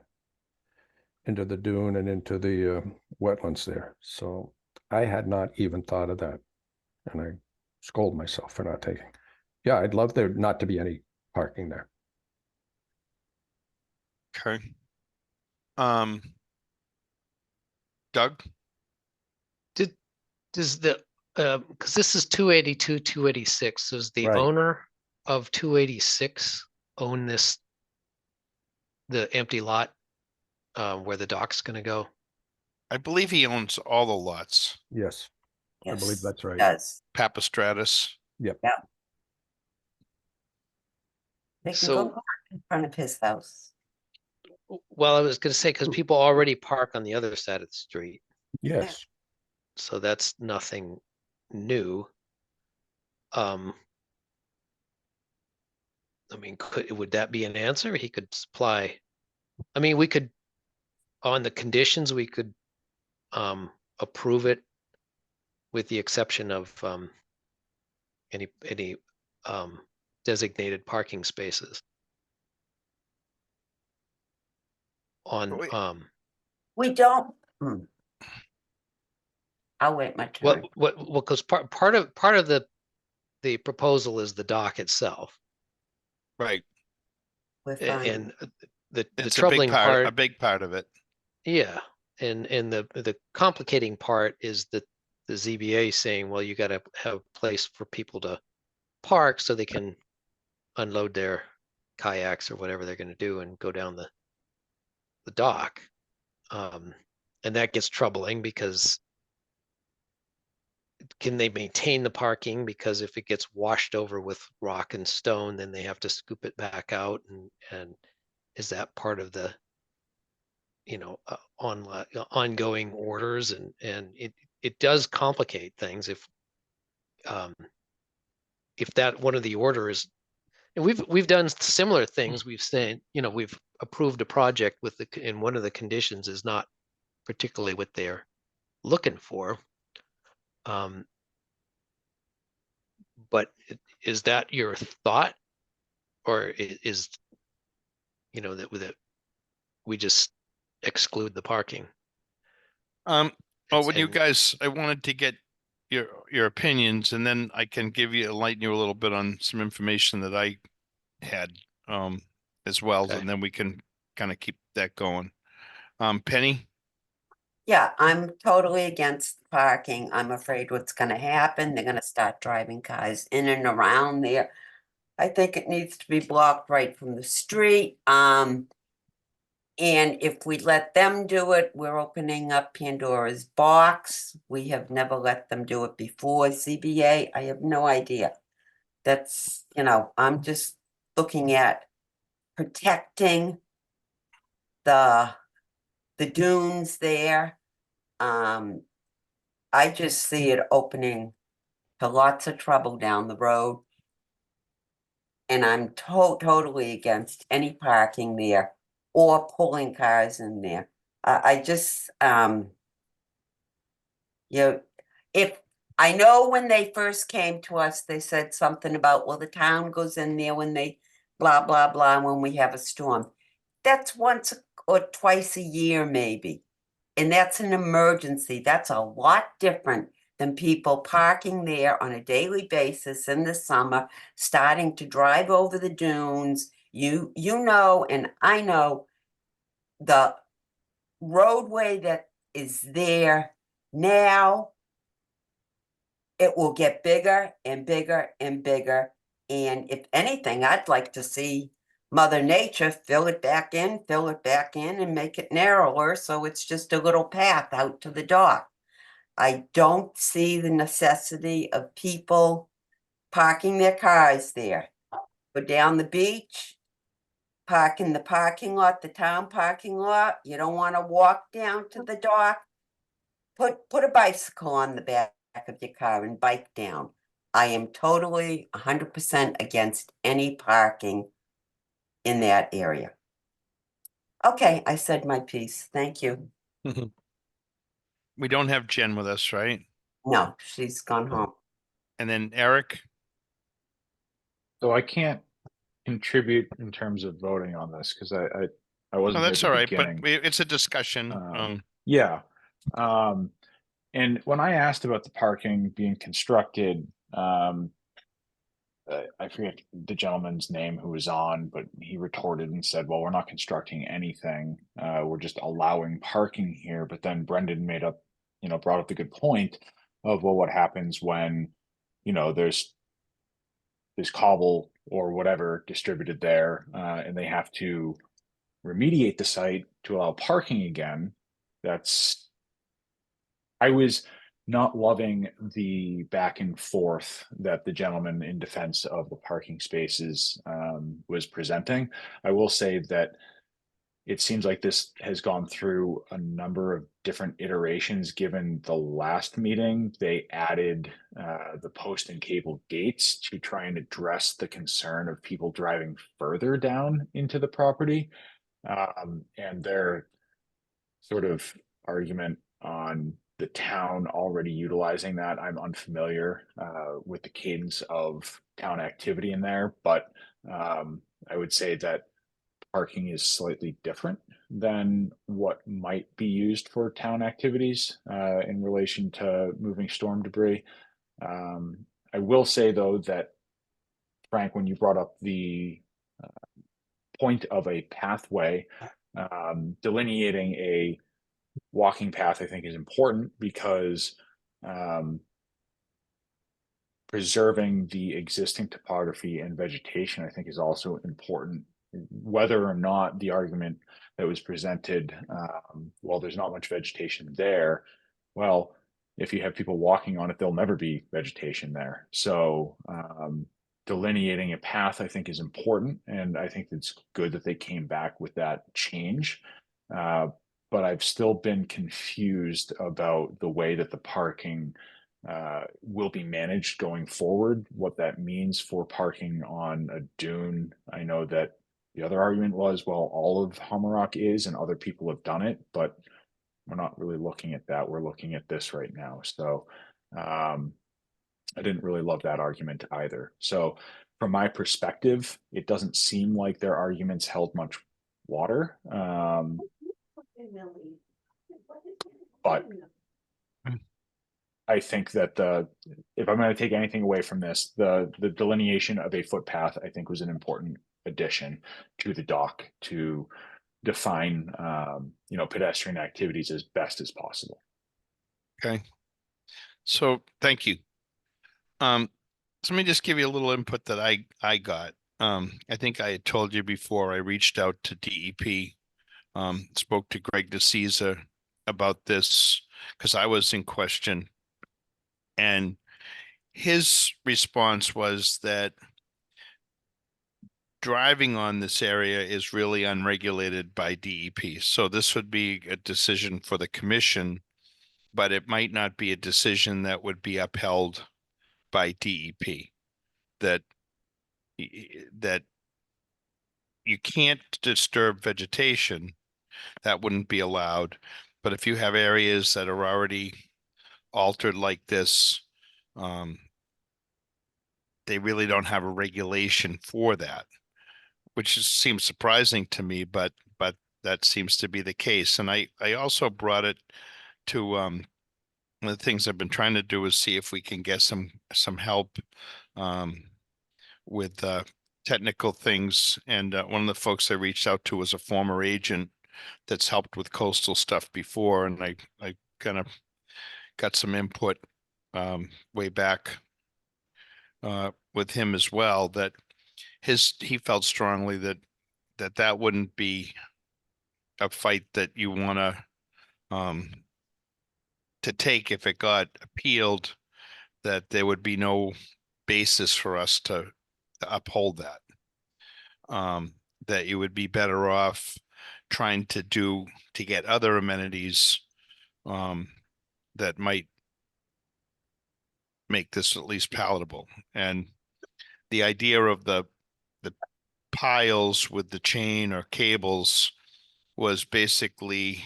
dune and into the wetlands there. So I had not even thought of that, and I scold myself for not taking. Yeah, I'd love there not to be any parking there. Okay. Doug? Does the, because this is 282, 286, does the Right. owner of 286 own this, the empty lot where the dock's gonna go? I believe he owns all the lots. Yes, I believe Yes, that's right. does. Papastratus. Yep. Yeah. They can go So, park in front of his house. well, I was gonna say, because people already park on the other side of the street, Yes. so that's nothing new. I mean, would that be an answer? He could supply, I mean, we could, on the conditions, we could approve it with the exception of any designated parking spaces on Wait. We don't. I'll wait my turn. well, because part of the proposal is the dock itself. Right. We're fine. And the It's troubling part, a big part of it. yeah, and the complicating part is that the ZBA saying, well, you got to have a place for people to park so they can unload their kayaks or whatever they're going to do and go down the dock. And that gets troubling because can they maintain the parking? Because if it gets washed over with rock and stone, then they have to scoop it back out. And is that part of the, ongoing orders? And it does complicate things if that one of the orders, and we've done similar things. We've said, we've approved a project with and one of the conditions is not particularly what they're looking for. But is that your thought, or is that we just exclude the parking? Well, when you And- guys, I wanted to get your opinions, and then I can enlighten you a little bit on some information that I had as well, Okay. and then we can kind of keep that going. Penny? Yeah, I'm totally against parking. I'm afraid what's gonna happen, they're gonna start driving cars in and around there. I think it needs to be blocked right from the street. And if we let them do it, we're opening up Pandora's box. We have never let them do it before. CBA, I have no idea. That's, I'm just looking at protecting the dunes there. I just see it opening to lots of trouble down the road. And I'm totally against any parking there or pulling cars in there. I just, if I know when they first came to us, they said something about, well, the town goes in there when they blah, blah, blah, when we have a storm. That's once or twice a year, maybe. And that's an emergency. That's a lot different than people parking there on a daily basis in the summer, starting to drive over the dunes. You know, and I know the roadway that is there now, it will get bigger and bigger and bigger. And if anything, I'd like to see Mother Nature fill it back in, and make it narrower so it's just a little path out to the dock. I don't see the necessity of people parking their cars there. Go down the beach, park in the parking lot, the town parking lot. You don't want to walk down to the dock. Put a bicycle on the back of your car and bike down. I am totally 100% against any parking in that area. Okay, I said my piece. Thank you. We don't have Jen with us, right? No, she's gone home. And then Eric? So I can't contribute in terms of voting on this because I wasn't No, here at that's the all right, but beginning. it's a discussion. Yeah. And when I asked about the parking being constructed, I forget the gentleman's name who was on, but he retorted and said, well, we're not constructing anything. We're just allowing parking here. But then Brendan brought up the good point of, well, what happens when, there's cobble or whatever distributed there, and they have to remediate the site to allow parking again. I was not loving the back and forth that the gentleman in defense of the parking spaces was presenting. I will say that it seems like this has gone through a number of different iterations. Given the last meeting, they added the post and cable gates to try and address the concern of people driving further down into the property. And their sort of argument on the town already utilizing that, I'm unfamiliar with the cadence of town activity in there, but I would say that parking is slightly different than what might be used for town activities in relation to moving storm debris. I will say though that, Frank, when you brought up the point of a pathway, delineating a walking path, I think, is important because preserving the existing topography and vegetation, I think, is also important. Whether or not the argument that was presented, well, there's not much vegetation there. Well, if you have people walking on it, there'll never be vegetation there. So delineating a path, I think, is important. And I think it's good that they came back with that change. But I've still been confused about the way that the parking will be managed going forward, what that means for parking on a dune. I know that the other argument was, well, all of Hammerock is, and other people have done it, but we're not really looking at that. We're looking at this right now. So I didn't really love that argument either. So from my perspective, it doesn't seem like their arguments held much water. But I think that if I'm going to take anything away from this, the delineation of a footpath, I think, was an important addition to the dock to define, pedestrian activities as best as possible. Okay. So thank you. So let me just give you a little input that I got. I think I had told you before, I reached out to DEP, spoke to Greg DeCesar about this because I was in question. And his response was that driving on this area is really unregulated by DEP. So this would be a decision for the commission, but it might not be a decision that would be upheld by DEP. That you can't disturb vegetation, that wouldn't be allowed. But if you have areas that are already altered like this, they really don't have a regulation for that, which seems surprising to me, but that seems to be the case. And I also brought it to one of the things I've been trying to do is see if we can get some help with technical things. And one of the folks I reached out to was a former agent that's helped with coastal stuff before, and I kind of got some input way back with him as well, that he felt strongly that wouldn't be a fight that you want to take if it got appealed, that there would be no basis for us to uphold that. That you would be better off trying to get other amenities that might make this at least palatable. And the idea of the piles with the chain or cables was basically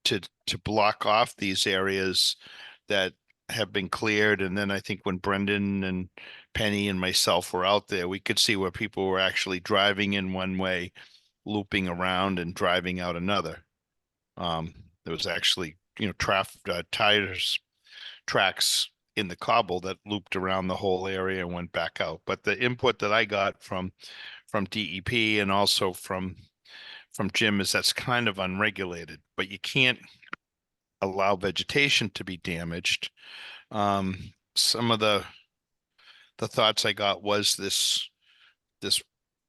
to block off these areas that have been cleared. And then I think when Brendan and Penny and myself were out there, we could see where people were actually driving in one way, looping around and driving out another. There was actually, tracks in the cobble that looped around the whole area and went back out. But the input that I got from DEP and also from Jim is that's kind of unregulated, but you can't allow vegetation to be damaged. Some of the thoughts I got was this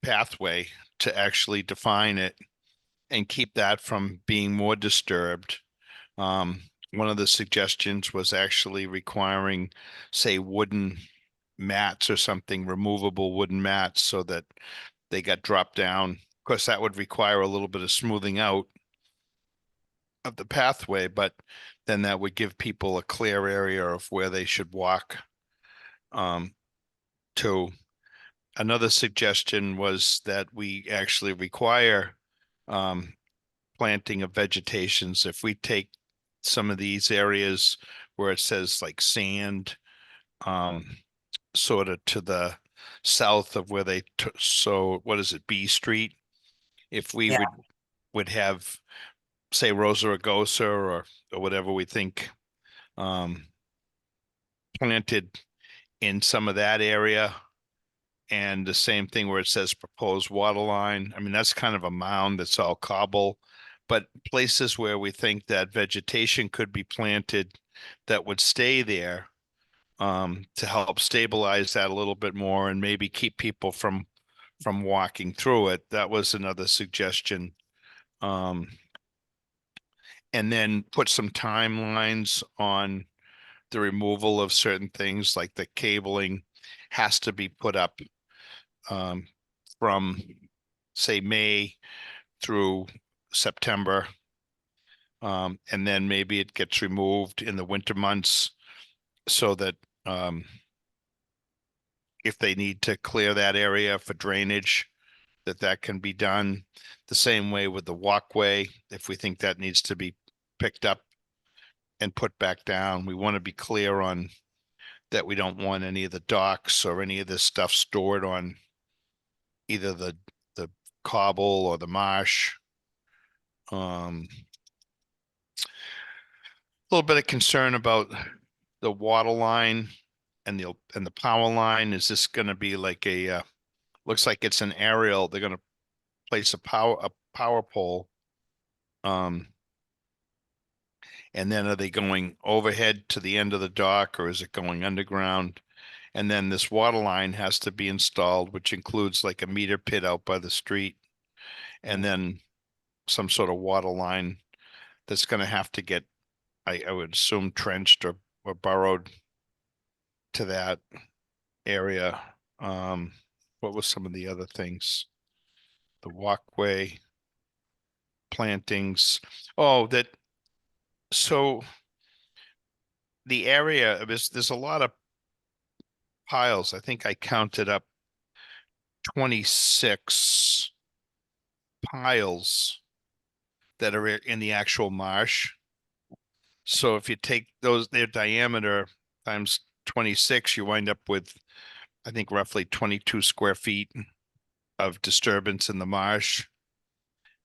pathway to actually define it and keep that from being more disturbed. One of the suggestions was actually requiring, say, wooden mats or something, removable wooden mats, so that they got dropped down. Of course, that would require a little bit of smoothing out of the pathway, but then that would give people a clear area of where they should walk. To another suggestion was that we actually require planting of vegetations. If we take some of these areas where it says like sand, sort of to the south of where they so what is it, B Street? If we Yeah. would have, say, Rosa Rugosa or whatever we think planted in some of that area, and the same thing where it says proposed water line. I mean, that's kind of a mound that's all cobble, but places where we think that vegetation could be planted that would stay there to help stabilize that a little bit more and maybe keep people from walking through it. That was another suggestion. And then put some timelines on the removal of certain things, like the cabling has to be put up from, say, May through September. And then maybe it gets removed in the winter months so that if they need to clear that area for drainage, that can be done. The same way with the walkway, if we think that needs to be picked up and put back down. We want to be clear on that. We don't want any of the docks or any of this stuff stored on either the cobble or the marsh. A little bit of concern about the water line and the power line. Is this going to be like a looks like it's an aerial? They're going to place a power pole. And then are they going overhead to the end of the dock, or is it going underground? And then this water line has to be installed, which includes like a meter pit out by the street, and then some sort of water line that's going to have to get, I would assume, trenched or burrowed to that area. What was some of the other things? The walkway, plantings. Oh, so the area, there's a lot of piles. I think I counted up 26 piles that are in the actual marsh. So if you take their diameter times 26, you wind up with, I think, roughly 22 square feet of disturbance in the marsh.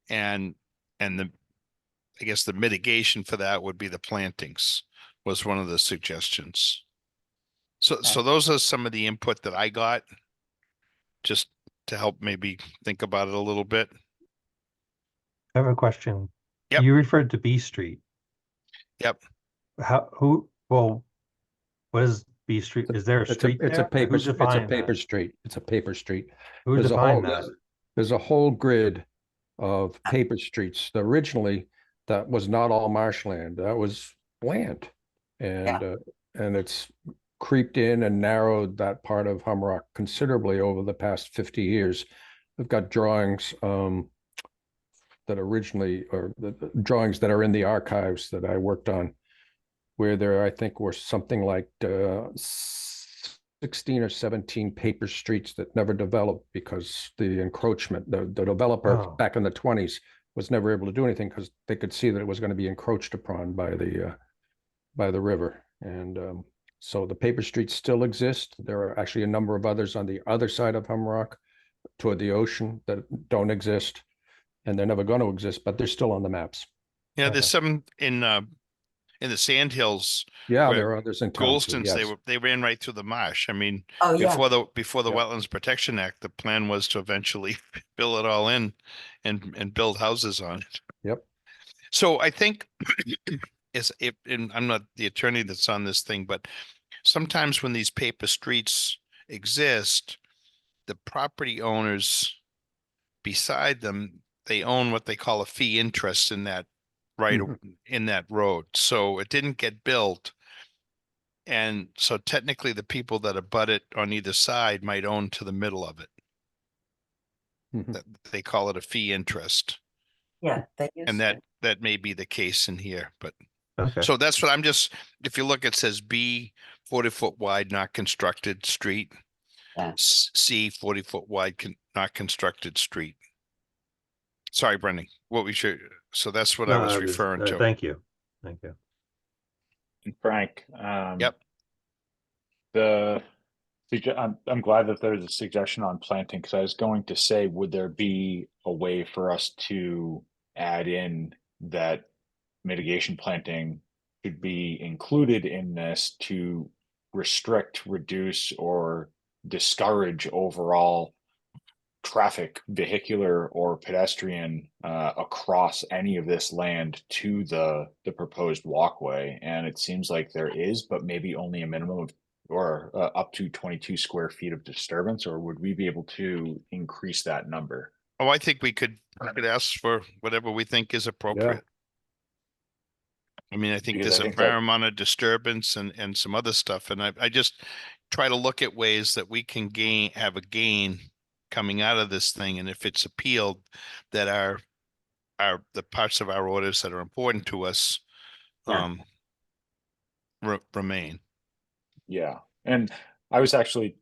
And I guess the mitigation for that would be the plantings, was one of the suggestions. So those are some of the input that I got, just to help maybe think about it a little bit. I have a question. Yep. You referred to B Street. Yep. Well, what is B Street? Is there a street It's a there? paper, Who it's a defined paper that? street. It's a paper street. Who There's a defined whole, that? there's a whole grid of paper streets. Originally, that was not all marshland. That was land. And it's creeped in and narrowed that part of Humrock considerably over the past 50 years. We've got drawings that originally, or the drawings that are in the archives that I worked on, where there, I think, were something like 16 or 17 paper streets that never developed because the encroachment, the developer back in the 20s was never able to do anything because they could see that it was going to be encroached upon by the river. And so the paper streets still exist. There are actually a number of others on the other side of Humrock toward the ocean that don't exist, and they're never going to exist, but they're still on the maps. Yeah, there's some in in the Sandhills. Yeah, where there are others in town too, Golston's, yes. they ran right through the marsh. I mean, Oh, yeah. before the Yep. Wetlands Protection Act, the plan was to eventually fill it all in and build houses on it. Yep. So I think and I'm not the attorney that's on this thing, but sometimes when these paper streets exist, the property owners beside them, they own what they call a fee interest in that in that road. So it didn't get built. And so technically the people that abut it on either side might own to the middle of it. Mhm. They call it a fee interest. Yeah, they used And to. that may be the case in here, but Okay. so that's what I'm just, if you look, it says B 40-foot wide, not constructed street. Yeah. C 40-foot wide, not constructed street. Sorry, Brendan, what we should, so that's what I No, was I was- referring to. Thank you. Thank you. And Frank, Yep. I'm glad that there's a suggestion on planting, because I was going to say, would there be a way for us to add in that mitigation planting should be included in this to restrict, reduce, or discourage overall traffic, vehicular or pedestrian, across any of this land to the proposed walkway? And it seems like there is, but maybe only a minimum of or up to 22 square feet of disturbance, or would we be able to increase that number? Oh, I think we could ask for whatever we think is appropriate. I mean, I think Because I there's a think fair that- amount of disturbance and some other stuff, and I just try to look at ways that we can have a gain coming out of this thing, and if it's appealed, that the parts of our orders that are important to us Yeah. remain. Yeah, and I was actually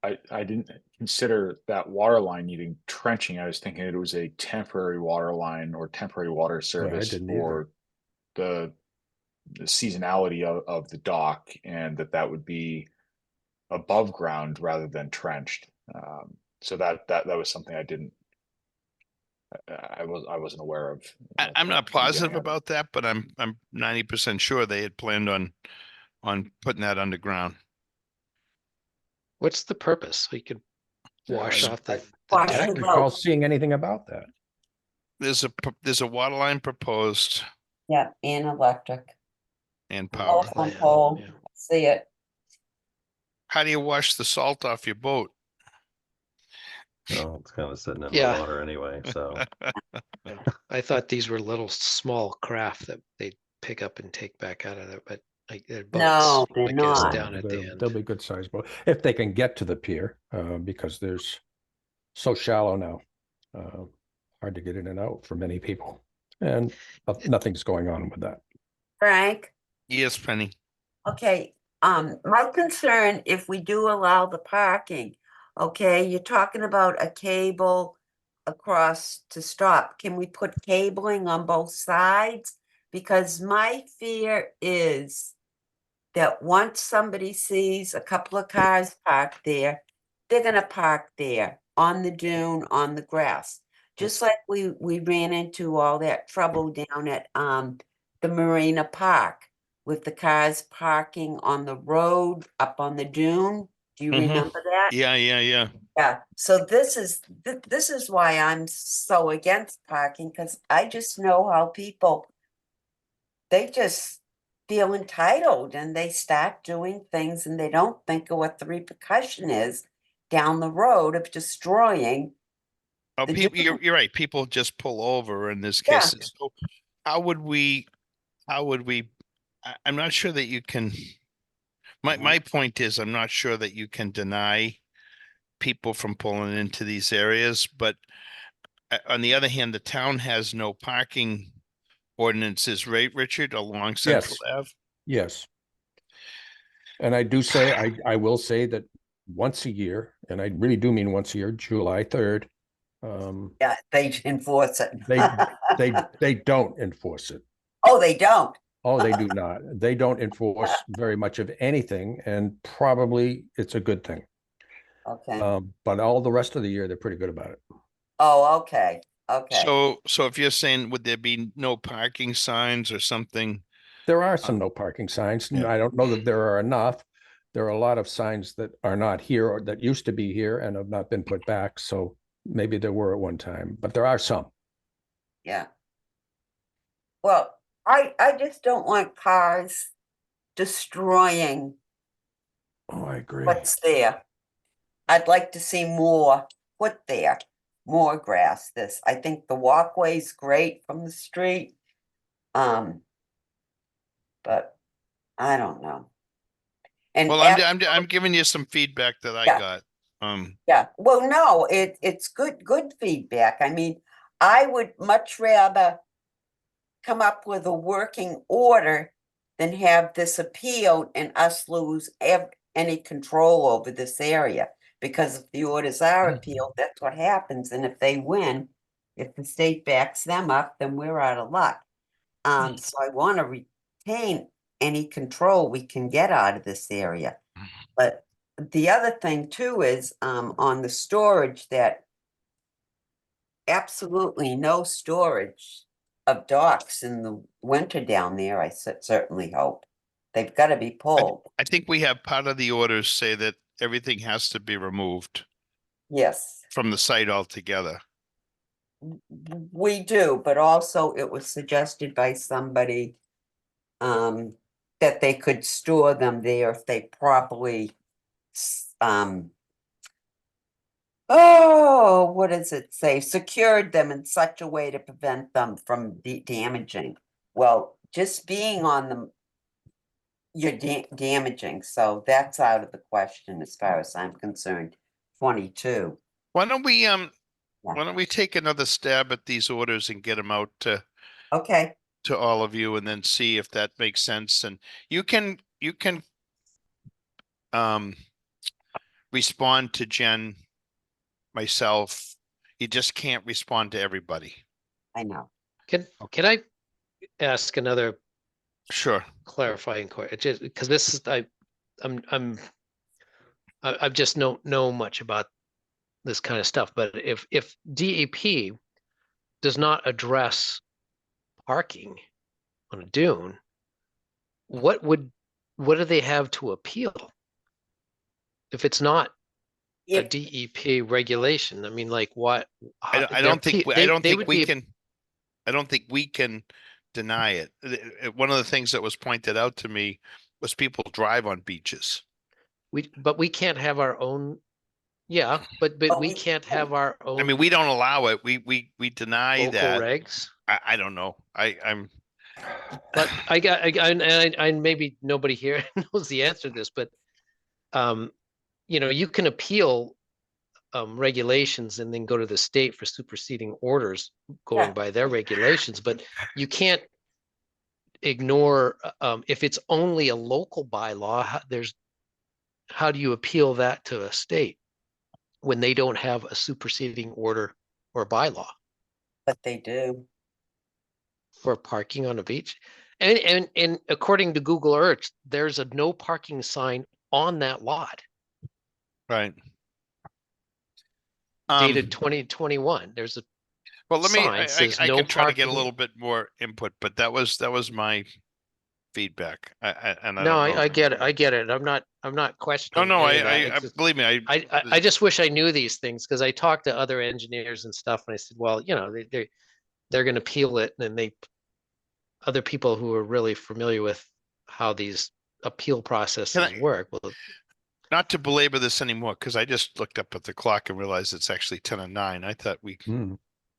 I didn't consider that water line needing trenching. I was thinking it was a temporary water line or temporary water service didn't for the seasonality of the dock, and that would be above ground rather than trenched. So that was something I didn't I wasn't aware of. I'm not from the positive beginning of it. about that, but I'm 90% sure they had planned on putting that underground. What's the purpose? We could wash Yeah, off the Wash deck. I the don't recall boat. seeing anything about that. There's a water line proposed Yeah, and electric. and power. Telephone Yeah, pole, yeah. see it. How do you wash the salt off your boat? Well, it's kind of sitting in Yeah. the water anyway, so. I thought these were little small craft that they pick up and take back out of there, but like they're boats. No, they're I guess not. down at the They'll end. be good sized boat if they can get to the pier, because there's so shallow now. Hard to get in and out for many people, and nothing's going on with that. Frank, Yes, Penny. okay, my concern, if we do allow the parking, okay, you're talking about a cable across to stop. Can we put cabling on both sides? Because my fear is that once somebody sees a couple of cars parked there, they're gonna park there on the dune, on the grass. Just like we ran into all that trouble down at the Marina Park with the cars parking on the road up on the dune. Do you Mhm. remember that? Yeah. Yeah, so this is why I'm so against parking, because I just know how people, they just feel entitled and they start doing things and they don't think of what the repercussion is down the road of destroying. Oh, The people, dune. you're right. People just pull over in this Yeah. case. So how would we, I'm not sure that you can, my point is, I'm not sure that you can deny people from pulling into these areas, but on the other hand, the town has no parking ordinances, right, Richard, along Central Ave? Yes. And I do say, I will say that once a year, and I really do mean once a year, July 3rd, Yeah, they enforce it. they don't enforce it. Oh, they don't. Oh, they do not. They don't enforce very much of anything, and probably it's a good thing. Okay. But all the rest of the year, they're pretty good about it. Oh, okay. Okay. So if you're saying, would there be no parking signs or something There are some no parking signs, and yeah. I don't know that there are enough. There are a lot of signs that are not here or that used to be here and have not been put back. So maybe there were at one time, but there are some. Yeah. Well, I just don't want cars destroying Oh, I agree. what's there. I'd like to see more put there, more grass. I think the walkway's great from the street. But I don't know. And Well, I'm giving you some feedback that I Yeah. got. yeah, well, no, it's good feedback. I mean, I would much rather come up with a working order than have this appealed and us lose any control over this area. Because if the orders are appealed, that's what happens. And if they win, if the state backs them up, then we're out of luck. So I want to retain any control we can get out of this area. But the other thing too is on the storage, that absolutely no storage of docks in the winter down there. I certainly hope they've got to be pulled. I think we have part of the orders say that everything has to be removed Yes, from the site altogether. we do, but also it was suggested by somebody that they could store them there if they properly oh, what does it say? Secured them in such a way to prevent them from damaging. Well, just being on them, you're damaging. So that's out of the question as far as I'm concerned. 22. Why don't we take another stab at these orders and get them out Okay. to all of you and then see if that makes sense. And you can respond to Jen, myself. You just can't respond to everybody. I know. Can I ask another Sure. clarifying question? Just because this is I've just know much about this kind of stuff, but if DEP does not address parking on a dune, what do they have to appeal if it's not a DEP regulation? I mean, like what? I don't think we can deny it. One of the things that was pointed out to me was people drive on beaches. But we can't have our own. Yeah, but we can't have our own. I mean, we don't allow it. We deny local that. regs. I don't know. I'm. But I maybe nobody here knows the answer to this, but you can appeal regulations and then go to the state for superseding orders going by their regulations, but you can't ignore if it's only a local bylaw. How do you appeal that to a state when they don't have a superseding order or bylaw? But they do. For parking on a beach. And according to Google Earth, there's a no parking sign on that lot. Right. Dated 2021. There's a well, let me sign I says can no try to get a parking. little bit more input, but that was my feedback. I get it. I get it. I'm not questioning. No, any of that. I believe me. I just wish I knew these things because I talked to other engineers and stuff, and I said, well, they're going to peel it, and then other people who are really familiar with how these appeal processes work. Well, not to belabor this anymore, because I just looked up at the clock and realized it's actually 10:09. I thought we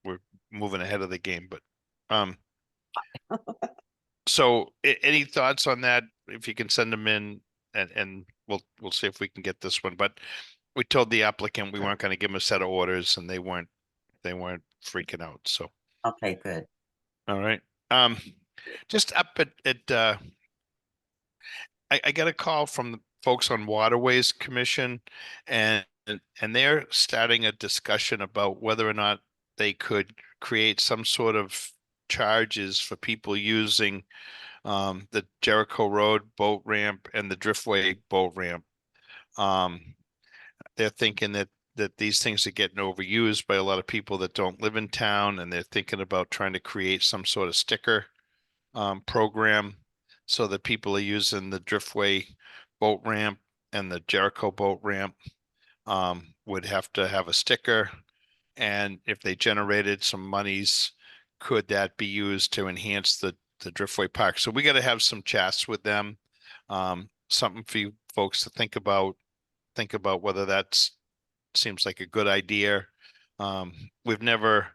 were moving ahead of the game, but so any thoughts on that? If you can send them in, and we'll see if we can get this one. But we told the applicant we weren't going to give them a set of orders, and they weren't freaking out. So okay, good. All right. Just up at I got a call from the folks on Waterways Commission, and they're starting a discussion about whether or not they could create some sort of charges for people using the Jericho Road boat ramp and the Driftway boat ramp. They're thinking that these things are getting overused by a lot of people that don't live in town, and they're thinking about trying to create some sort of sticker program so that people are using the Driftway boat ramp and the Jericho boat ramp would have to have a sticker. And if they generated some monies, could that be used to enhance the Driftway Park? So we got to have some chats with them. Something for you folks to think about. Think about whether that's seems like a good idea. We've never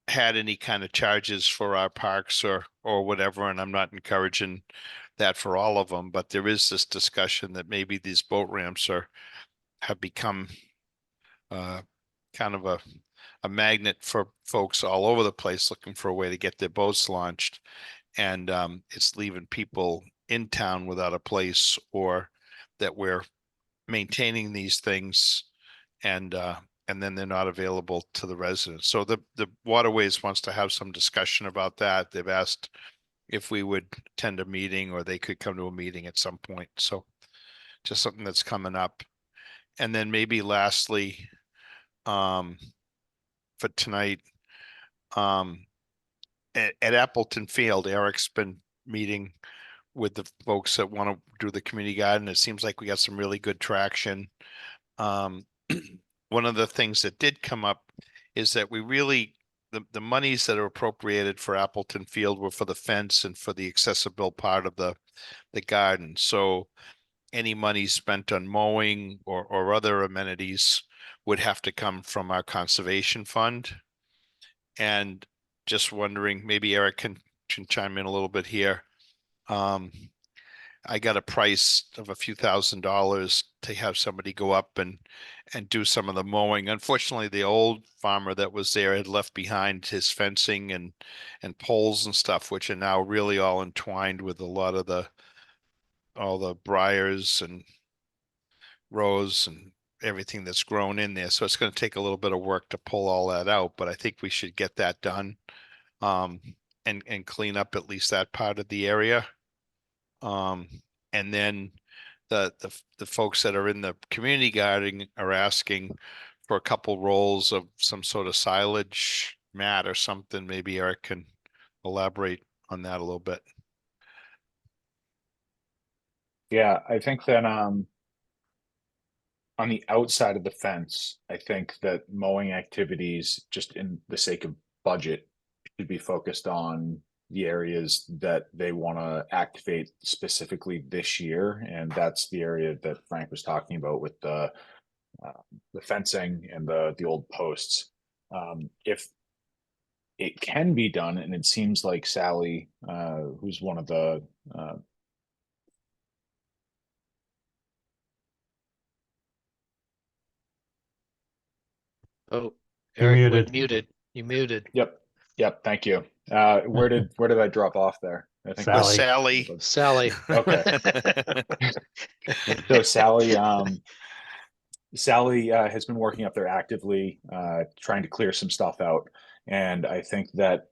had any kind of charges for our parks or whatever, and I'm not encouraging that for all of them, but there is this discussion that maybe these boat ramps have become kind of a magnet for folks all over the place looking for a way to get their boats launched, and it's leaving people in town without a place, or that we're maintaining these things and then they're not available to the residents. So the Waterways wants to have some discussion about that. They've asked if we would attend a meeting or they could come to a meeting at some point. So just something that's coming up. And then maybe lastly, for tonight, at Appleton Field, Eric's been meeting with the folks that want to do the community garden. It seems like we got some really good traction. One of the things that did come up is that we really, the monies that are appropriated for Appleton Field were for the fence and for the accessible part of the garden. So any money spent on mowing or other amenities would have to come from our conservation fund. And just wondering, maybe Eric can chime in a little bit here. I got a price of a few $1,000s to have somebody go up and do some of the mowing. Unfortunately, the old farmer that was there had left behind his fencing and poles and stuff, which are now really all entwined with a lot of all the briars and rose and everything that's grown in there. So it's going to take a little bit of work to pull all that out, but I think we should get that done and clean up at least that part of the area. And then the folks that are in the community garden are asking for a couple rolls of some sort of silage mat or something. Maybe Eric can elaborate on that a little bit. Yeah, I think that on the outside of the fence, I think that mowing activities, just in the sake of budget, should be focused on the areas that they want to activate specifically this year, and that's the area that Frank was talking about with the fencing and the old posts. If it can be done, and it seems like Sally, who's one of the Oh, You're Eric went muted. muted. You muted. Yep. Thank you. Where did I drop off there? I think With Sally. Sally. Sally. Okay. So Sally has been working up there actively, trying to clear some stuff out. And I think that,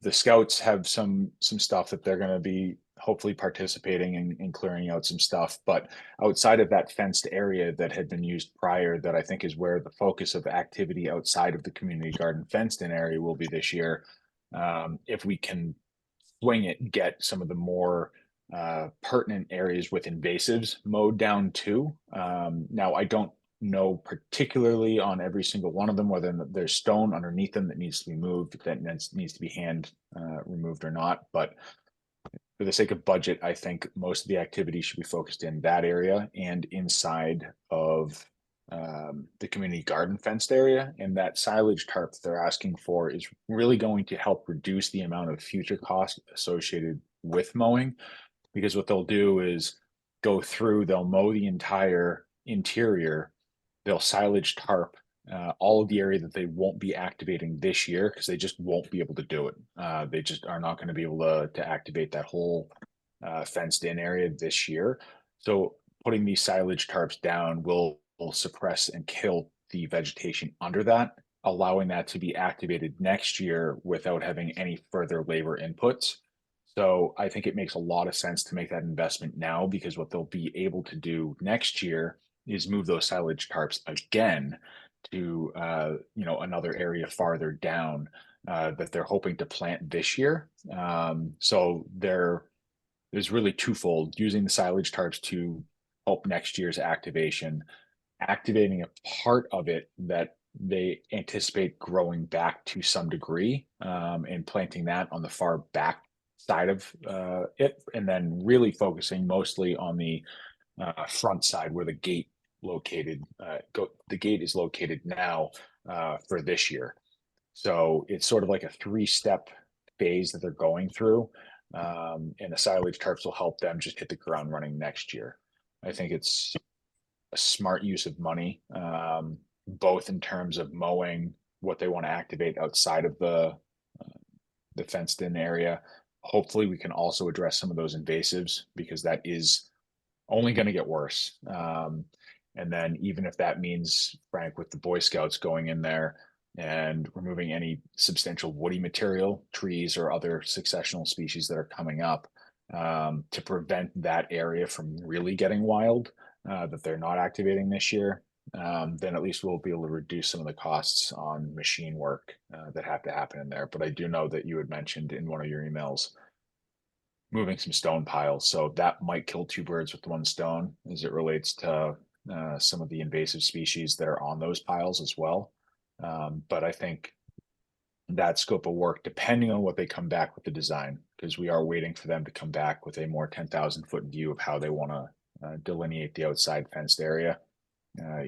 the scouts have some stuff that they're going to be hopefully participating in clearing out some stuff. But outside of that fenced area that had been used prior, that I think is where the focus of activity outside of the community garden fenced in area will be this year. If we can swing it, get some of the more pertinent areas with invasives mowed down too. Now, I don't know particularly on every single one of them whether there's stone underneath them that needs to be moved, that needs to be hand removed or not. But for the sake of budget, I think most of the activity should be focused in that area and inside of the community garden fenced area. And that silage tarp that they're asking for is really going to help reduce the amount of future costs associated with mowing, because what they'll do is go through, they'll mow the entire interior, they'll silage tarp all of the area that they won't be activating this year because they just won't be able to do it. They just are not going to be able to activate that whole fenced in area this year. So putting these silage tarps down will suppress and kill the vegetation under that, allowing that to be activated next year without having any further labor inputs. So I think it makes a lot of sense to make that investment now, because what they'll be able to do next year is move those silage tarps again to another area farther down that they're hoping to plant this year. So there's really twofold: using the silage tarps to help next year's activation, activating a part of it that they anticipate growing back to some degree, and planting that on the far back side of it, and then really focusing mostly on the front side where the gate the gate is located now for this year. So it's sort of like a 3-step phase that they're going through, and the silage tarps will help them just hit the ground running next year. I think it's a smart use of money, both in terms of mowing what they want to activate outside of the fenced in area. Hopefully we can also address some of those invasives, because that is only going to get worse. And then even if that means, Frank, with the Boy Scouts going in there and removing any substantial woody material, trees or other successional species that are coming up, to prevent that area from really getting wild, that they're not activating this year, then at least we'll be able to reduce some of the costs on machine work that have to happen in there. But I do know that you had mentioned in one of your emails moving some stone piles, so that might kill 2 birds with 1 stone as it relates to some of the invasive species that are on those piles as well. But I think that scope of work, depending on what they come back with the design, because we are waiting for them to come back with a more 10,000-foot view of how they want to delineate the outside fenced area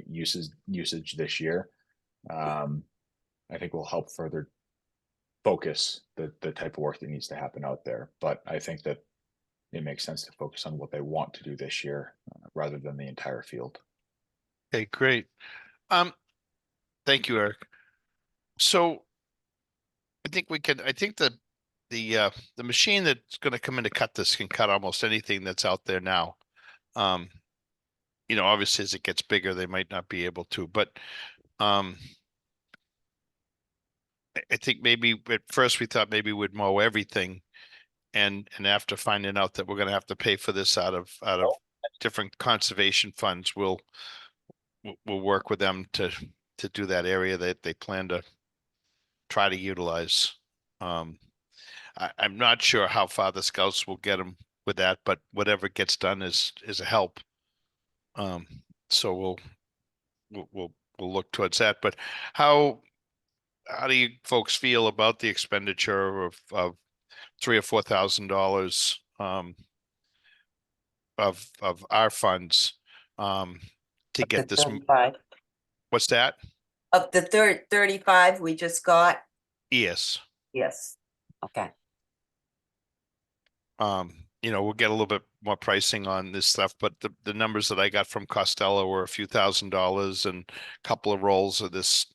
usage this year. I think will help further focus the type of work that needs to happen out there. But I think that it makes sense to focus on what they want to do this year rather than the entire field. Okay, great. Thank you, Eric. So I think the machine that's going to come in to cut this can cut almost anything that's out there now. Obviously as it gets bigger, they might not be able to, but I think maybe at first we thought maybe we'd mow everything, and after finding out that we're going to have to pay for this out of different conservation funds, we'll work with them to do that area that they plan to try to utilize. I'm not sure how far the Scouts will get them with that, but whatever gets done is a help. So we'll look towards that. But how do you folks feel about the expenditure of $3,000 or $4,000 of our funds to get this? 35. What's that? Of the 35 we just got? Yes. Yes. Okay. We'll get a little bit more pricing on this stuff, but the numbers that I got from Costello were a few $1,000s, and a couple of rolls of this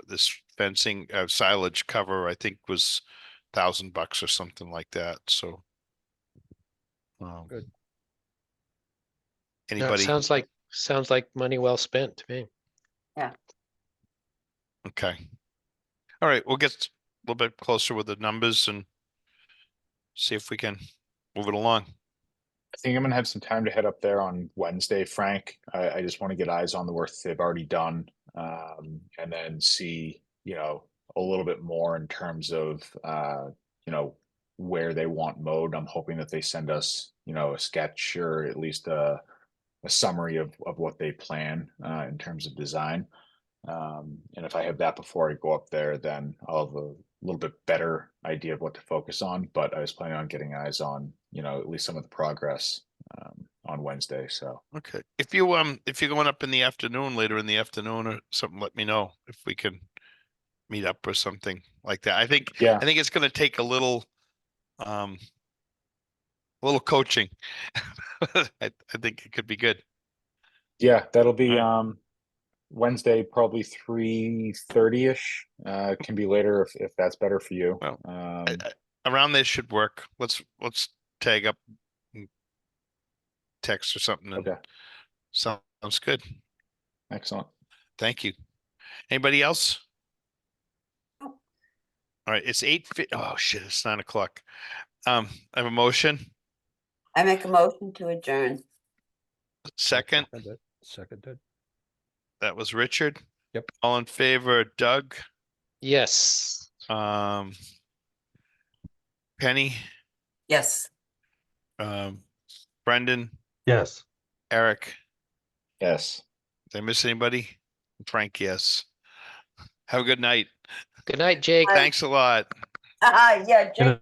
this fencing silage cover, I think was $1,000 or something like that. So Good. No, it anybody? sounds like money well spent to me. Yeah. Okay. All right, we'll get a little bit closer with the numbers and see if we can move it along. I think I'm gonna have some time to head up there on Wednesday, Frank. I just want to get eyes on the work they've already done, and then see, a little bit more in terms of, where they want mowed. I'm hoping that they send us, a sketch or at least a summary of what they plan in terms of design. And if I have that before I go up there, then I'll have a little bit better idea of what to focus on. But I was planning on getting eyes on, at least some of the progress on Wednesday. So Okay. If you're going up in the afternoon, later in the afternoon or something, let me know if we can meet up or something like that. I think it's going to take a little coaching. I think it could be good. yeah, that'll be Wednesday, probably 3:30ish. Can be later if that's better for you. Well, around this should work. Let's tag up, text or something. Okay. Sounds good. Excellent. Thank you. Anybody else? All right, it's 8. Oh shit, it's 9 o'clock. I have a motion. I make a motion to adjourn. Second. Seconded. That was Richard. Yep. All in favor, Doug, Yes. Penny, Yes. Brendan, Yes. Eric, Yes. did I miss anybody? Frank, yes. Have a good night. Good night, Jake. Thanks a lot. Yeah, Jake.